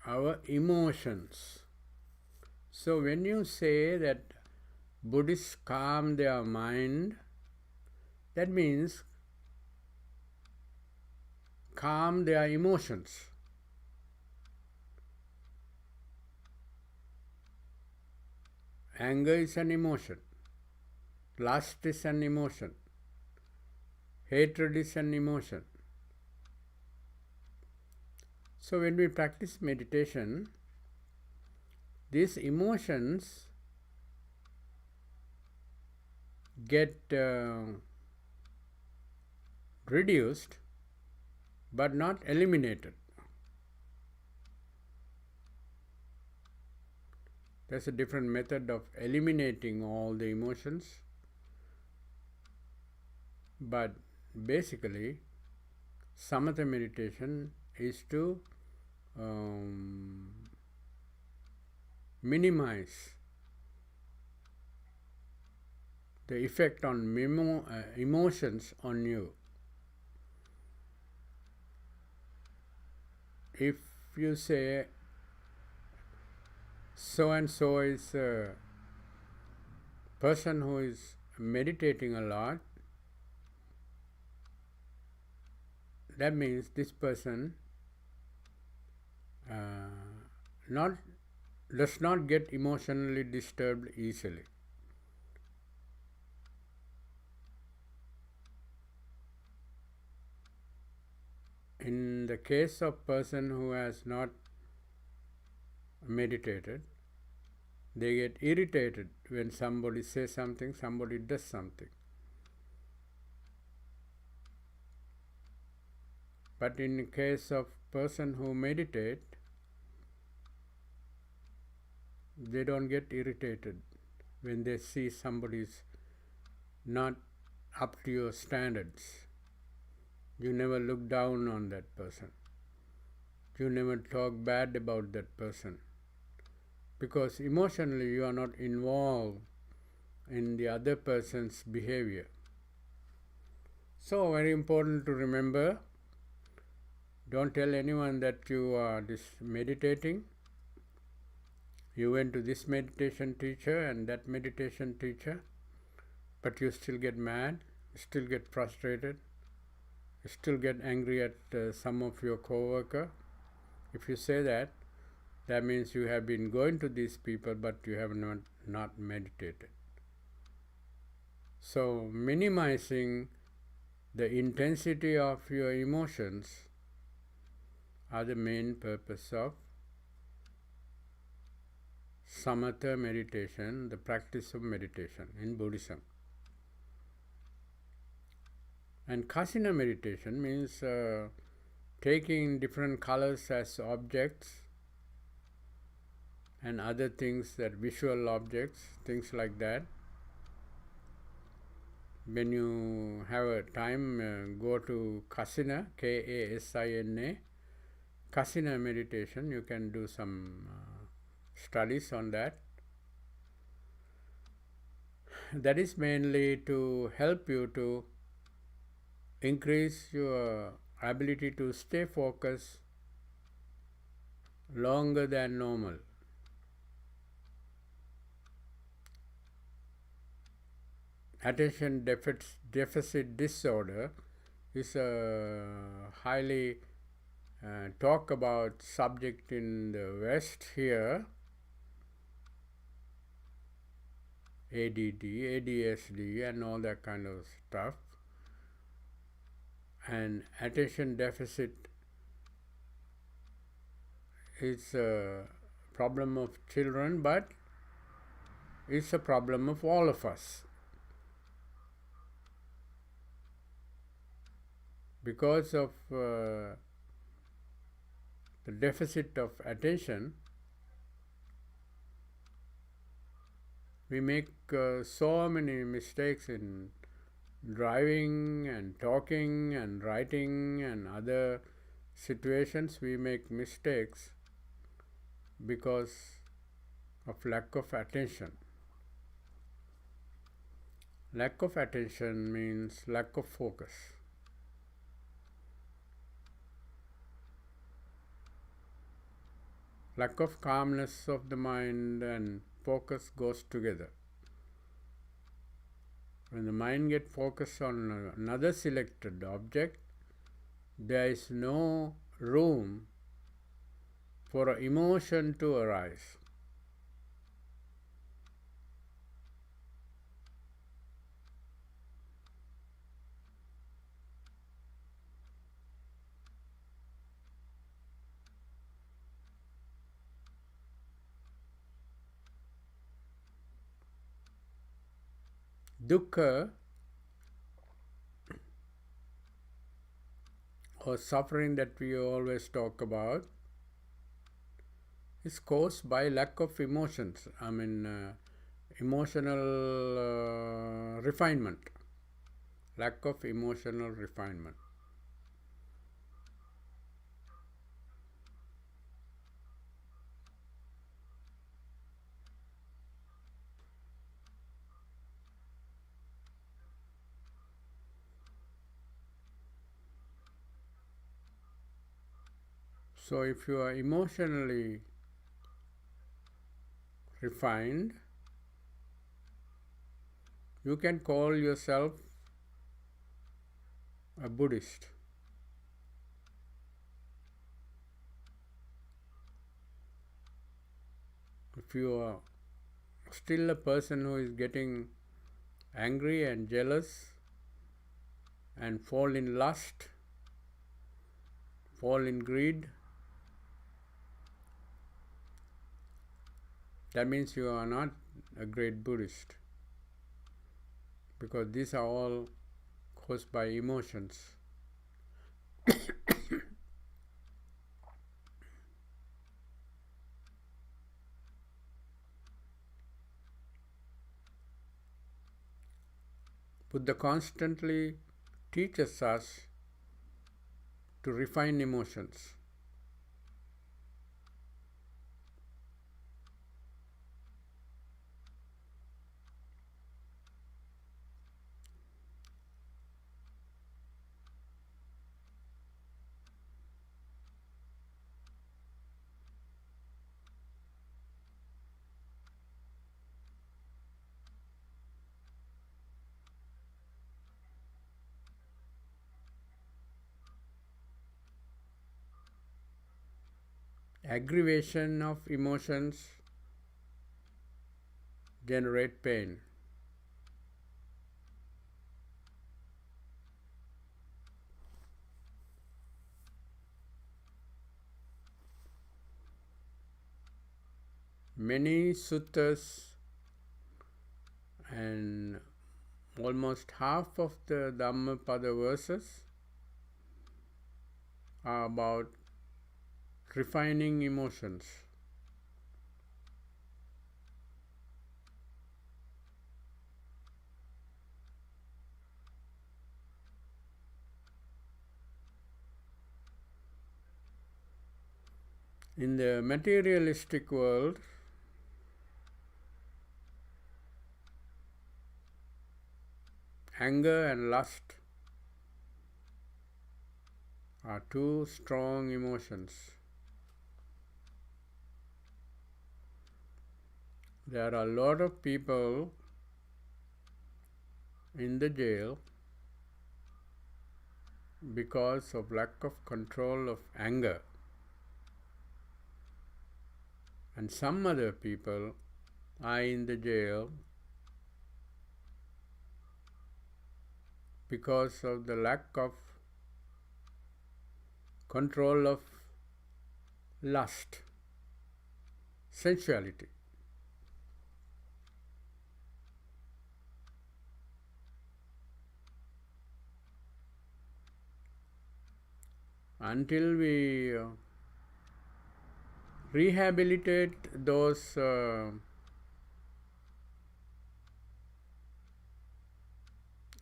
our emotions. So when you say that Buddhists calm their mind, that means calm their emotions. Anger is an emotion. Lust is an emotion. Hatred is an emotion. So when we practice meditation, these emotions get reduced but not eliminated. There's a different method of eliminating all the emotions, but basically samatha meditation is to minimize the effect on emotions on you. If you say so and so is a person who is meditating a lot, that means this person does not get emotionally disturbed easily. In the case of person who has not meditated, they get irritated when somebody says something, somebody does something. But in the case of person who meditate, they don't get irritated when they see somebody is not up to your standards. You never look down on that person. You never talk bad about that person, because emotionally you are not involved in the other person's behavior. So very important to remember, don't tell anyone that you are meditating. You went to this meditation teacher and that meditation teacher, but you still get mad, still get frustrated. still get angry at some of your co-worker. If you say that, that means you have been going to these people, but you have not meditated. So minimizing the intensity of your emotions are the main purpose of samatha meditation, the practice of meditation in Buddhism. And kasina meditation means taking different colors as objects and other things, that visual objects, things like that. When you have a time, go to Kasina, Kasina, Kasina meditation. You can do some studies on that. That is mainly to help you to increase your ability to stay focused longer than normal. Attention deficit disorder is a highly talk about subject in the West here. ADD, ADSD and all that kind of stuff. And attention deficit is a problem of children, but it's a problem of all of us. Because of the deficit of attention, we make so many mistakes in driving and talking and writing and other situations. We make mistakes because of lack of attention. Lack of attention means lack of focus. Lack of calmness of the mind and focus goes together. When the mind gets focused on another selected object, there is no room for an emotion to arise. Dukkha or suffering that we always talk about is caused by lack of emotions. Emotional refinement. Lack of emotional refinement. So if you are emotionally refined, you can call yourself a Buddhist. If you are still a person who is getting angry and jealous and fall in lust, fall in greed, that means you are not a great Buddhist, because these are all caused by emotions. Buddha constantly teaches us to refine emotions. aggravation of emotions generate pain. Many suttas and almost half of the Dhammapada verses are about refining emotions. In the materialistic world, anger and lust are two strong emotions. There are a lot of people in the jail because of lack of control of anger. And some other people are in the jail because of the lack of control of lust, sensuality. Until we rehabilitate those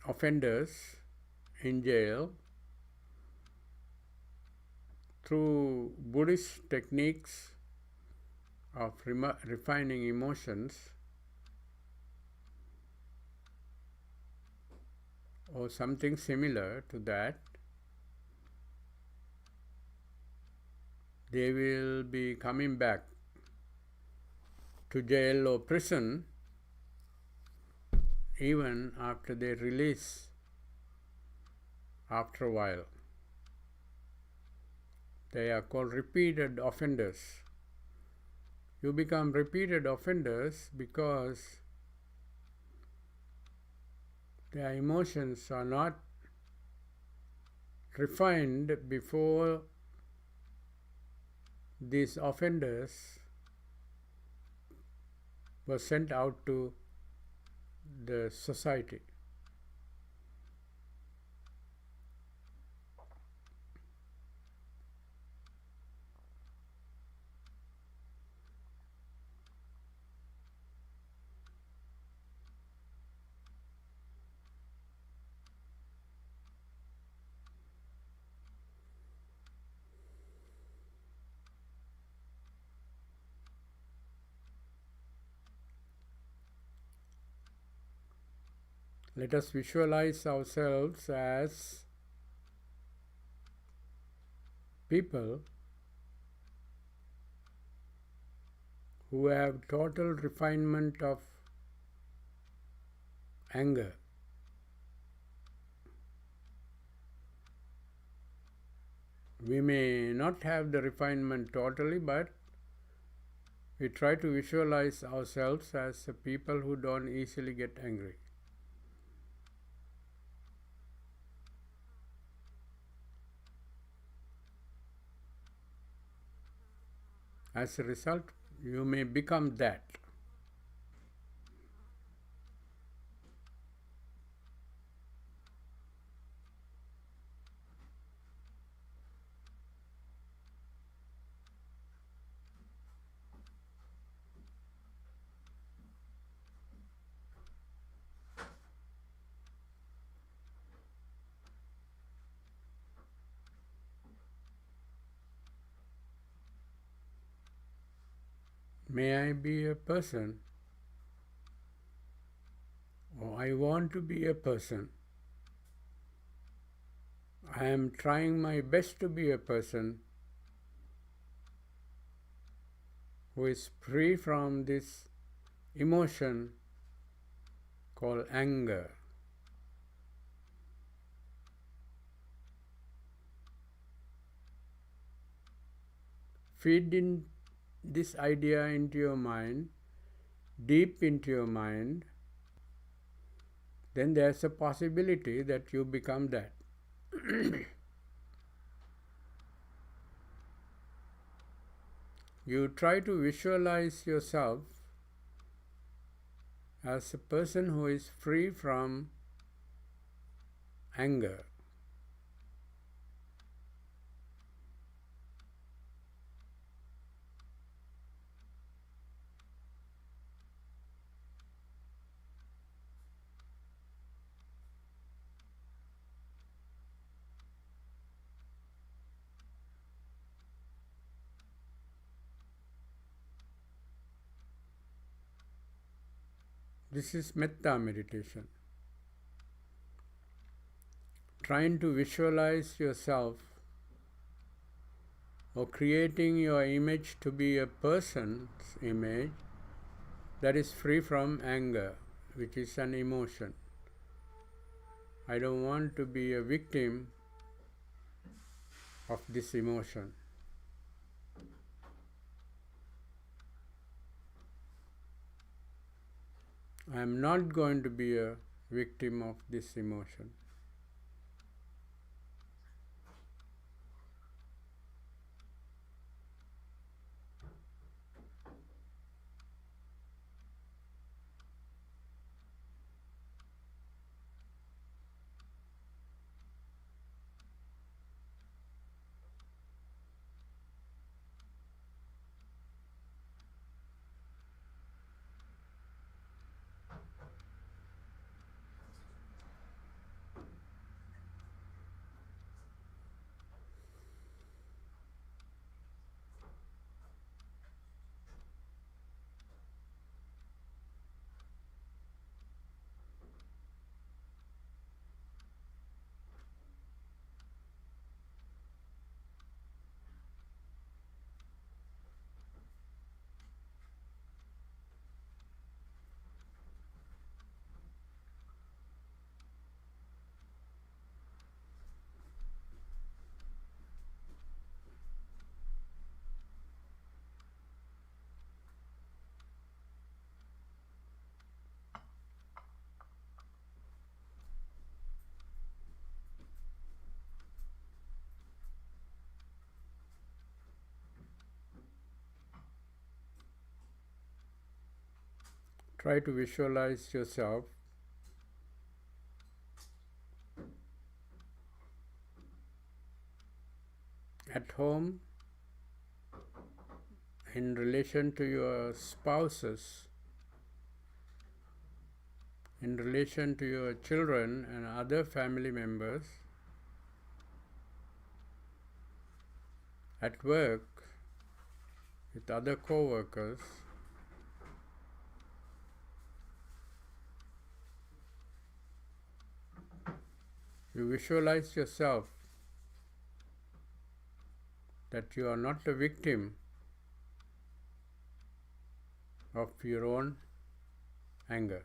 offenders in jail through Buddhist techniques of refining emotions or something similar to that, they will be coming back to jail or prison even after they release after a while. They are called repeated offenders. You become repeated offenders because their emotions are not refined before these offenders were sent out to the society. Let us visualize ourselves as people who have total refinement of anger. We may not have the refinement totally, but we try to visualize ourselves as people who don't easily get angry. As a result, you may become that. May I be a person, or I want to be a person. I am trying my best to be a person who is free from this emotion called anger. feed in this idea into your mind, deep into your mind, then there's a possibility that you become that. You try to visualize yourself as a person who is free from anger. This is metta meditation. Trying to visualize yourself or creating your image to be a person's image that is free from anger, which is an emotion. I don't want to be a victim of this emotion. I am not going to be a victim of this emotion. Try to visualize yourself at home in relation to your spouses, in relation to your children and other family members, at work with other co-workers. You visualize yourself that you are not a victim of your own anger.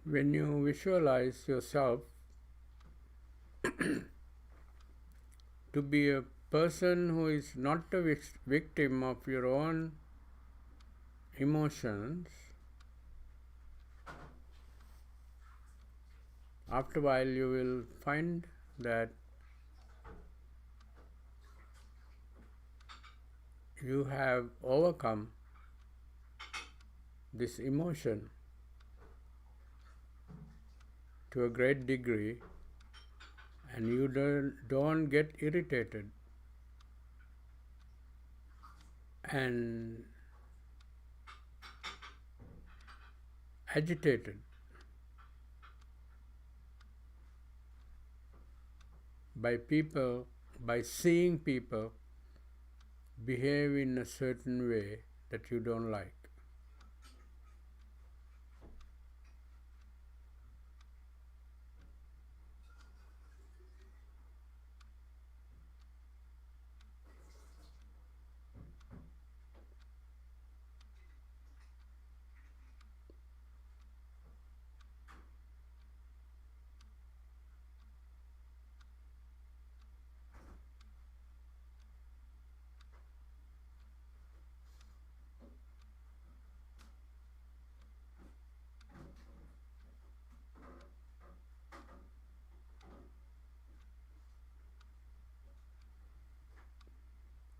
When you visualize yourself to be a person who is not a victim of your own emotions, after a while you will find that you have overcome this emotion to a great degree, and you don't get irritated and agitated by seeing people behave in a certain way that you don't like.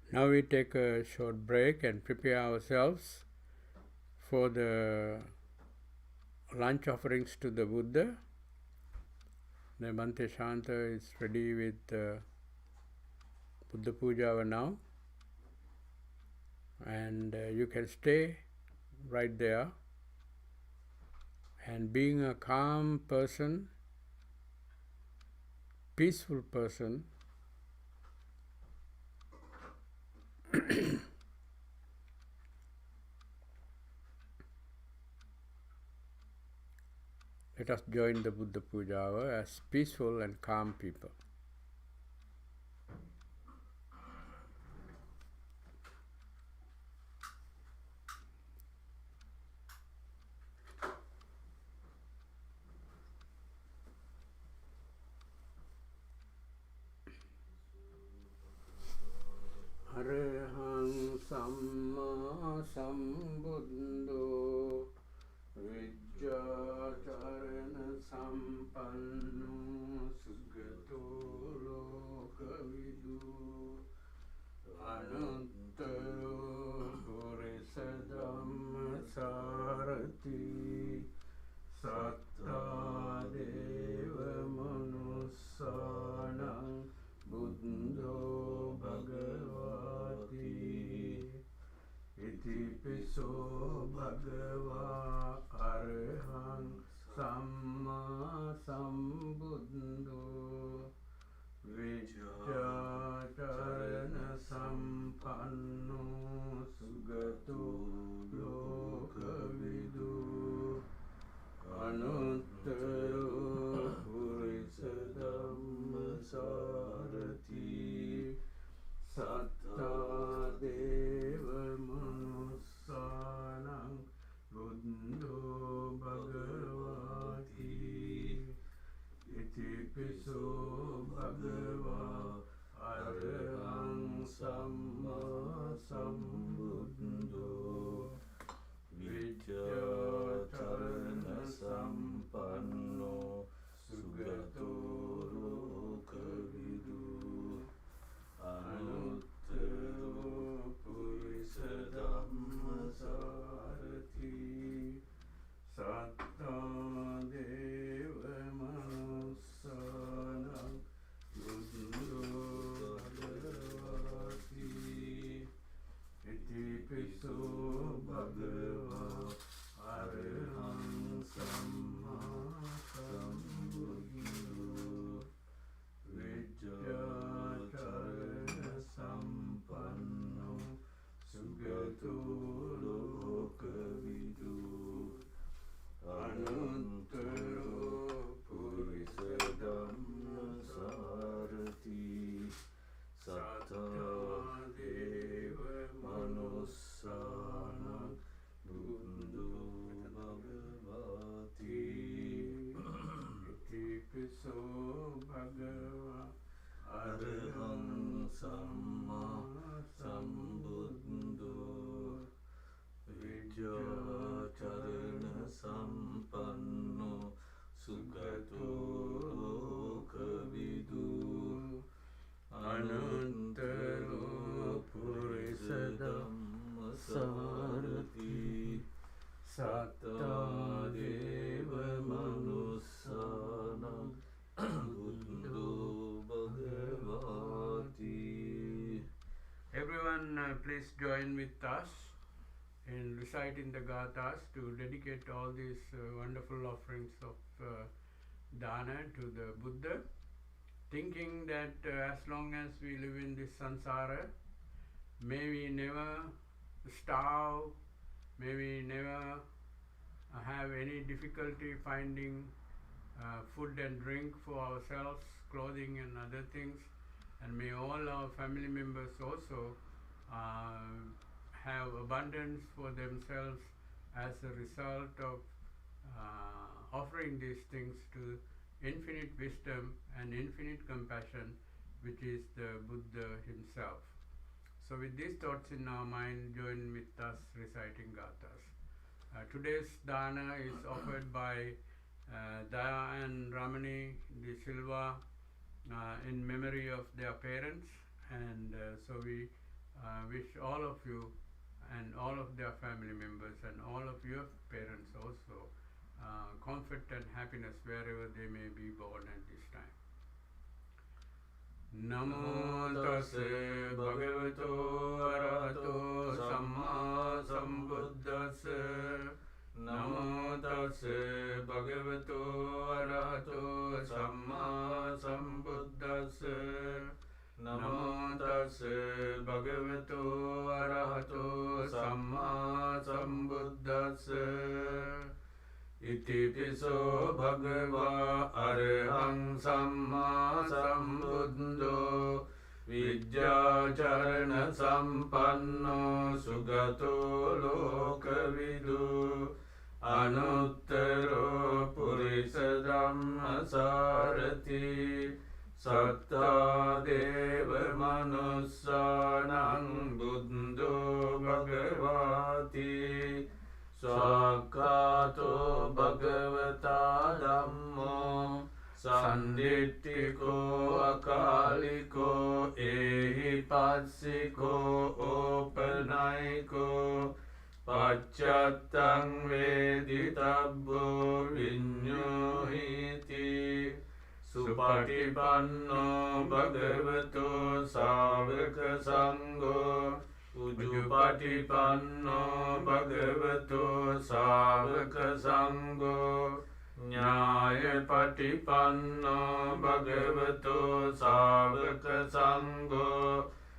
Now we take a short break and prepare ourselves for the lunch offerings to the Buddha. The Bhante Shanta is ready with Buddha Puja now, and you can stay right there. And being a calm person, peaceful person, let us join the Buddha Puja hour as peaceful and calm people. Arahang Samma Sambuddho Vijjacharana Sampanno Sugato Lokavidu Anuttaro Purisadhamma Sarati Satta Deva Manussanam Buddho Bhagavati Iti Piso Bhagava Arahang Samma Sambuddho Vijjacharana Sampanno Sugato Lokavidu Anuttaro Purisadhamma Sarati Satta Deva Manussanam Buddho Bhagavati Iti Piso Bhagava Arahang Samma Sambuddho Vijjacharana Sampanno Sugato Lokavidu Anuttaro Purisadhamma Sarati Satta Deva Manussanam Buddho Bhagavati Iti Itipiso Bhagava Arahang Samma Sambuddho Vidyacharana Sampanno Sugato Lokavidu Anantaro Purisadhamma Sarati Satta Deva Manussanam Buddho Bhagavati. Everyone, please join with us in reciting the gathas to dedicate all these wonderful offerings of dana to the Buddha, thinking that as long as we live in this samsara, may we never starve, may we never have any difficulty finding food and drink for ourselves, clothing and other things, and may all our family members also have abundance for themselves as a result of offering these things to infinite wisdom and infinite compassion, which is the Buddha himself. So with these thoughts in our mind, join with us reciting gathas. Today's dana is offered by Daya and Ramani De Silva in memory of their parents, and so we wish all of you and all of their family members and all of your parents also comfort and happiness wherever they may be born at this time. Namo tassa bhagavato arahato samma sambuddhassa. Namo tassa bhagavato arahato samma sambuddhassa. Namo tassa bhagavato arahato samma sambuddhassa. Itipiso Bhagava Arahang Samma Sambuddho Vidyacharana Sampanno Sugato Lokavidu Anuttaro Purisadhamma Sarati Satta Deva Manussanam Buddho Bhagavati Sakato Bhagavata Dhammo Sanditiko Akaliko Ehipassiko Opanaiko Pacchatang Veditabbo Vinyuhiti Supatipanno Bhagavato Savaka Sangho Ujupatipanno Bhagavato Savaka Sangho Nyayapatipanno Bhagavato Savaka Sangho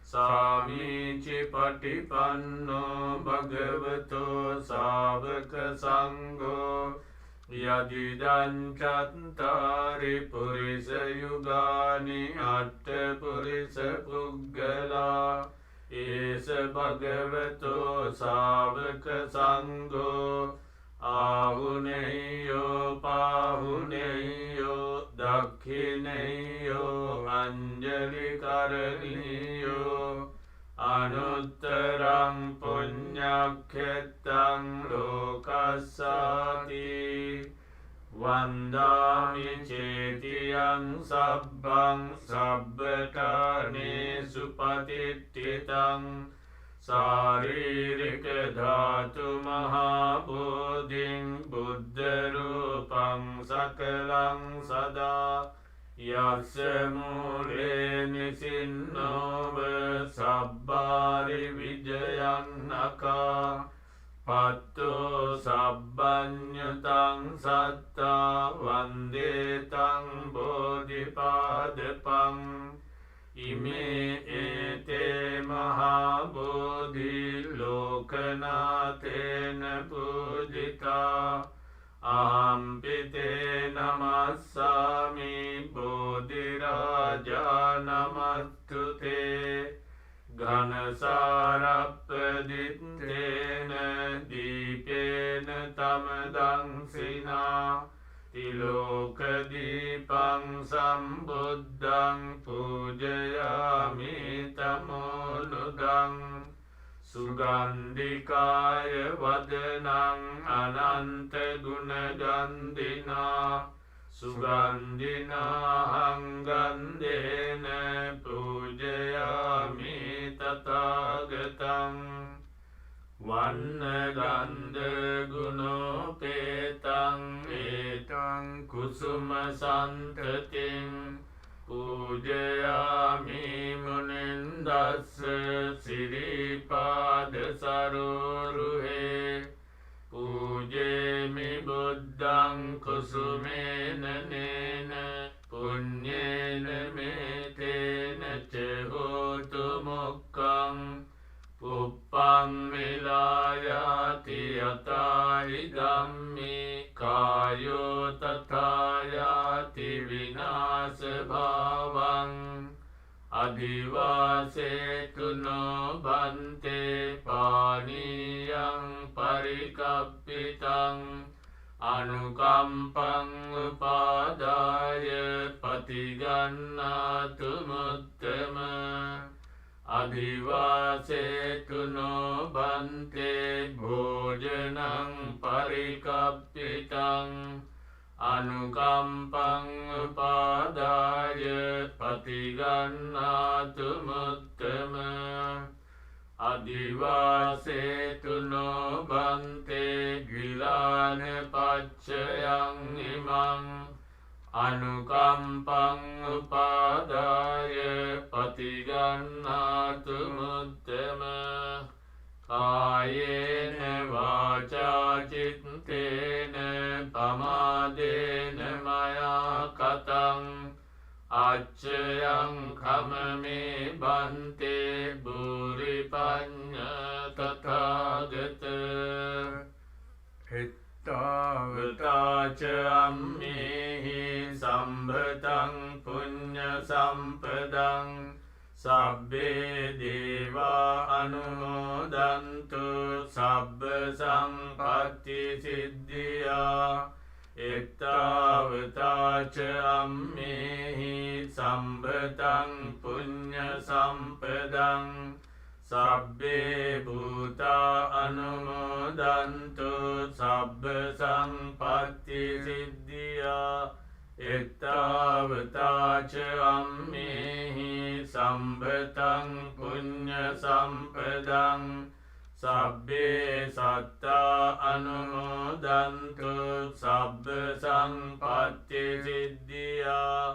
Samicipatipanno Bhagavato Savaka Sangho Yadidan Chattari Purisa Yugani Atta Purisa Puggala Esa Bhagavato Savaka Sangho Ahuneyo Pahuneyo Dakhineyo Anjali Karaniyo Anuttarang Punyakhetang Lokasati Vandami Chetiyang Sabbang Sabbatani Supatititang Saririka Dhatu Mahabodhing Buddha Rupang Sakalang Sada Yasya Mule Nisinno Sabbari Vijayang Naka Patto Sabbanyutang Satta Vandetang Bodhipadapang Ime ete mahabodhi lokanatena pujita Ahampite namassami bodhiraja namastute Ghanasarappaditena dipena tamadang sina තිලෝකදීපං සම්බුද්ධං පූජයාමි තමෝනුදං සුගන්ධිකාය වදනං අනන්ත ගුණගන්ධිනා සුගන්ධිනාහං ගන්ධේන පූජයාමි තථාගතං වන්නගන්ධ ගුණෝපේතං ඒතං කුසුම සන්තතින් පූජයාමි මුනින්දස්ස සිරිපාද සරෝරුහේ පූජේමි බුද්ධං කුසුමේන නේන පුඤ්ඤේන මේතේන ච හෝතු මොක්ඛං පුප්පං මිලායාති යතාහි ධම්මේ කායෝ තථායාති විනාශ භාවං අදිවාසේතුනෝ බන්තේ පානීයං පරිකප්පිතං අනුකම්පං උපාදාය පතිගන්නාතු මුත්තම අදිවාසේතුනෝ බන්තේ භෝජනං පරිකප්පිතං අනුකම්පං උපාදාය පතිගන්නාතු මුත්තම අදිවාසේතුනෝ බන්තේ ගිලාන පච්චයං ඉමං අනුකම්පං උපාදාය පතිගන්නාතු මුත්තම කායේන වාචා චිත්තේන පමාදේන මයා කතං අච්චයං කමමේ බන්තේ බුරිපඤ්ඤ තථාගත එත්තාවතාච අම්මේහි සම්භතං පුඤ්ඤ සම්පදං සබ්බේ දේවා අනුමෝදන්තු සබ්බ සම්පත්ති සිද්ධියා එත්තාවතාච අම්මේහි සම්භතං පුඤ්ඤ සම්පදං සබ්බේ භූතා අනුමෝදන්තු සබ්බ සම්පත්ති සිද්ධියා එත්තාවතාච අම්මේහි සම්භතං පුඤ්ඤ සම්පදං සබ්බේ සත්තා අනුමෝදන්තු සබ්බ සම්පත්ති සිද්ධියා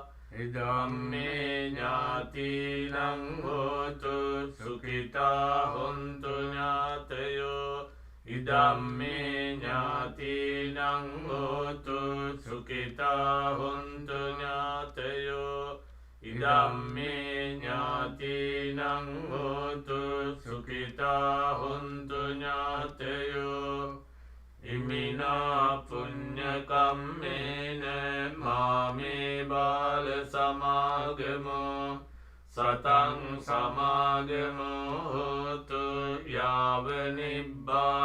ඉදම්මේ ඥාතිනං හෝතු සුඛිතා හොන්තු ඥාතයෝ ඉදම්මේ ඥාතිනං හෝතු සුඛිතා හොන්තු ඥාතයෝ ඉදම්මේ ඥාතිනං හෝතු සුඛිතා හොන්තු ඥාතයෝ ඉමිනා පුඤ්ඤ කම්මේන මාමේ බාල සමාගමෝ සතං සමාගමෝ හෝතු යාව නිබ්බානපත්තියා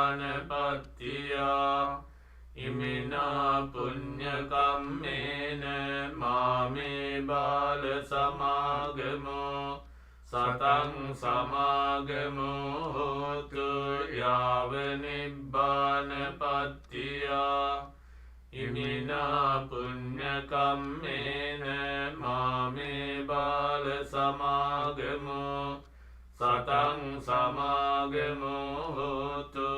ඉමිනා පුඤ්ඤ කම්මේන මාමේ බාල සමාගමෝ සතං සමාගමෝ හෝතු යාව නිබ්බානපත්තියා ඉමිනා පුඤ්ඤ කම්මේන මාමේ බාල සමාගමෝ සතං සමාගමෝ හෝතු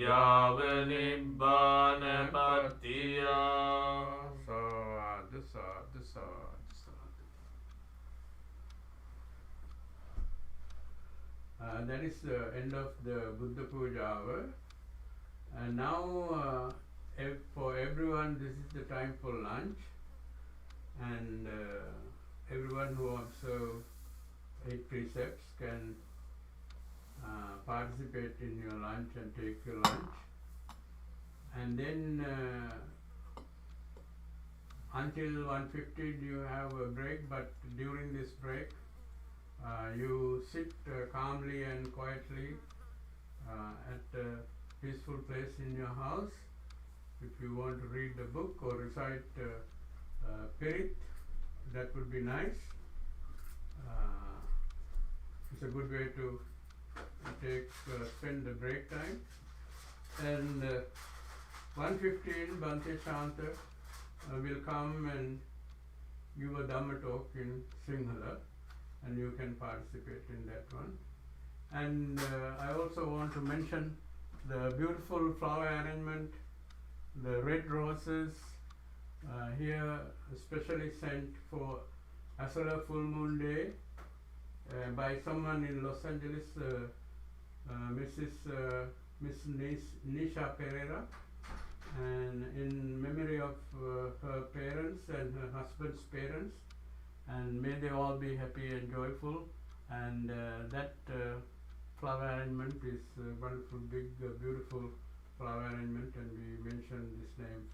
යාව නිබ්බානපත්තියා සාදු සාදු සාදු සාදු. That is the end of the Buddha Puja hour. And now for everyone this is the time for lunch, and everyone who observe 8 precepts can participate in your lunch and take your lunch, and then until 1:15 you have a break, but during this break you sit calmly and quietly at a peaceful place in your house if you want to read the book or recite Pirit, that would be nice. It's a good way to spend the break time. And 1:15 Bhante Shanta will come and give a Dhamma talk in Sinhala, and you can participate in that one. And I also want to mention the beautiful flower arrangement, the red roses here especially sent for Esala full moon day by someone in Los Angeles, Miss Nisha Pereira, and in memory of her parents and her husband's parents, and may they all be happy and joyful. And that flower arrangement is a wonderful, big, beautiful flower arrangement, and we mention this name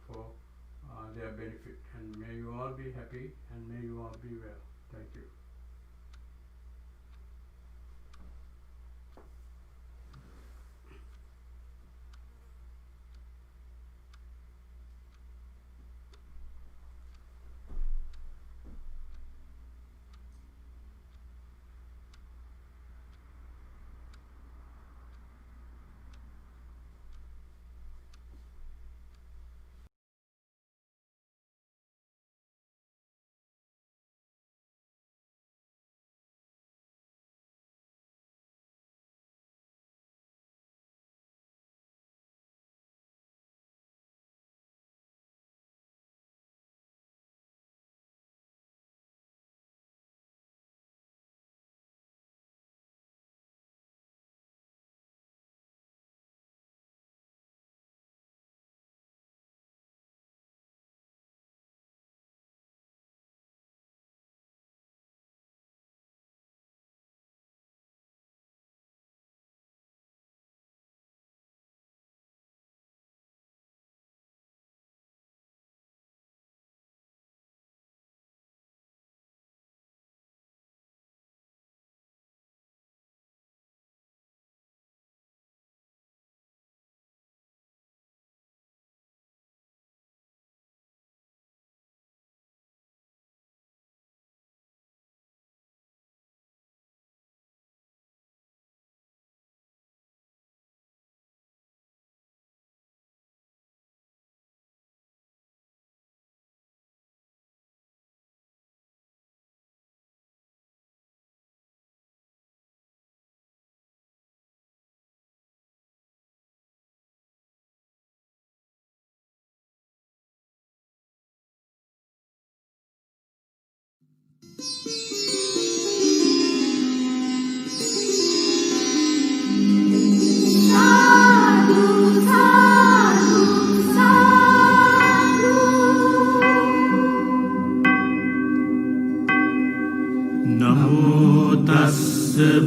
for their benefit. And may you all be happy, and may you all be well. Thank you.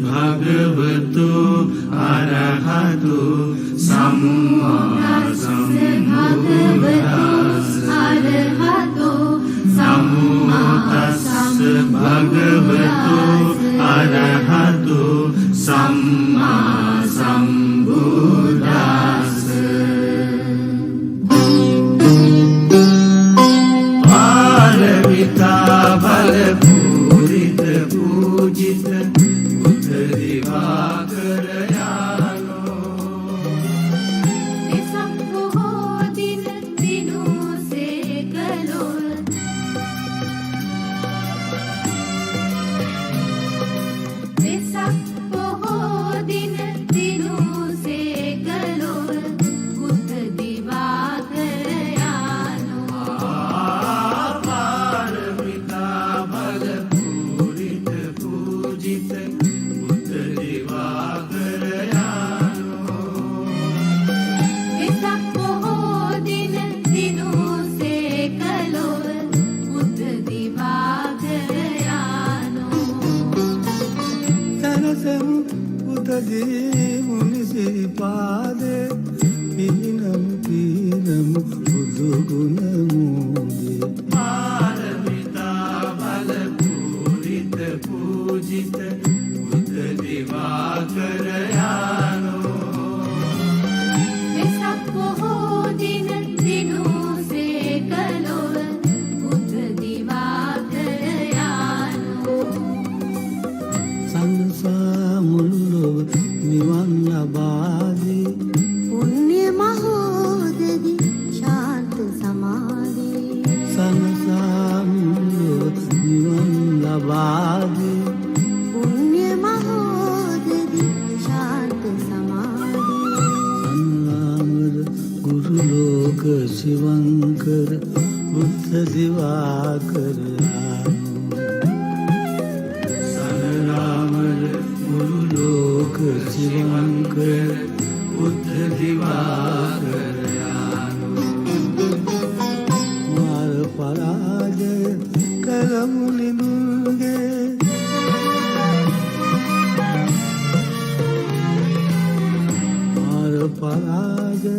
භගවතු අරහතු සම්මා සම්බුද්දස්ස අරහතු සම්මා භගවතු අරහතු සම්මා සම්බුද්දස්ස පාරමිතා බල පූරිත පූජිත Hello. බුද්ධ දිවාකරයානු සනරාමල මුළු ලෝක සිවංකර බුද්ධ දිවාකරයානු මාර පරාජය කරමුනිදුන්ගේ මාර පරාජය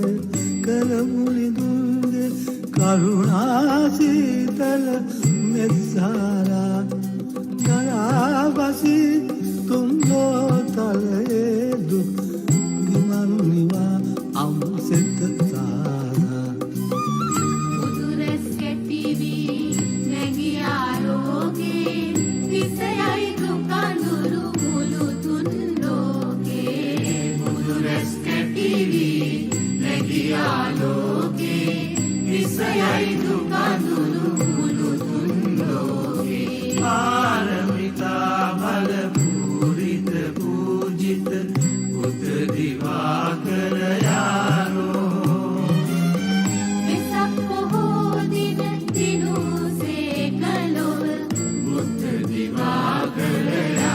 කරමුනිදුන්ගේ කරුණාසීතල මෙත්සාරා කරාවසි තුන්ලෝතලයේ දුක් ගිමන්නිවා අම්සෙතතාරා උදුරෙස් කෙටිවී නැගියාලෝකේ විසයයි දුකඳුරු මුළු තුන් ලෝකේ උදුරෙස් කෙටිවී නැගියාලෝකේ විසයයි දුකඳුරු මුළු තුන් ලෝකේ පාරමිතා බල පූරිත පූජිත බුද්ධ දිවාකරයානෝ වෙසක් පොහෝ දින දිනුසේ කලොව බුද්ධ දිවාකරයානෝ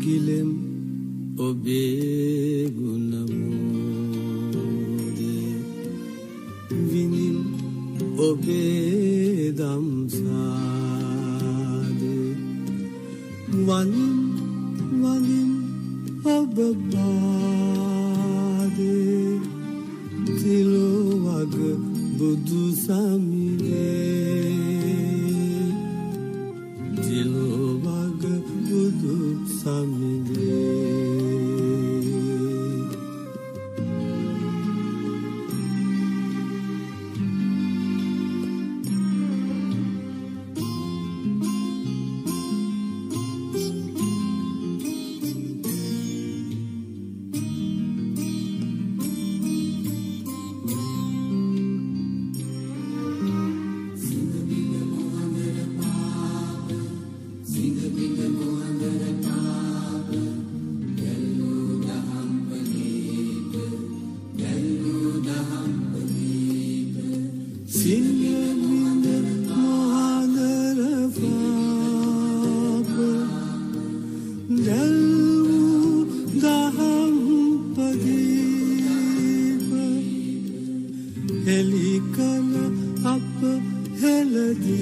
ගිලෙම් ඔබේ ගුණමෝදේ විනින් ඔබේ දම්සාදේ වනින් වනින් ඔබ බාදේ තිලොවග බුදු සමිදේ තිලොවග බුදු සමිදේ හෙලිකල අප හෙළදීප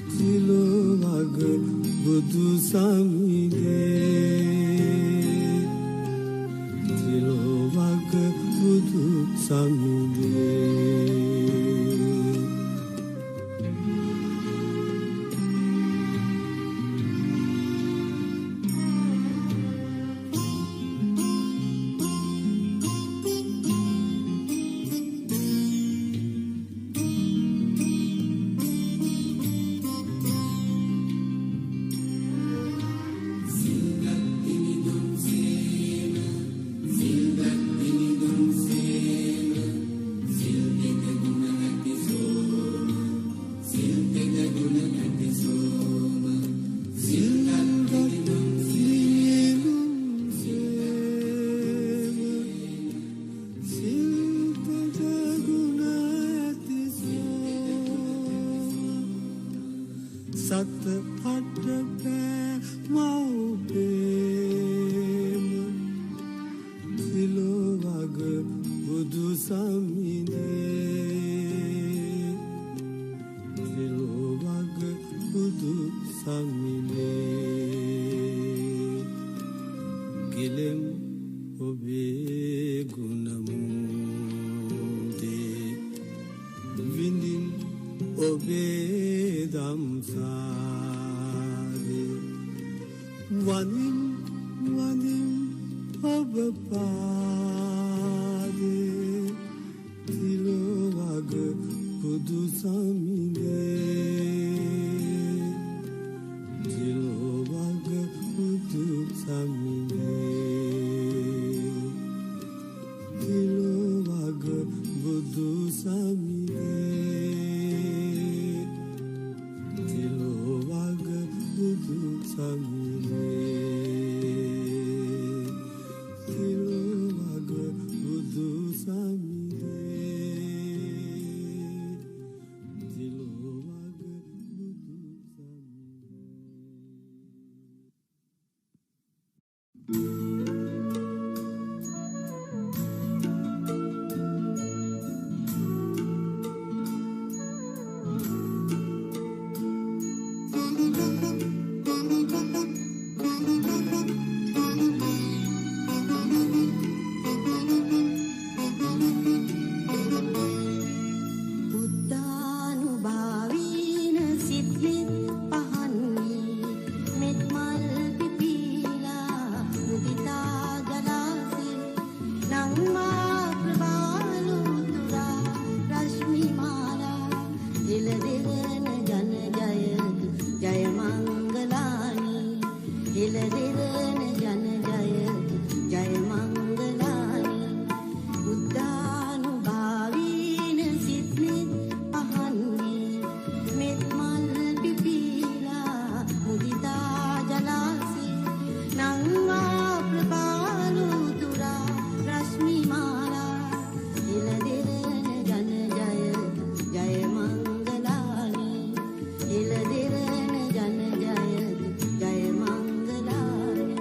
තිලොවග බුදු සමිදේ තිලොවග බුදු සමිදේ සත පට පෑ මව්පේම තිලොවග බුදු සමිදේ තිලොවග බුදු සමිදේ ගිලෙම් ඔබේ ගුණමෝදේ විඳින් ඔබ ඔබේ දම්සාවේ වනින් වනින් ඔබ පාදේ තිලෝවග බුදු සමිඳේ තිලෝවග බුදු සමිඳේ තිලෝවග බුදු සමිඳේ තිලෝවග බුදු සමිඳේ තිලෝවග බුදු සමිඳේ තිලෝවග බුදු බුද්ධානුභාවීන සිත්විත් පහන්නේ මෙත් මල් පිපිලා මුදිතා ජලාසේ නංවා ප්‍රභාලුතුරා රශ්මි මාලා එළදෙරන ජන ජය ජය මංගලානි එළදෙරන ජන ජය ජය මංගලානි බුද්ධානුභාවීන සිත්විත් පහන්නේ මෙත් මල් පිපිලා මුදිතා ජලාසේ නංවා ප්‍රභාලුතුරා රශ්මි මාලා එළදෙරන ජන ජය ජය මංගලානි එළදෙරන ජන ජය ජය මංගලානි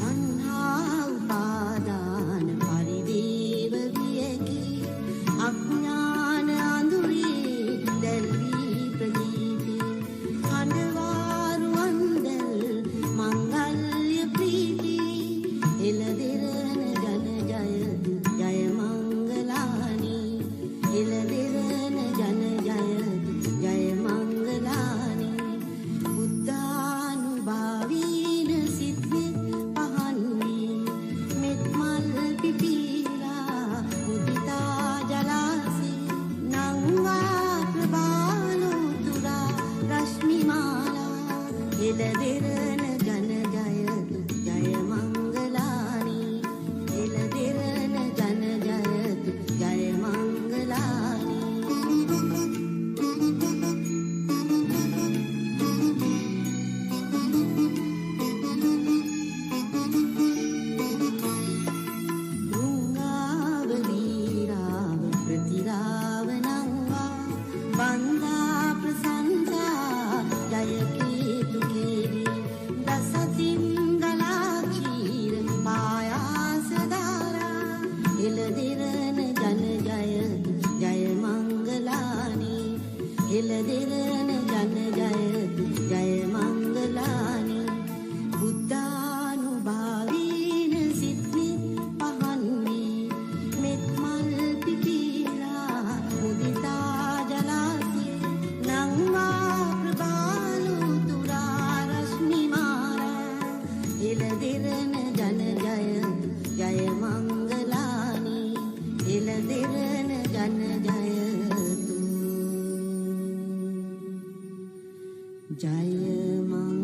අන්හා උපාදාන පරිදේව වියකි අඥාන අඳුරේ දැල්වී ප්‍රදීපේ හඬවාරු අන්දල් මංගල්‍ය ප්‍රීති එළදෙරන ජන ජය මංගලානි එළදෙරන ජන ජය මංගලානි බුද්ධානුභාවීන සිත්විත් පහන්නේ මෙත් මල් පිපිලා මුදිතා ජලාසේ නංවා ප්‍රභාලුතුරා රශ්මි මාලා එළදෙරන ජන ජය මංගලානි එළදෙරන ජන ජය මංගලානි ගංගාවලීරාව ප්‍රතිරාව නංවා බන්ධා ප්‍රසංසා ජය කේතු කේරි දසතින් ගලා ක්ෂීර පායාස ධාරා එළදෙරන ජන ජය මංගලානි එළදෙරන ජන ජය මංගලානි බුද්ධානුභාවීන සිත්විත් පහන්නේ මෙත් මල් පිපිලා මුදිතා ජලාසේ නංවා ප්‍රභාලුතුරා රශ්මි මාලා එළදෙරන ජන ජය මංගලානි එළදෙරන ජන ජය මංගලානි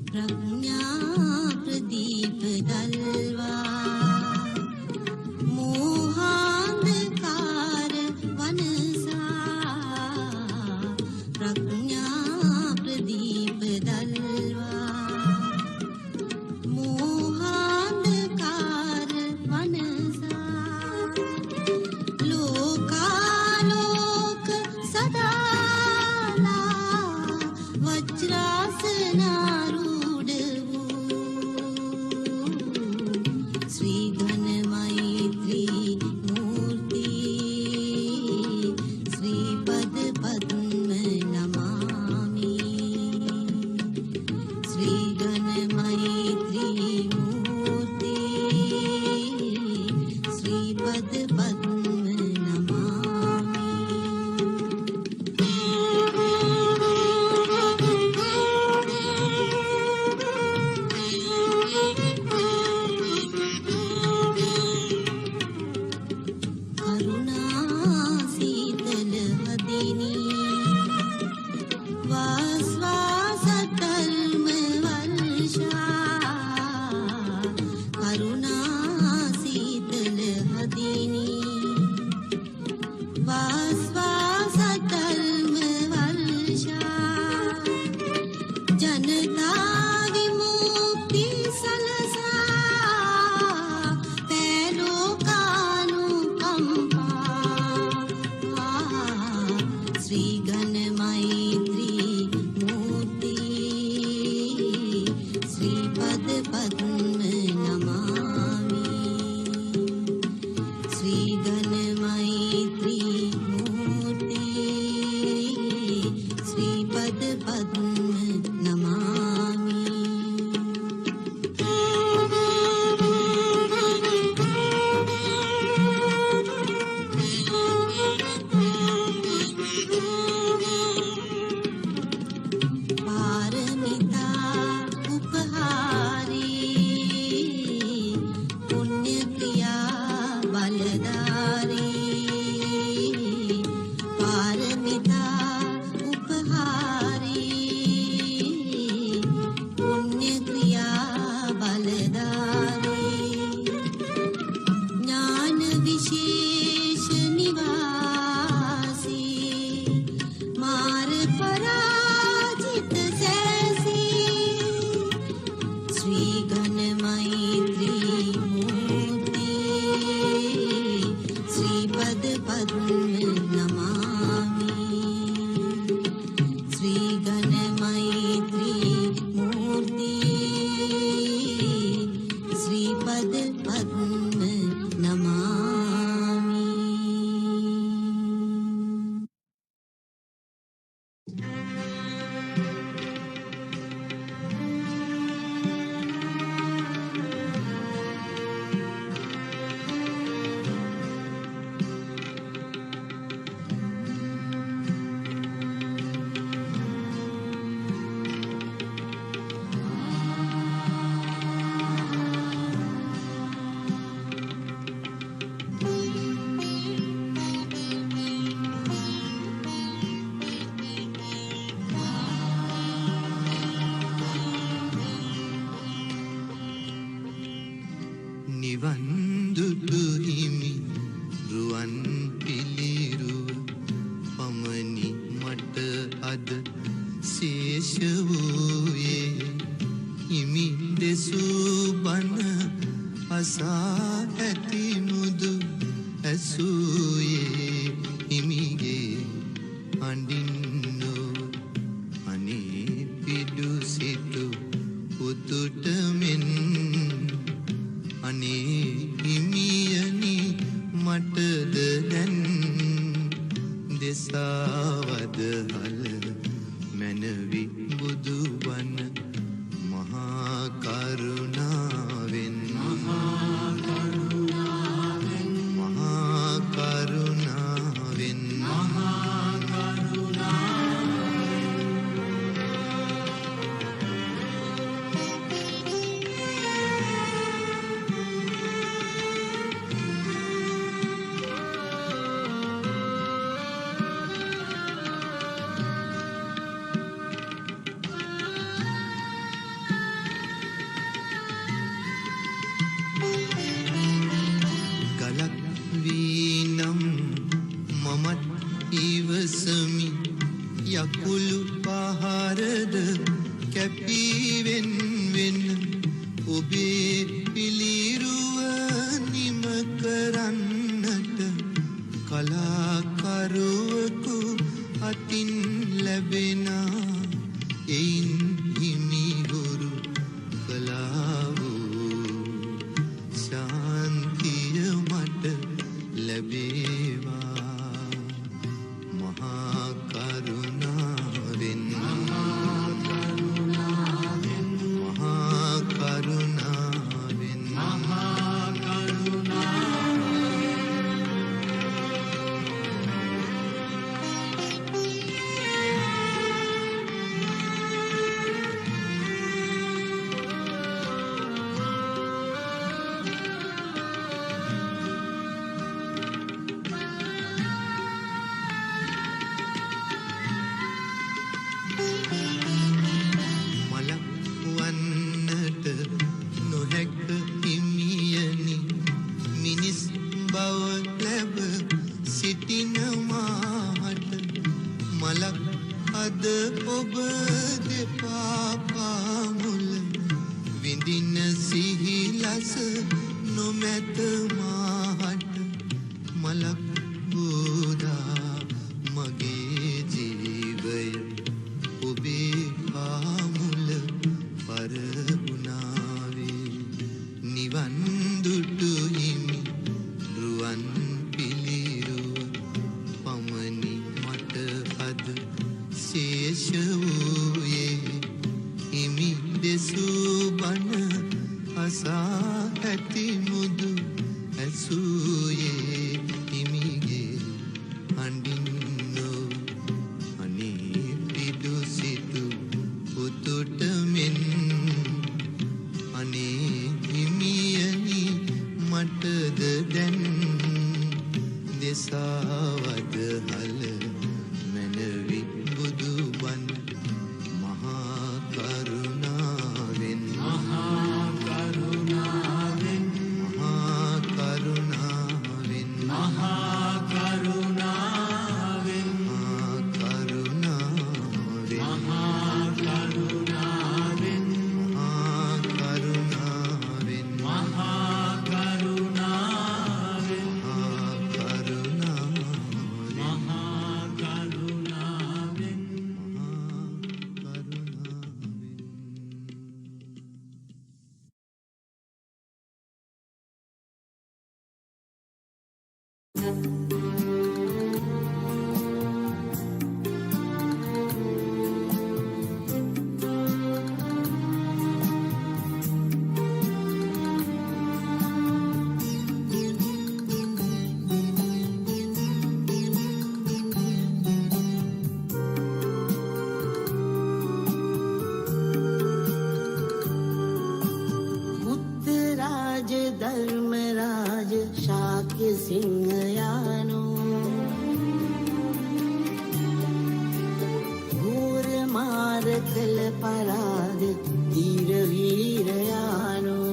ප්‍රඥා ප්‍රදීප දල්වා මෝහාන්ධකාර වනසා ප්‍රඥා ප්‍රදීප දල්වා මෝහ නිවන් දුටු හිමි රුවන් පිළිරුව පමණි මට අද ශේෂ වූයේ හිමි දෙසූ බණ අසා ඇති මුදු ඇසූයේ හිමිගේ අඬින්නෝ අනේ පිඩු සිටු පුතුට මෙන් අනේ හිමියනි මටද දැන් දෙසාවද හල මැනවි බුදු වන මහා කරුණාවෙන් මහා කරුණාවෙන් මහා කරුණාවෙන් මහා කරුණාවෙන් ගලක් වීනම් මමත් ඉවසමි යකුළු පහරද කැපීවෙන් වෙන ඔබේ පිළිරුව නිම කරන්නට කලාකරුවකු අතින් ලැබෙනා එයින් හිමිහුරු කලා වූ ශාන්තිය මට ලැබේවා මහා කරුණාවෙන් මහා කරුණාවෙන් මහා කරුණාවෙන් මහා කරුණාවෙන් මලක් වන්නට නොහැක හිමියනි මිනිස් බව ලැබ සිටින මාහට මලක් අද ඔබ දෙපා පාමුල විඳින සිහිලස නොමැත මාහට මලක් බෝදා මගේ ජීවය ඔබේ පාමුල පරගුණාවේ නිවන් දුටු හිමි රුවන් පිළිරුව පමණි මට අද ශේෂ වූයේ හිමි දෙසූ බණ අසා ඇති මුදු ඇසූයේ හිමිගේ අඬින්නෝ අනේ පිඩු සිටු පුතුට මෙන් අනේ හිමියනි මටද දැන් දෙසාවද හල මැනවි බුදු බණ මහා කරුණාවෙන් මහා කරුණාවෙන් මහා කරුණාවෙන් මහා කරුණාවෙන් මහා කරුණාවෙන් මහා කරුණාවෙන් මහා කරුණාවෙන් මහා කරුණාවෙන් මහා කරුණාවෙන් මහා කරුණාවෙන් මහා බුද්ධරාජ ධර්මරාජ ශාක්‍ය සිංහයානෝ ගෝර මාර කළ පරාද ධීර වීරයානෝ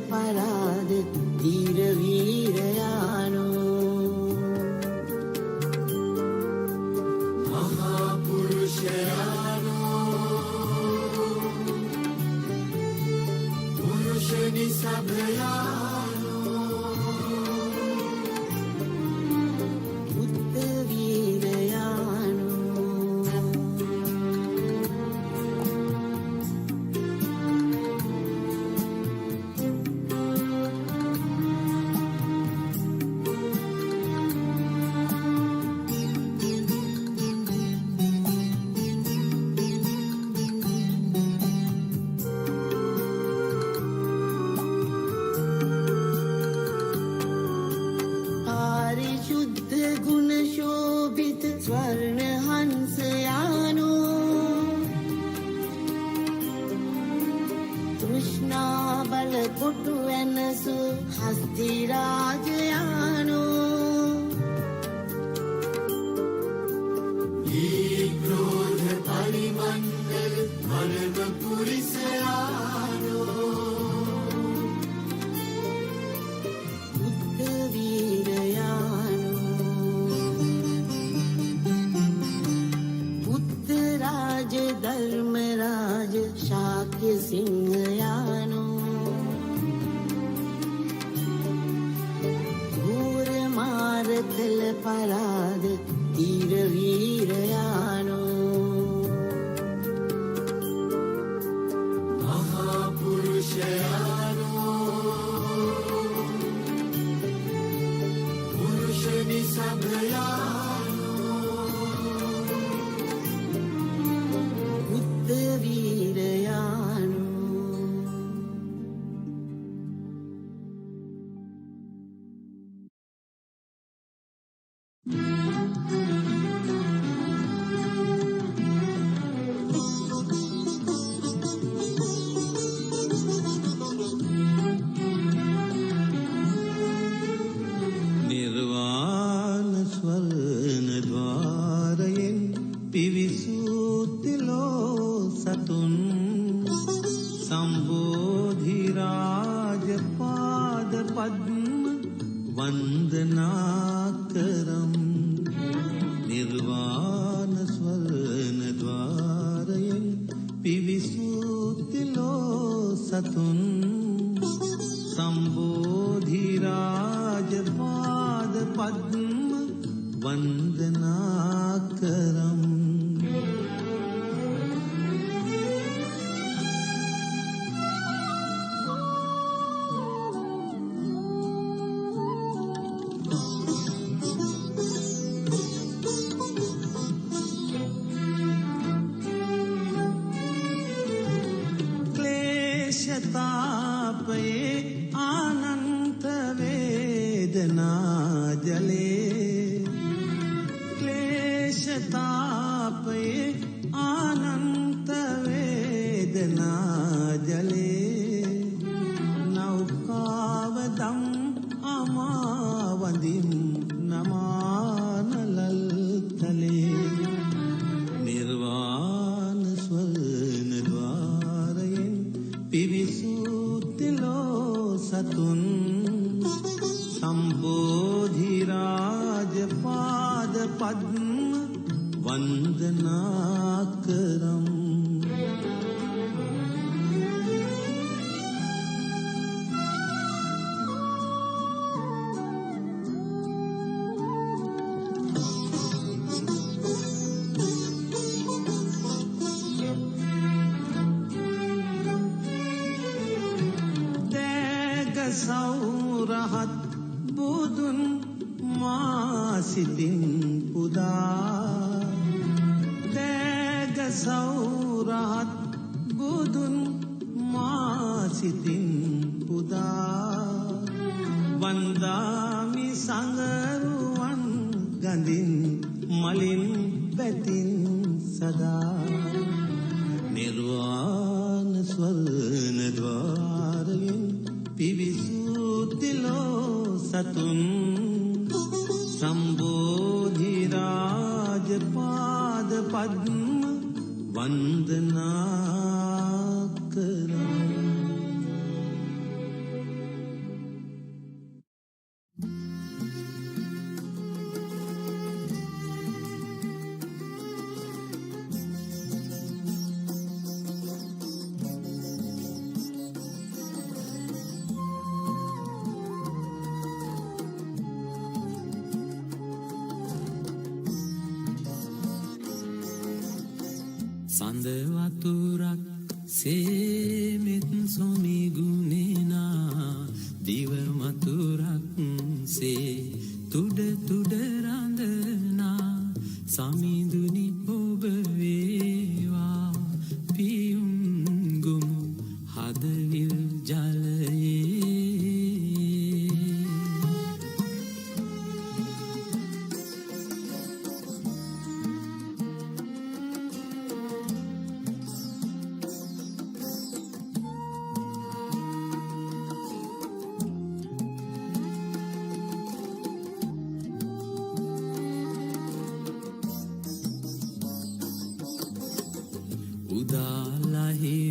පරාද ධීර වීරයානෝ මහා පුරුෂයානෝ පුරුෂනි සභයානෝ බුද්ධ වීරයානෝ පාරිශුද්ධ ගුණ ශෝභිත ස්වර්ණ හංසයානෝ තෘෂ්ණා බල කොටු වෙනසු හස්ති රාජයානෝ ී ක්‍රෝධ පරිමණ්ඩල මනම පුරිසයානෝ බුද්ධ වීරයානෝ බුද්ධ රාජ ධර්ම රාජ ශාක්‍ය සිංහයානෝ ගෝර මාර කළ පරාද ධීර වීරයානෝ මහා පුරුෂයානෝ පුරුෂනි සභයානෝ බුද්ධ වීරයානෝ නිර්වාණ ස්වර්ණ ద్వාරයෙන් පිවිසූතිලෝ සතුන් සම්බෝධි රාජ පාද පද්ම වන්දනා කරම් නිර්වාණ ස්වර්ණ ద్వාරයෙන් පිවිසූතිලෝ සතුන් සම්බෝධි රාජ පාද පද්ම වන්දනා කරම් ක්ලේශතාපයේ ආනන්ත වේදනා ජලේ ක්ලේශතාපයේ ආනන්ත වේදනා ජලේ නෞකාවදම් අමාවදිම් නමානලල් තලේ නිර්වාණ ස්වර්ණ ద్వාරයෙන් පිවිසූතිලෝ සතුන් සම්බෝධි රාජ පාද පද්ම වන්දනා කරම් සෞරහත් බුදුන් මාසිතින් පුදා දෑග සෞරහත් බුදුන් මාසිතින් පුදා වන්දාමි සඟරුවන් ගඳින් මලින් පැතින් සදා නිර්වාණ ස්වර්ණ ద్వාරයෙන් පිවිසූතිලෝ සතුන් සම්බෝධි රාජ පාද පද්ම වන්දනා කරම් සඳ වතුරක් සේමෙත් සොමි ගුණේනා දිව මතුරක් සේ තුඩ තුඩ රඳනා සමිඳුනි ඔබ වේවා පියුම් ගොමු හදවිල් ජලයේ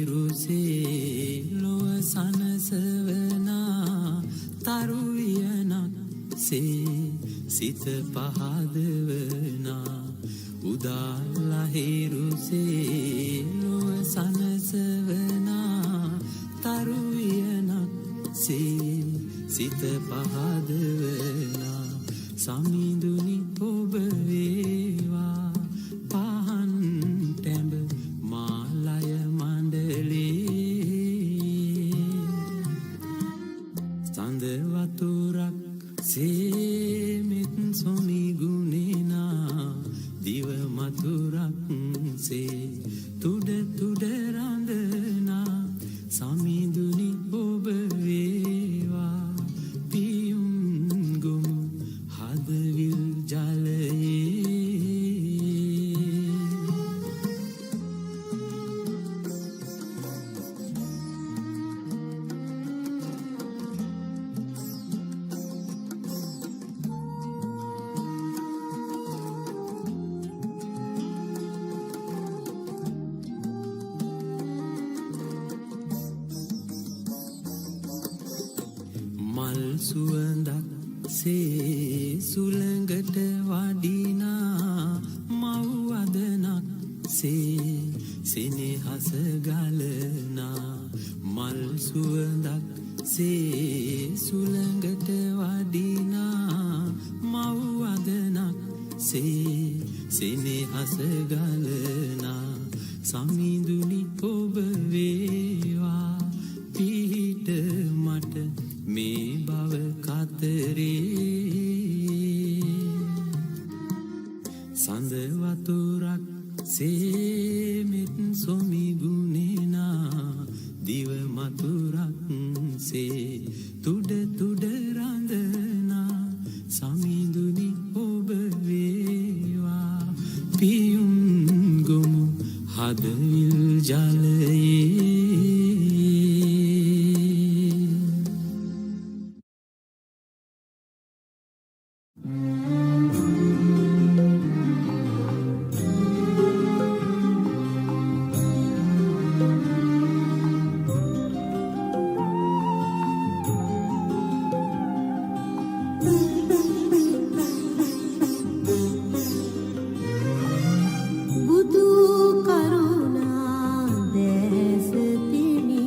උදාලහිරුසේ ලොව සනසවනා තරුයනක් සේ සිත පහදවනා උදාලහිරුසේ ලොව සනසවනා තරුයනක් සේ සිත පහදවනා සමිඳුනි ඔබ වේවා පහන් ටැඹ මාලය මණ්ඩලේ සඳ වතුරක් සේමෙත් සොමි ගුණේනා දිව මතුරක් සේ තුඩ තුඩ රඳනා සමිඳුනි ඔබ වේවා පියුම් ගොමු හදවිල් ජලයේ මල් සුවඳක් සේ සුළඟට වඩිනා මව් අදනක් සේ සෙනෙහස ගලනා මල් සුවඳක් සේ සුළඟට වඩිනා මව් අදනක් සේ සෙනෙහස ගලනා සමිඳුනි ඔබ වේවා පිහිට මට මේ බව කතරේ සඳ වතුරක් සේමෙත් සොමි ගුණේනා දිව මතුරක් සේ තුඩ තුඩ රඳනා සමිඳුනි ඔබ වේවා පියුම් ගොමු හදවිල් ජලයේ බුදු කරුණා දැස තිනි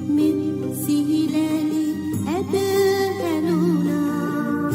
මෙත් සිහිලැලි ඇද හැලුණා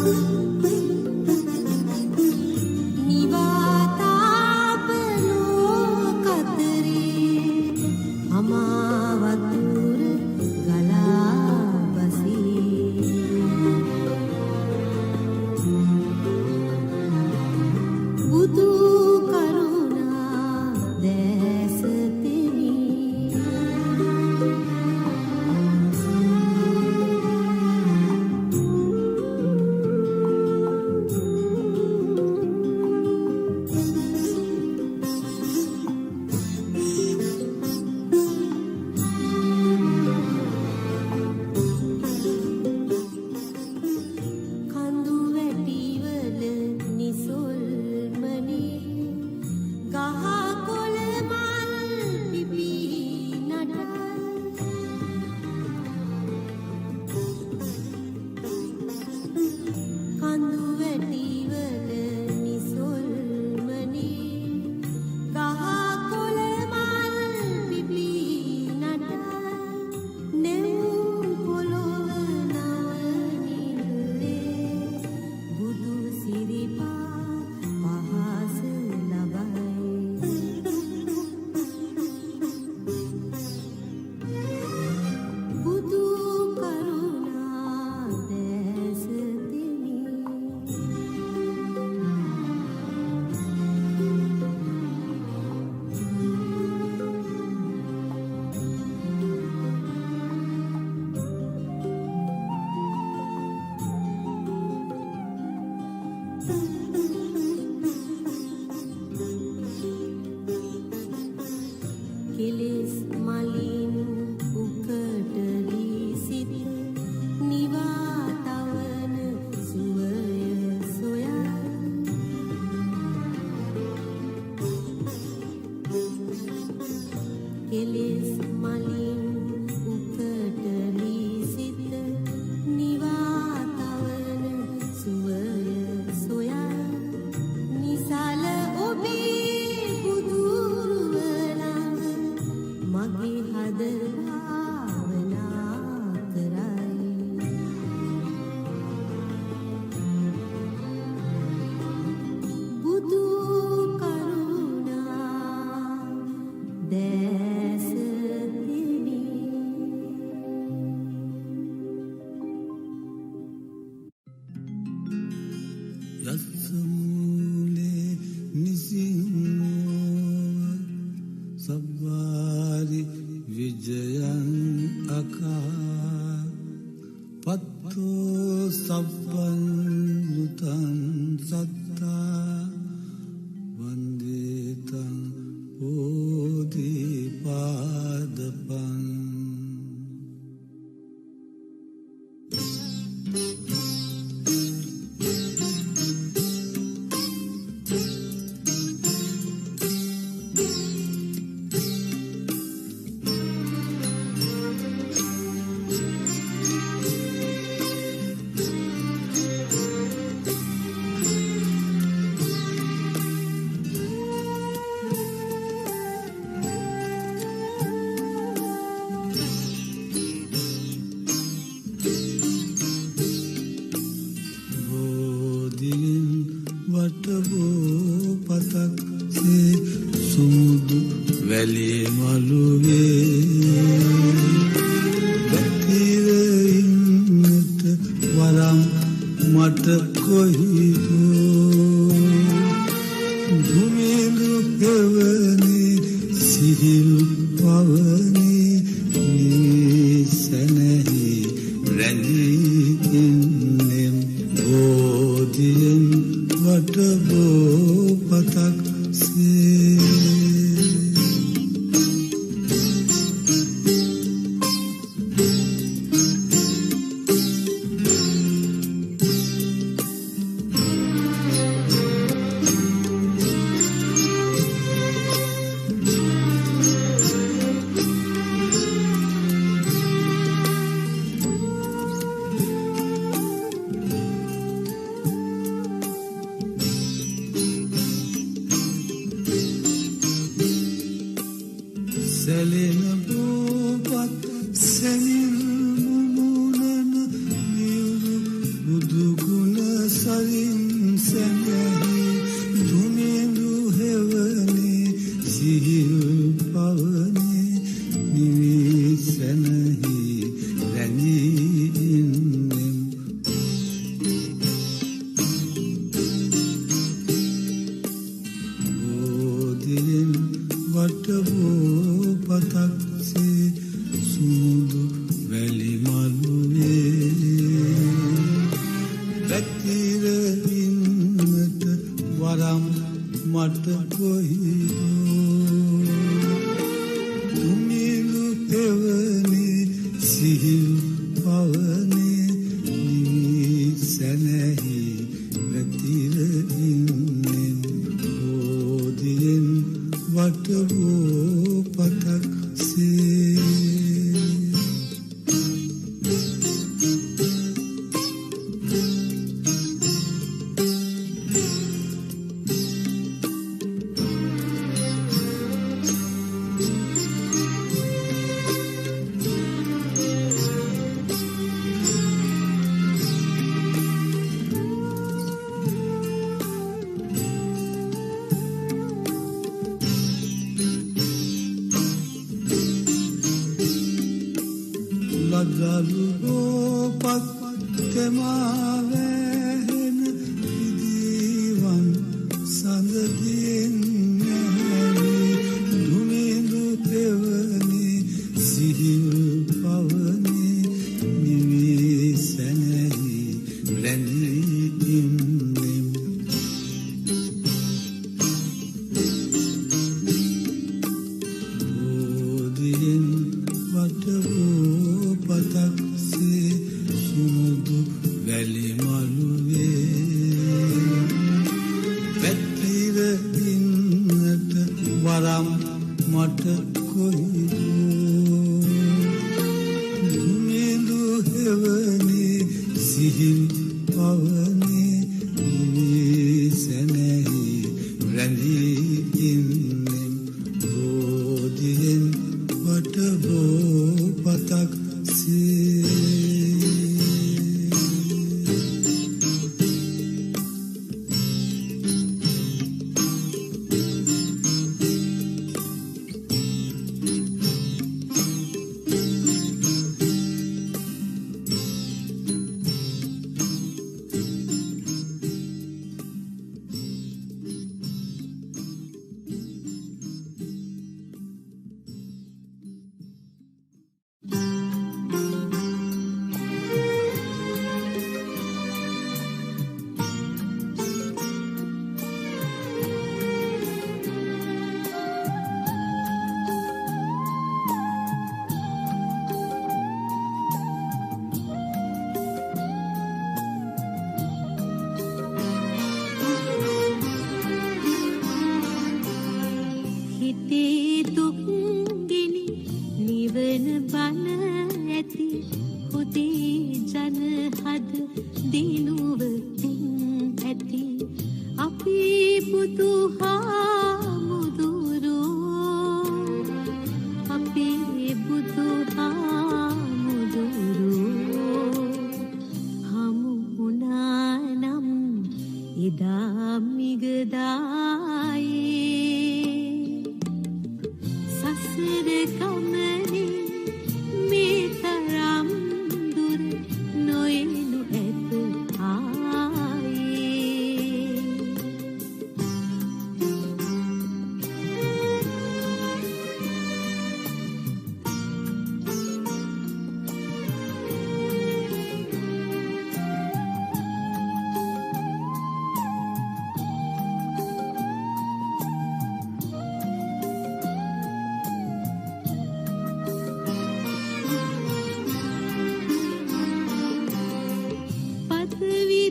පත්තෝ සබ්බන් මුතන් සත්තා වන්දේතං බෝධිපාදපං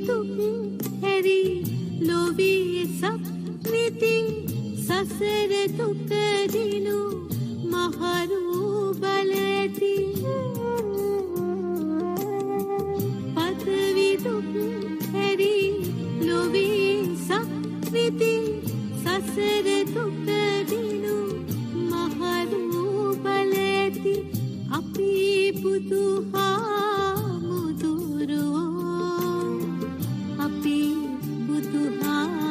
දුක් හැරි ලොවේ සප්නිති සසර දුක දිනු මහරු බලති පතවි දුක් හැරි ලොවේ සප්නිති සසර දුක දිනු මහරු බලති අපි බුදුහාමුදුරුවෝ අපි බුදුහාමුදුරුවෝ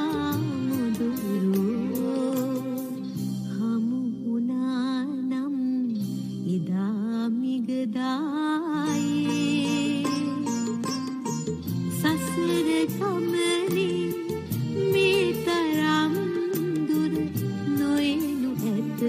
හමු වුණා නම් එදා මිගදායේ සසර ගමනේ මේ තරම් දුර නොයනු ඇත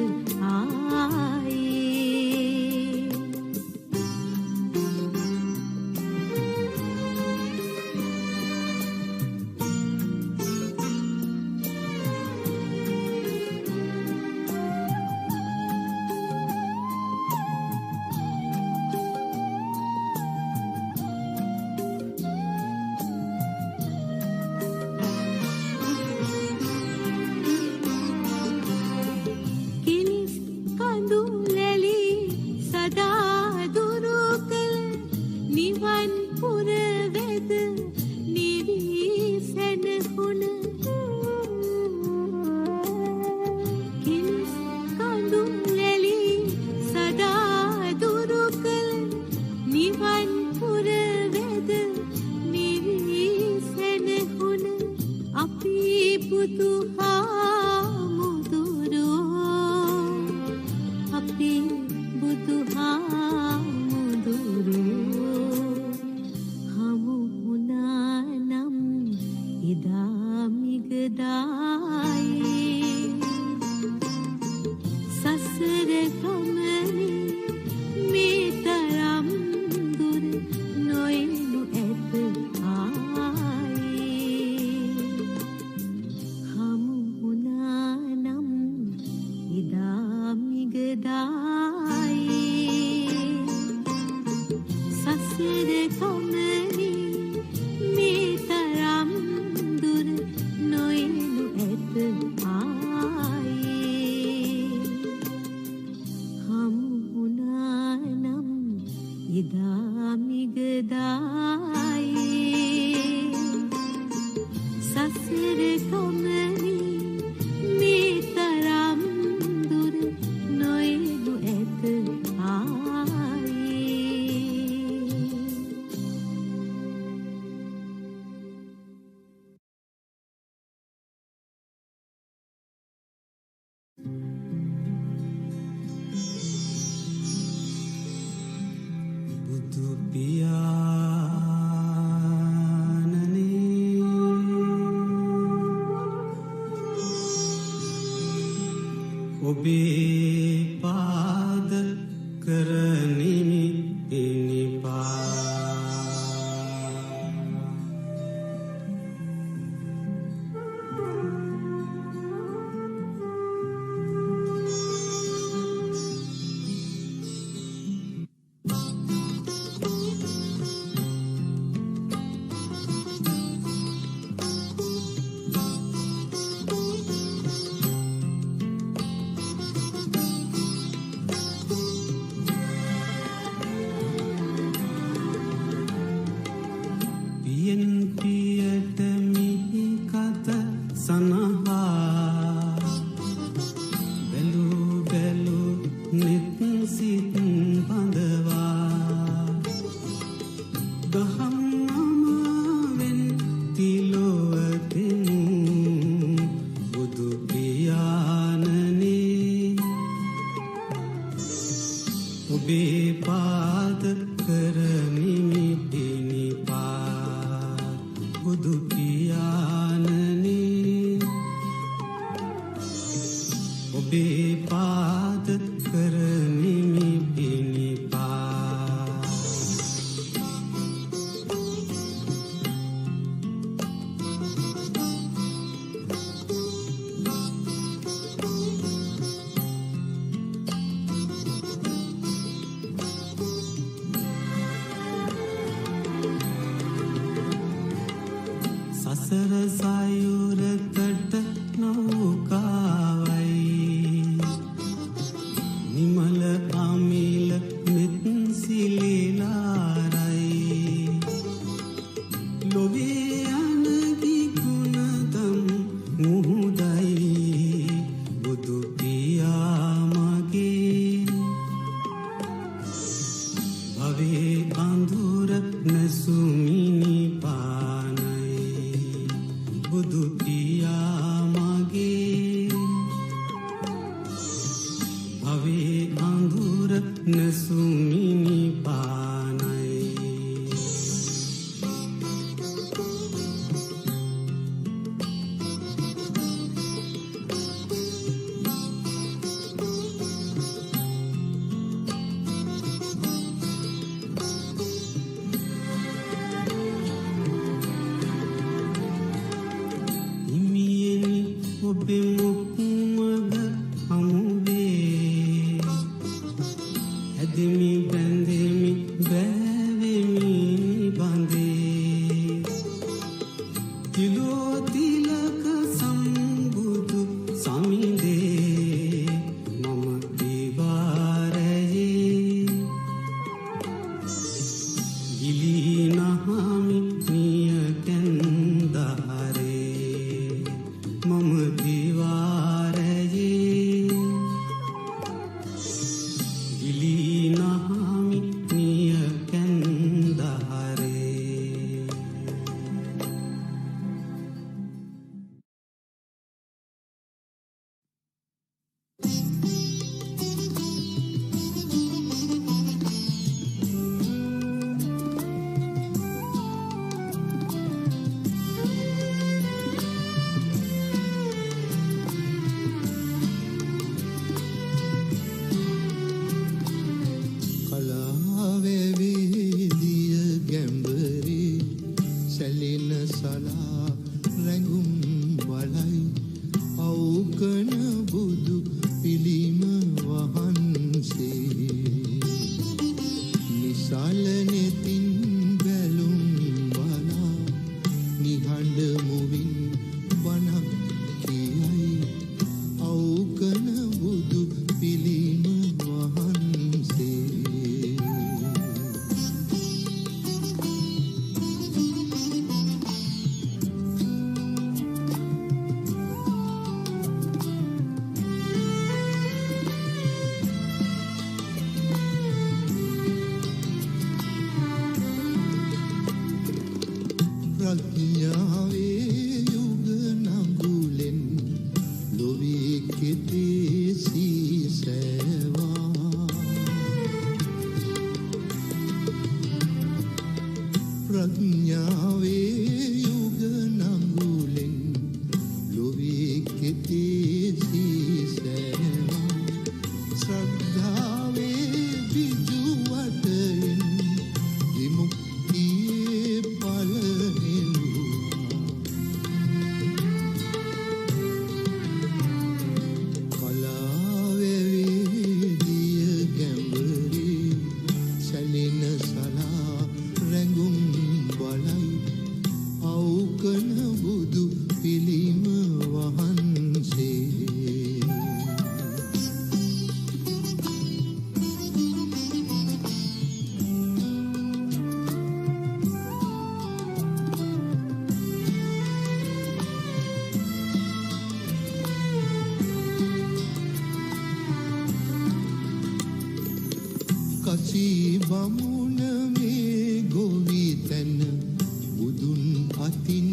ඔබේ පාද කරනිමි ඉනිපා අසර සයුරකට නෞකාවයි නිමල අමිල මෙත් සිලිලාරයි ලොවේ අනදි ගුණදම් මුහුදයි බුදු පියා මගේ භවේ අඳුර නැසුමිනි පානයි බුදු පියා මගේ භවේ අඳුර නැසුමිනි පානයි හිමියනි ඔබේ මුක්මද හමුවේ ඇදෙමි බැඳෙමි බෑවෙමි බඳේ තිලෝ තිලක සම්බුදු සමිඳේ මම දිවාරයේ ගිලිනහමි නිය කැන්දාරේ මම දිවාරයේ ගිලිනහමි නිය කැන්දාරේ කලාවැවේදිය ගැඹරේ සැලෙන සලා රැඟුම් බලයි අවකන බුදු පිළිම වහන්සේ නිසල නෙතින් බැලුම් බලා නිහඬ මුවින් බණක් කියයි අවකන බුදු පිළිම වහන්සේ ප්‍රඥාවේ යුග නඟුලෙන් ලොවේ කෙතේ සීසෑවා ප්‍රඥාවේ යුග නඟුලෙන් ලොවේ කෙතේ සීසෑවා ශ්‍රද්ධාවේ බිජු වටයෙන් විමුක්තියේ පල කලාවැවේදිය ගැඹරේ සැලෙන සලා රැඟුම් බලයි අවකන බුදු පිළිම වහන්සේ කසී බමුණ මේ ගොවි තැන බුදුන් අතින්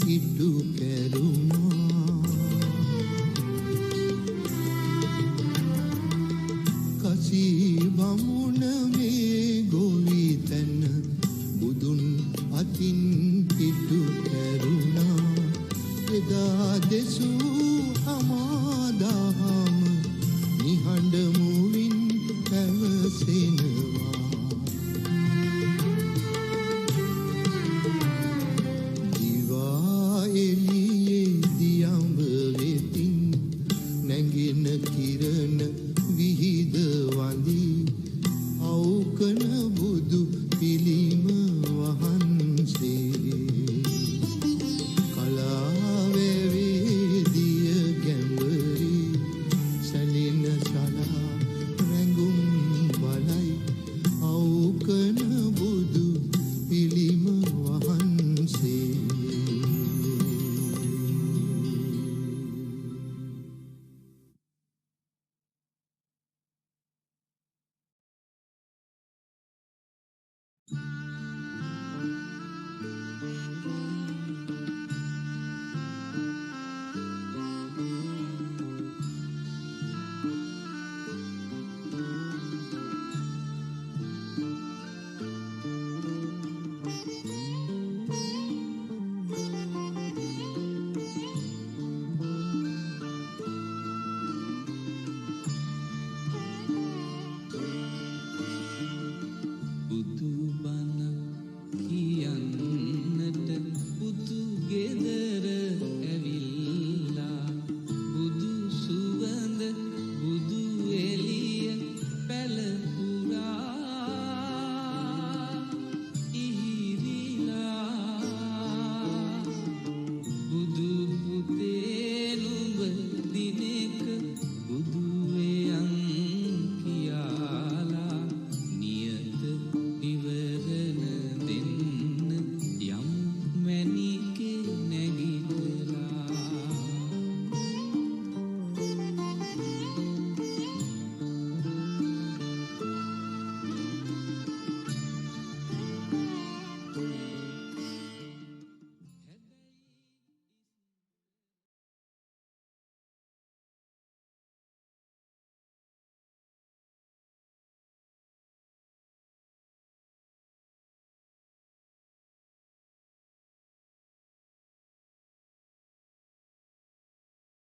ඉටු කැරුණා කසී බමුණ මේ ගොවි තැන බුදුන් අතින් ඉටු කැරුණා එදා දෙසූ